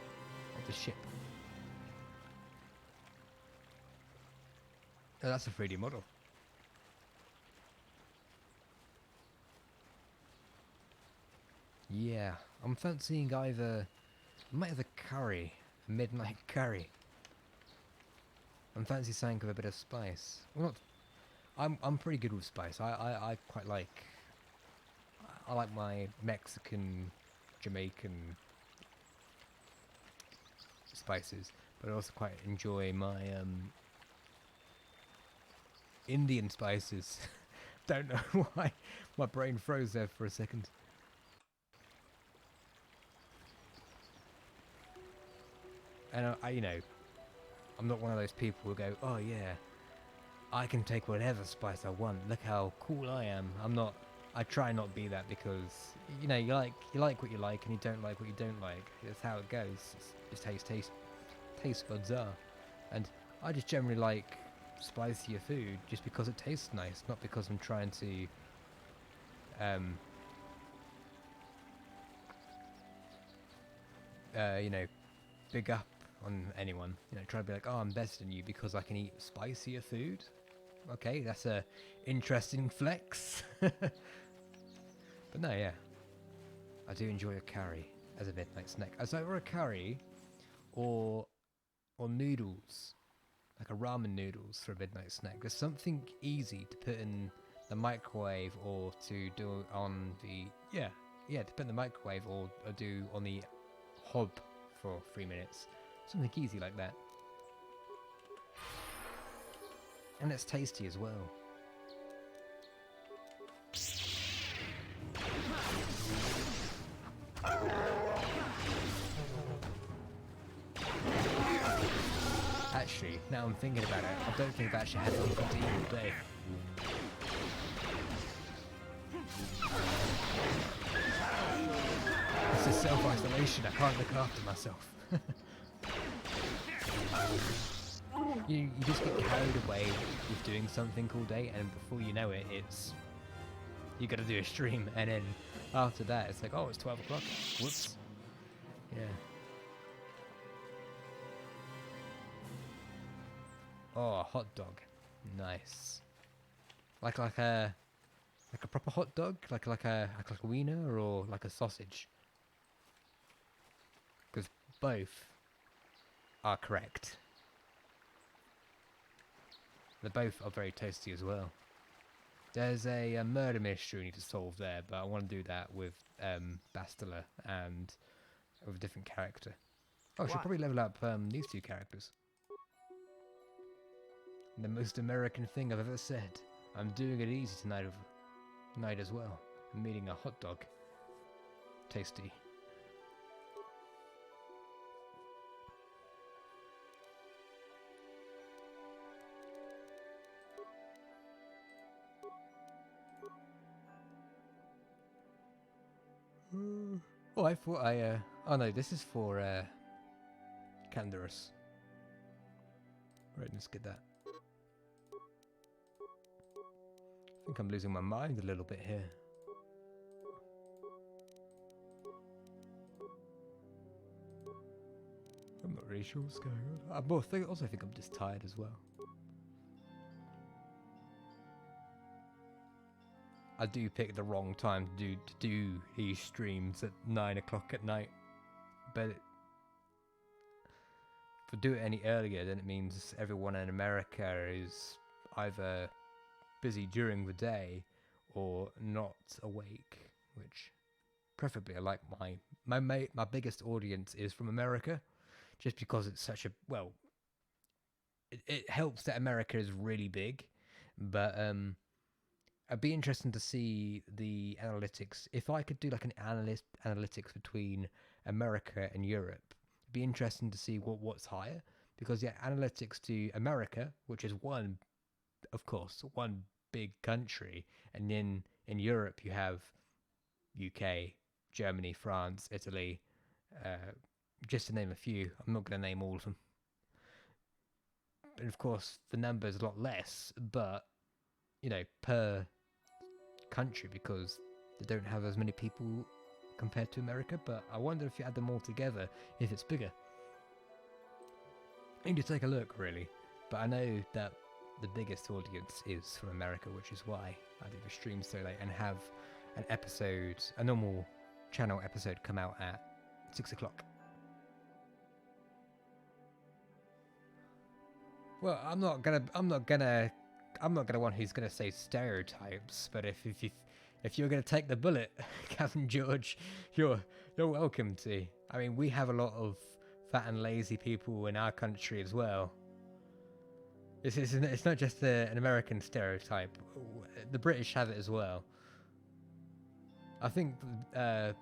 Of the ship. Oh, that's a 3D model. Yeah, I'm fancying either... I might have a curry. A midnight curry. I'm fancy something with a bit of spice. Well, not... I'm pretty good with spice. I quite like... I like my Mexican, Jamaican spices. But I also quite enjoy my Indian spices. Don't know why. My brain froze there for a second. And you know, I'm not one of those people who go, oh yeah, I can take whatever spice I want. Look how cool I am. I'm not. I try not to be that because you know you like what you like and you don't like what you don't like. That's how it goes. It's just taste buds are, and I just generally like spicier food just because it tastes nice, not because I'm trying to you know, big up on anyone, you know, try to be like, oh, I'm better than you because I can eat spicier food. Okay, that's a interesting flex. But no, yeah, I do enjoy a curry as a midnight snack. As either a curry or noodles, like a ramen noodles for a midnight snack. There's something easy to put in the microwave or to do on the to put in the microwave or do on the hob for 3 minutes. Something easy like that. And it's tasty as well. Actually, now I'm thinking about it, I don't think I've actually had anything to eat all day. This is self-isolation, I can't look after myself. You just get carried away with doing something all day, and before you know it, you gotta do a stream, and then after that it's like, oh, it's 12 o'clock. Whoops. Yeah. Oh, a hot dog. Nice. Like a proper hot dog? Like a wiener or like a sausage? Because both are correct. They both are very tasty as well. There's a murder mystery we need to solve there, but I want to do that with Bastila and with a different character. Oh, I should probably level up these two characters. The most American thing I've ever said. I'm doing it easy tonight as well. I'm eating a hot dog. Tasty. Oh, I thought oh no, this is for Canderous. Right, let's get that. I think I'm losing my mind a little bit here. I'm not really sure what's going on. I also think I'm just tired as well. I do pick the wrong time to do these streams at 9 o'clock at night, but if I do it any earlier, then it means everyone in America is either busy during the day or not awake, which preferably I like my biggest audience is from America, just because it's such a, well, it helps that America is really big, but I'd be interested to see the analytics. If I could do like an analytics between America and Europe, it'd be interesting to see what's higher, because analytics to America, which is one big country, and then in Europe you have UK, Germany, France, Italy, just to name a few. I'm not going to name all of them. And of course the number is a lot less, but you know, per country, because they don't have as many people compared to America. But I wonder if you add them all together, if it's bigger. I need to take a look, really. But I know that the biggest audience is from America, which is why I do the stream so late and have an episode, a normal channel episode, come out at 6 o'clock. Well, I'm not gonna one who's gonna say stereotypes, but if you're gonna take the bullet, Captain George, you're welcome to. I mean, we have a lot of fat and lazy people in our country as well. It's not just an American stereotype. The British have it as well. I think the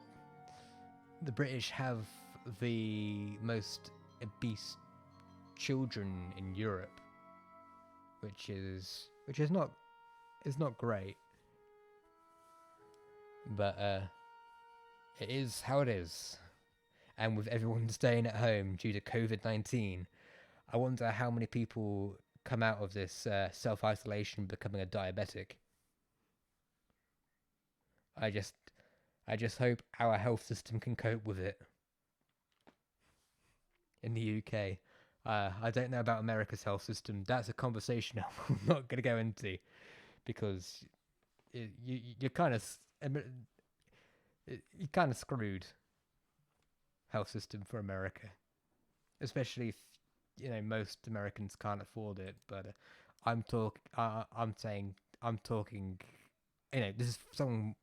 British have the most obese children in Europe, which is not great, but it is how it is. And with everyone staying at home due to COVID-19, I wonder how many people come out of this self-isolation becoming a diabetic. I just hope our health system can cope with it in the UK. I don't know about America's health system. That's a conversation I'm not going to go into, because you're kind of screwed. Health system for America. especially if, you know, most Americans can't afford it. But I'm talking, you know, this is someone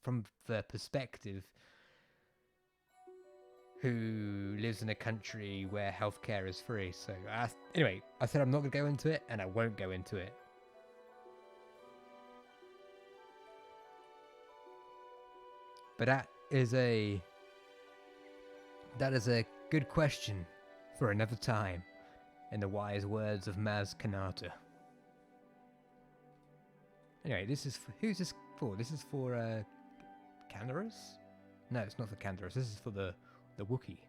from the perspective who lives in a country where healthcare is free. So anyway, I said I'm not going to go into it, and I won't go into it. But that is a good question for another time, in the wise words of Maz Kanata. Anyway, who's this for? This is for Canderous? No, it's not for Canderous. This is for the Wookiee.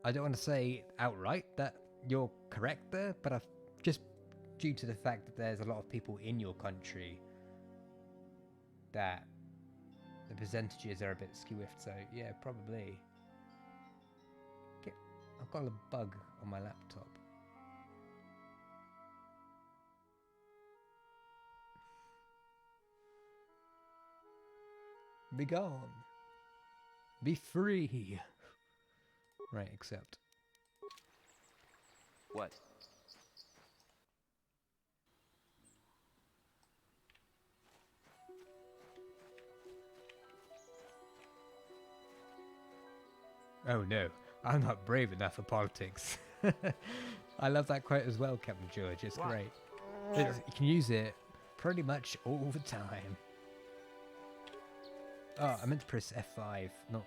I don't want to say outright that you're correct there, but I've just due to the fact that there's a lot of people in your country that the percentages are a bit skewed, so yeah, probably. I've got a bug on my laptop. Be gone. Be free. Right, accept. What? Oh no, I'm not brave enough for politics. I love that quote as well, Captain George. It's great. You can use it pretty much all the time. Oh, I meant to press F5, not...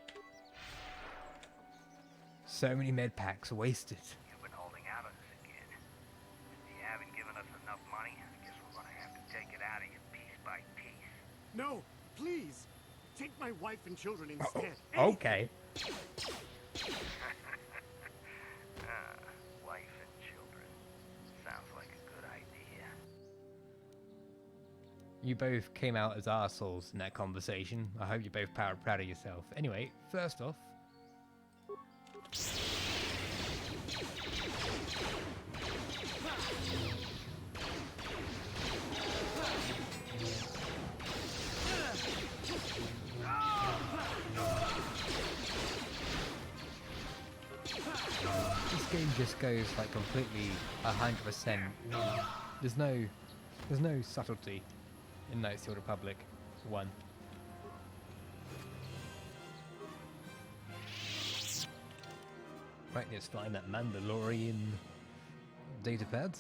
So many med packs wasted. You've been holding out on us again. If you haven't given us enough money, I guess we're gonna have to take it out of you piece by piece. No, please. Take my wife and children instead. Okay. Wife and children. Sounds like a good idea. You both came out as arseholes in that conversation. I hope you're both proud of yourself. Anyway, first off... This game just goes like completely 100%. There's no subtlety in Knights of the Old Republic 1. Right, let's find that Mandalorian datapad.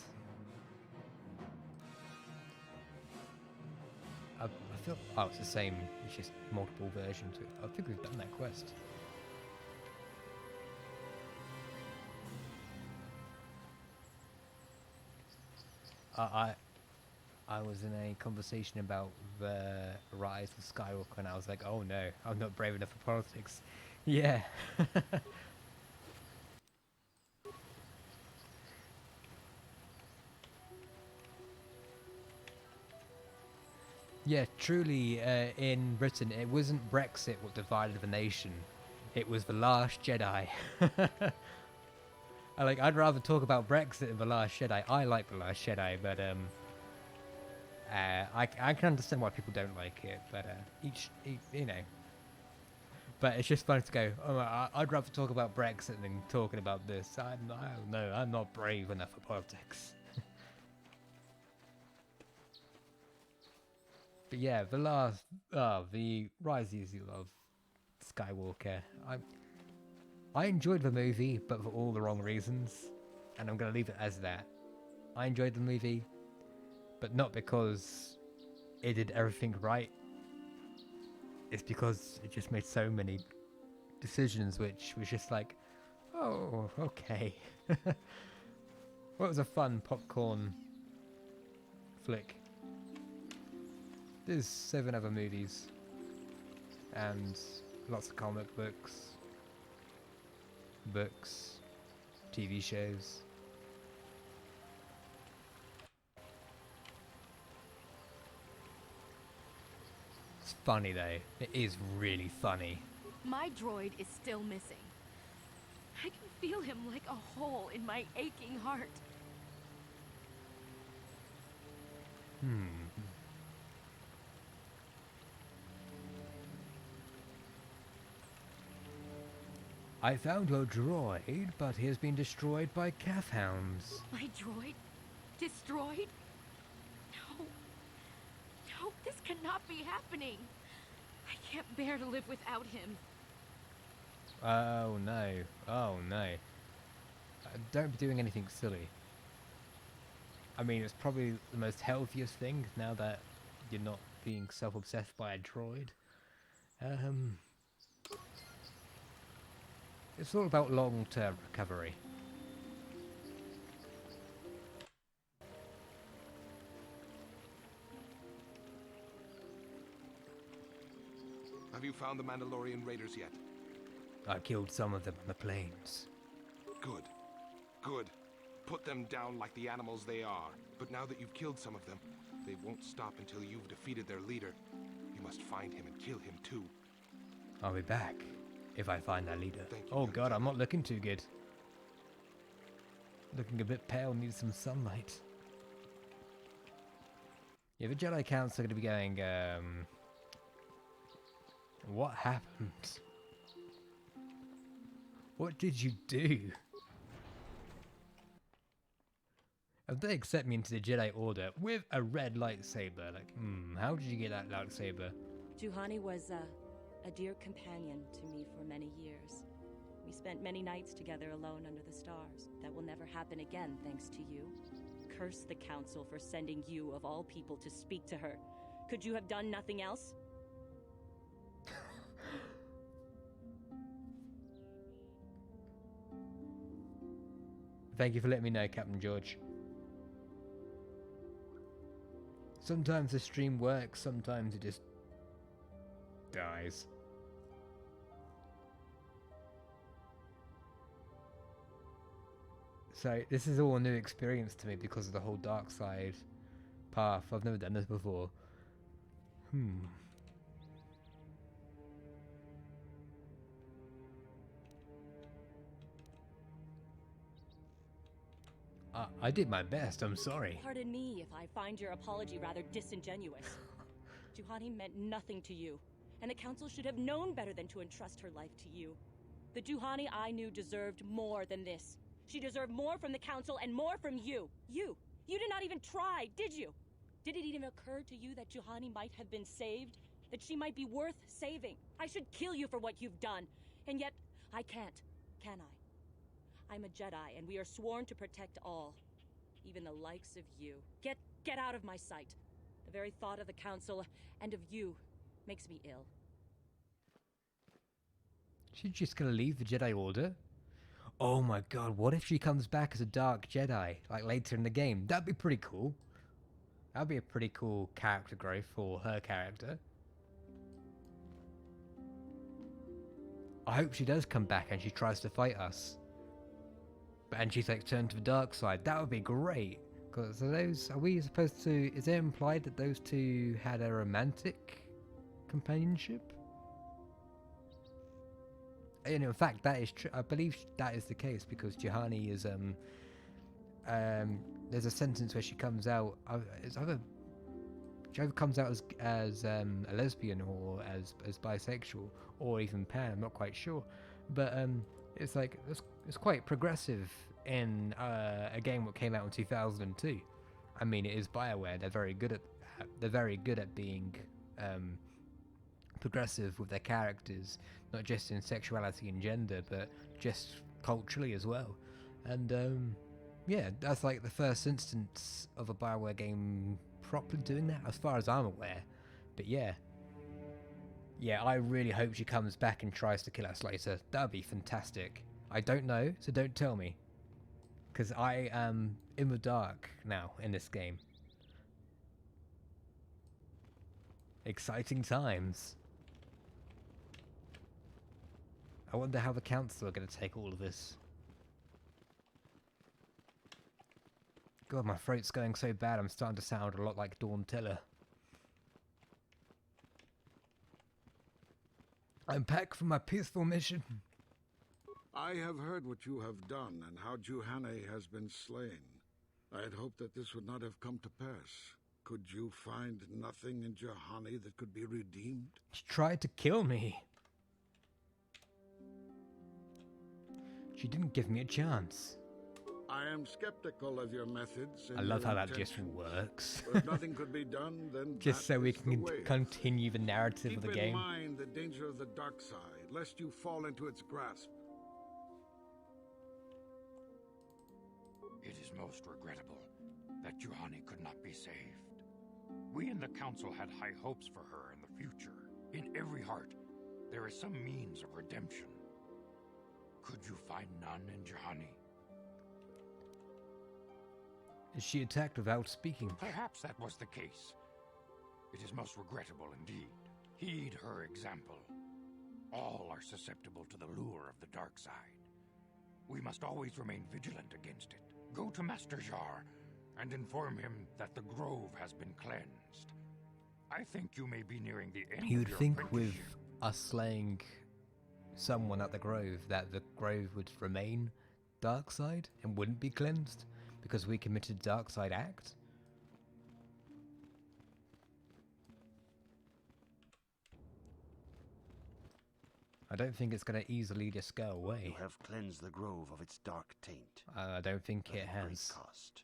I feel... Oh, it's the same. It's just multiple versions. I think we've done that quest. I was in a conversation about the rise of Skywalker, and I was like, oh no, I'm not brave enough for politics. Yeah. Yeah, truly, in Britain, it wasn't Brexit what divided the nation. It was The Last Jedi. I'd rather talk about Brexit than The Last Jedi. I like The Last Jedi, but I can understand why people don't like it. But each you know. But it's just fun to go, oh, I'd rather talk about Brexit than talking about this. I don't know. I'm not brave enough for politics. But yeah, the Rise of Skywalker. I enjoyed the movie, but for all the wrong reasons, and I'm gonna leave it as that. I enjoyed the movie, but not because it did everything right. It's because it just made so many decisions, which was just like, oh, okay. Well, it was a fun popcorn flick. There's 7 other movies and lots of comic books, TV shows. It's funny though. It is really funny. My droid is still missing. I can feel him like a hole in my aching heart. I found your droid, but he has been destroyed by calf hounds. My droid? Destroyed? No. No, this cannot be happening. I can't bear to live without him. Oh no. Oh no. Don't be doing anything silly. I mean, it's probably the most healthiest thing now that you're not being self-obsessed by a droid. It's all about long-term recovery. Have you found the Mandalorian raiders yet? I killed some of them on the plains. Good. Good. Put them down like the animals they are. But now that you've killed some of them, they won't stop until you've defeated their leader. You must find him and kill him too. I'll be back if I find that leader. Thank you, Oh god, I'm not looking too good. Looking a bit pale, needs some sunlight. Yeah, the Jedi Council are going to be going, what happened? What did you do? If they accept me into the Jedi Order with a red lightsaber, like, how did you get that lightsaber? Juhani was a dear companion to me for many years. We spent many nights together alone under the stars. That will never happen again, thanks to you. Curse the Council for sending you, of all people, to speak to her. Could you have done nothing else? Thank you for letting me know, Captain George. Sometimes the stream works, sometimes it just dies. So this is all a new experience to me because of the whole dark side path. I've never done this before. I did my best, I'm sorry. Pardon me if I find your apology rather disingenuous. Juhani meant nothing to you, and the Council should have known better than to entrust her life to you. The Juhani I knew deserved more than this. She deserved more from the Council and more from you. You did not even try, did you? Did it even occur to you that Juhani might have been saved? That she might be worth saving? I should kill you for what you've done, and yet I can't, can I? I'm a Jedi, and we are sworn to protect all. Even the likes of you. Get out of my sight. The very thought of the Council and of you makes me ill. She's just gonna leave the Jedi Order? Oh my god, what if she comes back as a Dark Jedi, like later in the game? That'd be pretty cool. That'd be a pretty cool character growth for her character. I hope she does come back and she tries to fight us. And she's like turned to the dark side. That would be great. Because are we supposed to, is it implied that those two had a romantic companionship? And in fact, that is true. I believe that is the case because Juhani is, there's a sentence where she comes out, she either comes out as a lesbian or as bisexual or even pan, I'm not quite sure. But it's like, it's quite progressive in a game that came out in 2002. I mean, it is BioWare. They're very good at being progressive with their characters, not just in sexuality and gender, but just culturally as well. And yeah, that's like the first instance of a BioWare game properly doing that, as far as I'm aware. But yeah, I really hope she comes back and tries to kill us later. That'd be fantastic. I don't know, so don't tell me. Because I am in the dark now in this game. Exciting times. I wonder how the Council are going to take all of this. God, my throat's going so bad I'm starting to sound a lot like Dawn Tiller. I'm back from my peaceful mission. I have heard what you have done and how Juhani has been slain. I had hoped that this would not have come to pass. Could you find nothing in Juhani that could be redeemed? She tried to kill me. She didn't give me a chance. I am skeptical of your methods. And I love your how that just intentions. works. But if nothing could be done, then Just that so we is the can way. continue the narrative of the Keep game. in mind the danger of the dark side, lest you fall into its grasp. It is most regrettable that Juhani could not be saved. We in the Council had high hopes for her in the future. In every heart, there is some means of redemption. Could you find none in Juhani? Is she attacked without speaking? Perhaps that was the case. It is most regrettable indeed. Heed her example. All are susceptible to the lure of the dark side. We must always remain vigilant against it. Go to Master Jar and inform him that the grove has been cleansed. I think you may be nearing the end You'd of your think with apprenticeship. us slaying someone at the grove that the grove would remain dark side and wouldn't be cleansed because we committed dark side act. I don't think it's going to easily just go away. You have cleansed the grove of its dark taint. I don't think it At great has. cost.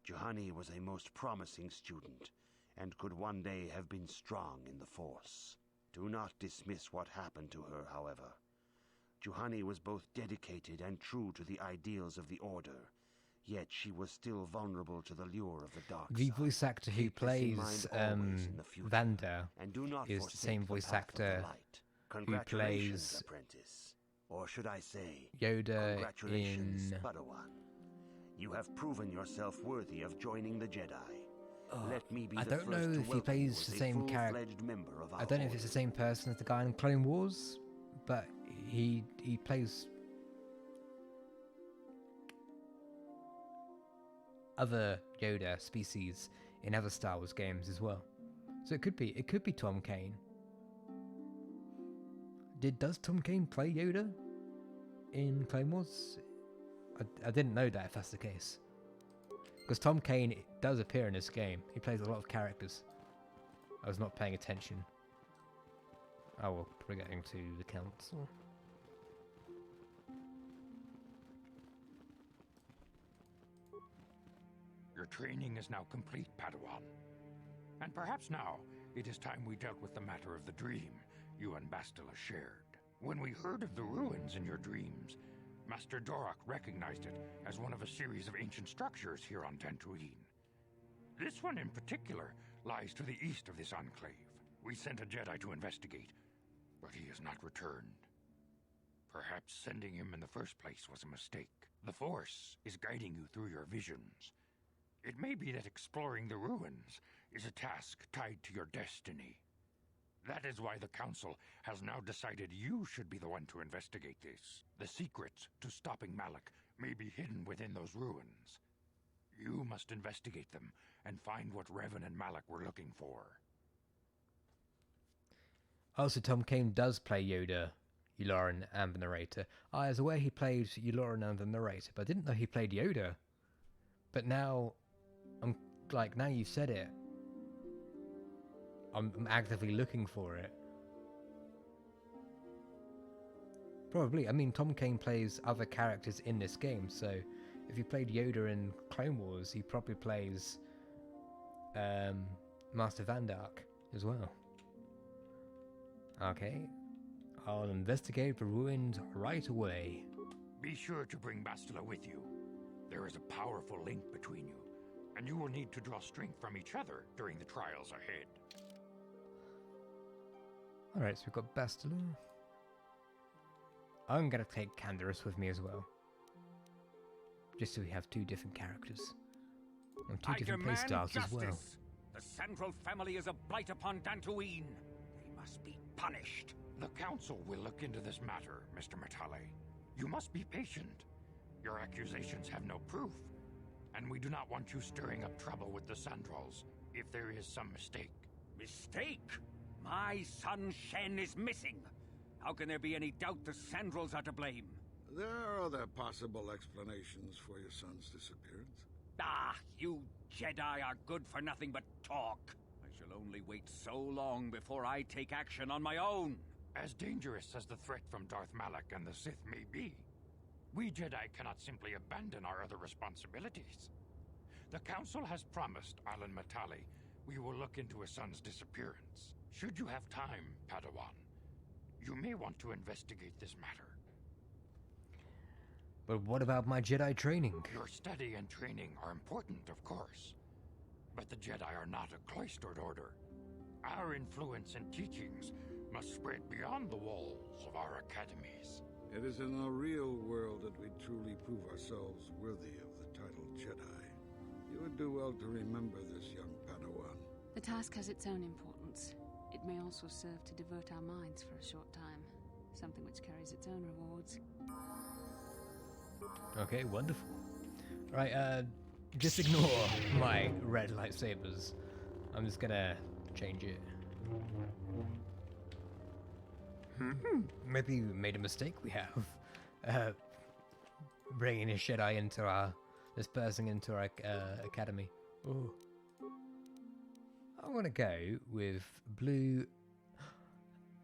Juhani was a most promising student, and could one day have been strong in the Force. Do not dismiss what happened to her, however. Juhani was both dedicated and true to the ideals of the Order, yet she was still vulnerable to the lure of the dark The side. voice actor who Keep this in plays mind always in the future, Vanda and do not is the forsake same the voice path of the actor light. who Congratulations, plays apprentice. Or should I say, Yoda congratulations, in... Padawan. You have proven yourself worthy of joining the Jedi. Let me be I the don't first know to if he welcome you plays as the a same character. full-fledged member of our I don't know if it's the same person as the guy in Clone Wars, but he plays other Yoda species in other Star Wars games as well. So it could be Tom Kane. Does Tom Kane play Yoda in Clone Wars? I didn't know that if that's the case. Because Tom Kane does appear in this game. He plays a lot of characters. I was not paying attention. Oh well, we're getting to the council. Your training is now complete, Padawan. And perhaps now it is time we dealt with the matter of the dream you and Bastila shared. When we heard of the ruins in your dreams, Master Dorak recognized it as one of a series of ancient structures here on Dantooine. This one in particular lies to the east of this enclave. We sent a Jedi to investigate, but he has not returned. Perhaps sending him in the first place was a mistake. The Force is guiding you through your visions. It may be that exploring the ruins is a task tied to your destiny. That is why the Council has now decided you should be the one to investigate this. The secrets to stopping Malak may be hidden within those ruins. You must investigate them and find what Revan and Malak were looking for. Also, Tom Kane does play Yoda, Yularen, and the narrator. I was aware he played Yularen and the narrator, but I didn't know he played Yoda. But now, now you've said it, I'm actively looking for it. Probably. I mean, Tom Kane plays other characters in this game, so if he played Yoda in Clone Wars, he probably plays Master Vandark as well. Okay. I'll investigate the ruins right away. Be sure to bring Bastila with you. There is a powerful link between you, and you will need to draw strength from each other during the trials ahead. Alright, so we've got Bastila. I'm gonna take Canderous with me as well. Just so we have two different characters. And two different playstyles as well. The Central family is a blight upon Dantooine. They must be punished. The Council will look into this matter, Mr. Matale. You must be patient. Your accusations have no proof, and we do not want you stirring up trouble with the Sandrals if there is some mistake. Mistake? My son Shen is missing. How can there be any doubt the Sandrals are to blame? There are other possible explanations for your son's disappearance. Ah, you Jedi are good for nothing but talk. I shall only wait so long before I take action on my own. As dangerous as the threat from Darth Malak and the Sith may be, We Jedi cannot simply abandon our other responsibilities. The Council has promised Alan Matali we will look into his son's disappearance. Should you have time, Padawan, you may want to investigate this matter. But what about my Jedi training? Your study and training are important, of course. But the Jedi are not a cloistered order. Our influence and teachings must spread beyond the walls of our academies. It is in the real world that we truly prove ourselves worthy of the title Jedi. You would do well to remember this, young Padawan. The task has its own importance. It may also serve to divert our minds for a short time. Something which carries its own rewards. Okay, wonderful. Right, just ignore my red lightsabers. I'm just gonna change it. Maybe we made a mistake. We have bringing a Jedi into this person into our academy. Oh, I want to go with blue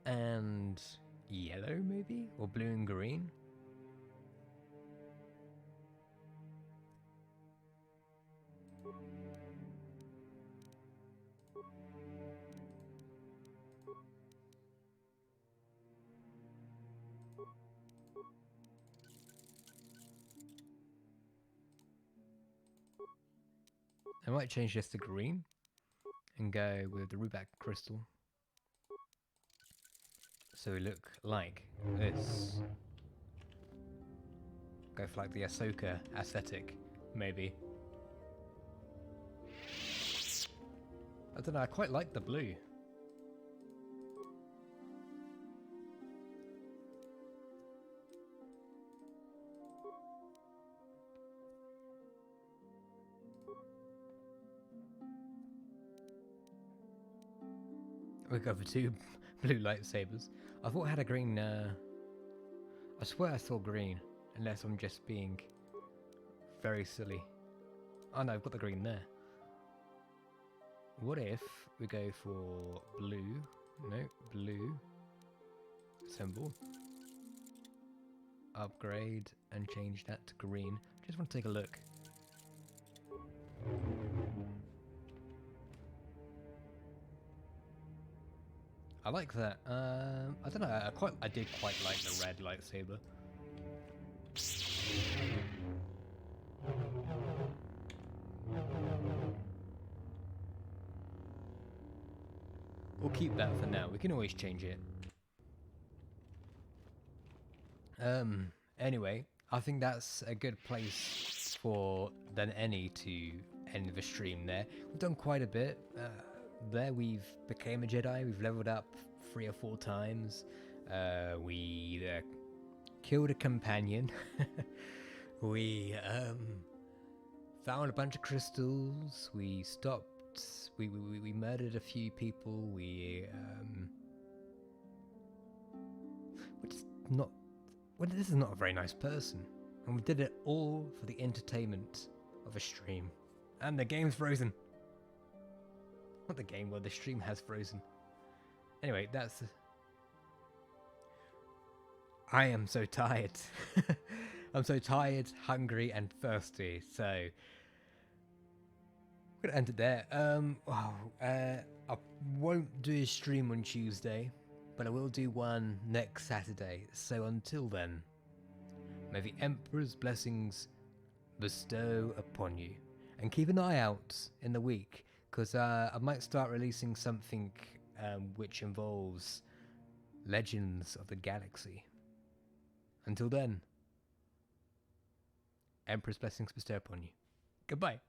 and yellow, maybe, or blue and green. I might change this to green and go with the Rubac crystal. So we look like this. Go for like the Ahsoka aesthetic, maybe. I don't know, I quite like the blue. We go for two blue lightsabers. I thought I had a green, I swear I saw green, unless I'm just being very silly. Oh no, I've got the green there. What if we go for blue? No, blue. Symbol. Upgrade and change that to green. Just want to take a look. I like that. I don't know. I did quite like the red lightsaber. We'll keep that for now. We can always change it. Anyway, I think that's a good place for then any to end the stream there. We've done quite a bit. There we've became a Jedi. We've leveled up 3 or 4 times. We killed a companion. We found a bunch of crystals. We stopped. We murdered a few people. We're just not. Well, this is not a very nice person, and we did it all for the entertainment of a stream. And the game's frozen. Not the game, well, the stream has frozen. Anyway, that's... I am so tired. I'm so tired, hungry, and thirsty, so... I'm gonna end it there. I won't do a stream on Tuesday, but I will do one next Saturday. So until then, may the Emperor's blessings bestow upon you. And keep an eye out in the week, because I might start releasing something which involves Legends of the Galaxy. Until then, Emperor's blessings bestow upon you. Goodbye.